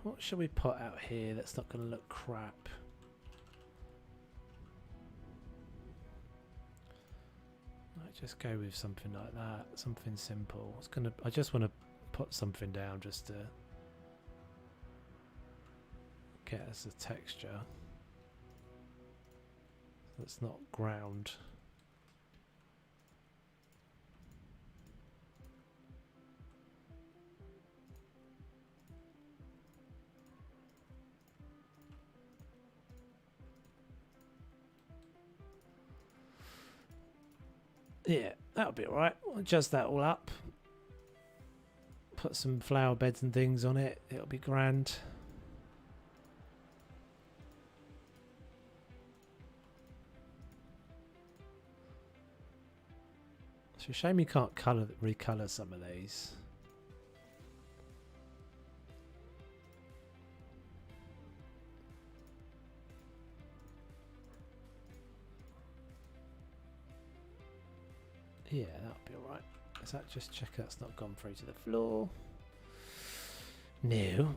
What should we put out here that's not going to look crap? Might just go with something like that, something simple. I just want to put something down just to get us a texture that's not ground. Yeah, that'll be alright. We'll adjust that all up. Put some flower beds and things on it. It'll be grand. It's a shame you can't recolour some of these. Yeah, that'll be alright. Is that just check that's not gone through to the floor? No.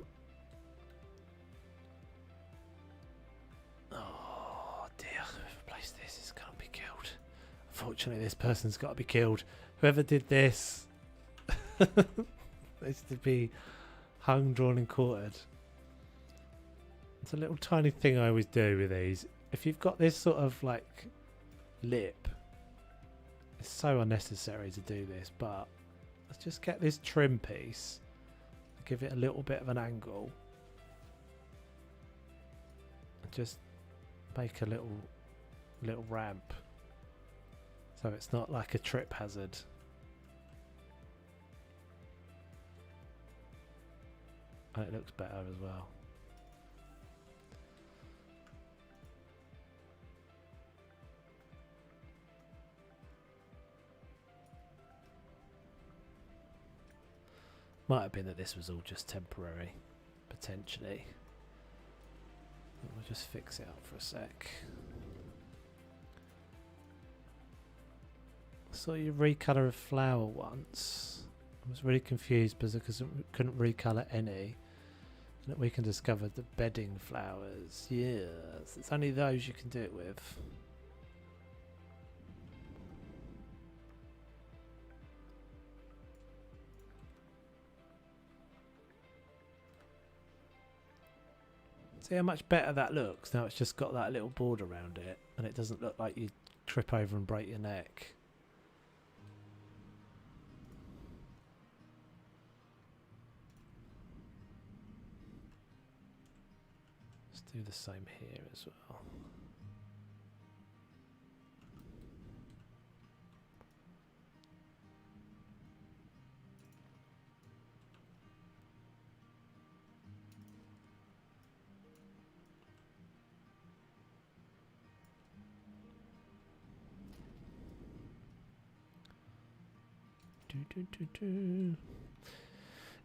Oh dear, whoever placed this is going to be killed. Unfortunately, this person's got to be killed. Whoever did this needs to be hung, drawn and quartered. It's a little tiny thing I always do with these. If you've got this sort of like lip, it's so unnecessary to do this, but let's just get this trim piece, give it a little bit of an angle, and just make a little ramp so it's not like a trip hazard. And it looks better as well. Might have been that this was all just temporary, potentially. We'll just fix it up for a sec. I saw you recolour a flower once. I was really confused because I couldn't recolour any. And that we can discover the bedding flowers. Yes, it's only those you can do it with. See how much better that looks? Now it's just got that little border around it and it doesn't look like you trip over and break your neck. Let's do the same here as well.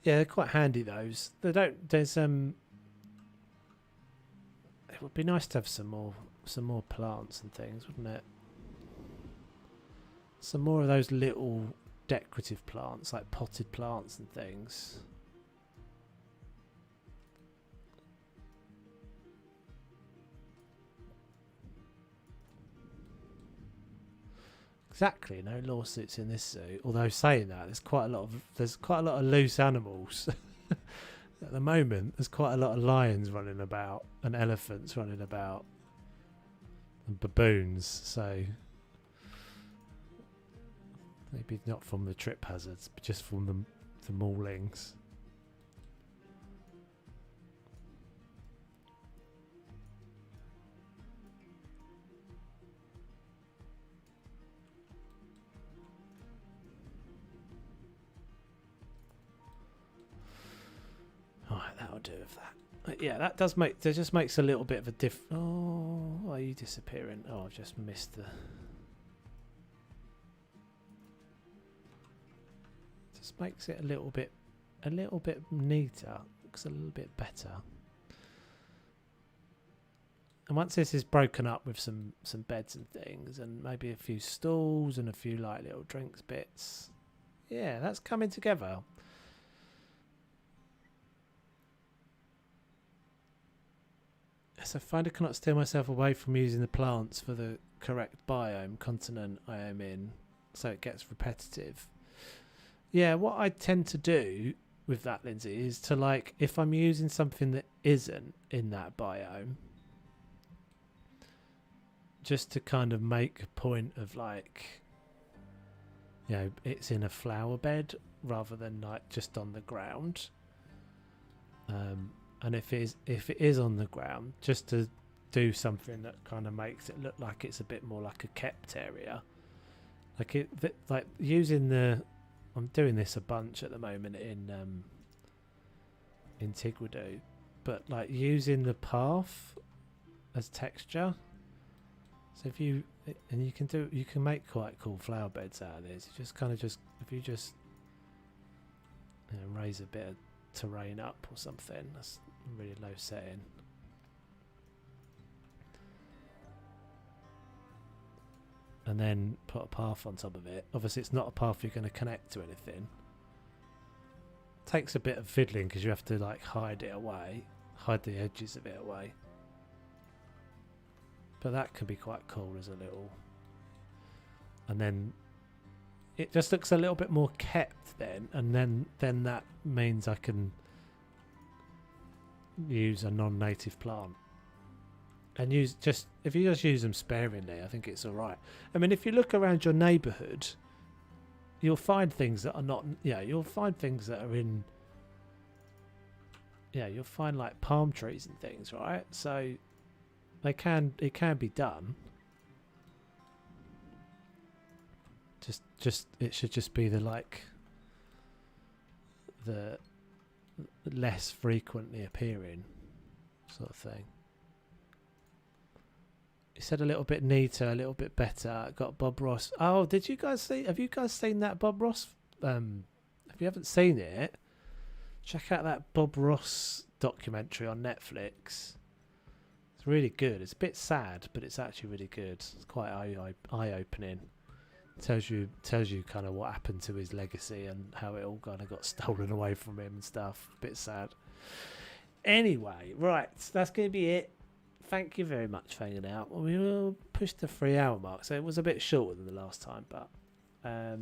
Yeah, they're quite handy those. They don't. There's It would be nice to have some more plants and things, wouldn't it? Some more of those little decorative plants, like potted plants and things. Exactly, no lawsuits in this zoo. Although saying that, there's quite a lot of loose animals at the moment. There's quite a lot of lions running about and elephants running about and baboons. So maybe not from the trip hazards, but just from the maulings. Alright, that'll do with that. Yeah, that just makes a little bit of a Oh, why are you disappearing? Oh, I've just missed the... Just makes it a little bit neater. Looks a little bit better. And once this is broken up with some beds and things, and maybe a few stools and a few like little drinks bits, yeah, that's coming together. So find I cannot steer myself away from using the plants for the correct biome continent I am in, so it gets repetitive. Yeah, what I tend to do with that, Lindsay, is to, like, if I'm using something that isn't in that biome, just to kind of make a point of, like, you know, it's in a flower bed rather than like just on the ground. And if it is on the ground, just to do something that kind of makes it look like it's a bit more like a kept area. Like using the... I'm doing this a bunch at the moment in Tigrido, but like using the path as texture. So if you can make quite cool flower beds out of this. You just kind of if you just raise a bit of terrain up or something. That's a really low setting. And then put a path on top of it. Obviously it's not a path you're going to connect to anything. Takes a bit of fiddling because you have to like hide it away, hide the edges of it away. But that can be quite cool as a little... And then it just looks a little bit more kept then, and then that means I can use a non-native plant. And if you just use them sparingly, I think it's all right. I mean, if you look around your neighbourhood, you'll find things that are not... Yeah, you'll find things that are in... Yeah, you'll find like palm trees and things, right? So it can be done. It should just be the less frequently appearing sort of thing. You said a little bit neater, a little bit better. Got Bob Ross. Oh, did you guys see? Have you guys seen that Bob Ross? If you haven't seen it, check out that Bob Ross documentary on Netflix. It's really good. It's a bit sad, but it's actually really good. It's quite eye-opening. Tells you kind of what happened to his legacy and how it all kind of got stolen away from him and stuff. A bit sad. Anyway, right, that's going to be it. Thank you very much for hanging out. We will push the 3 hour mark, so it was a bit shorter than the last time, but let's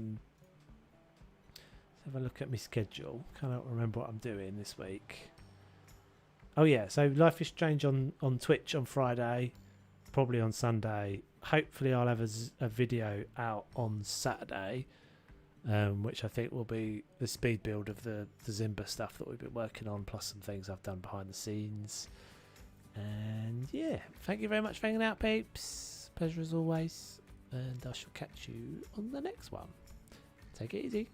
have a look at my schedule. Can't remember what I'm doing this week. Oh yeah, so Life is Strange on Twitch on Friday, probably on Sunday. Hopefully I'll have a video out on Saturday, which I think will be the speed build of the Zimba stuff that we've been working on, plus some things I've done behind the scenes. And yeah, thank you very much for hanging out, peeps. Pleasure as always, and I shall catch you on the next one. Take it easy.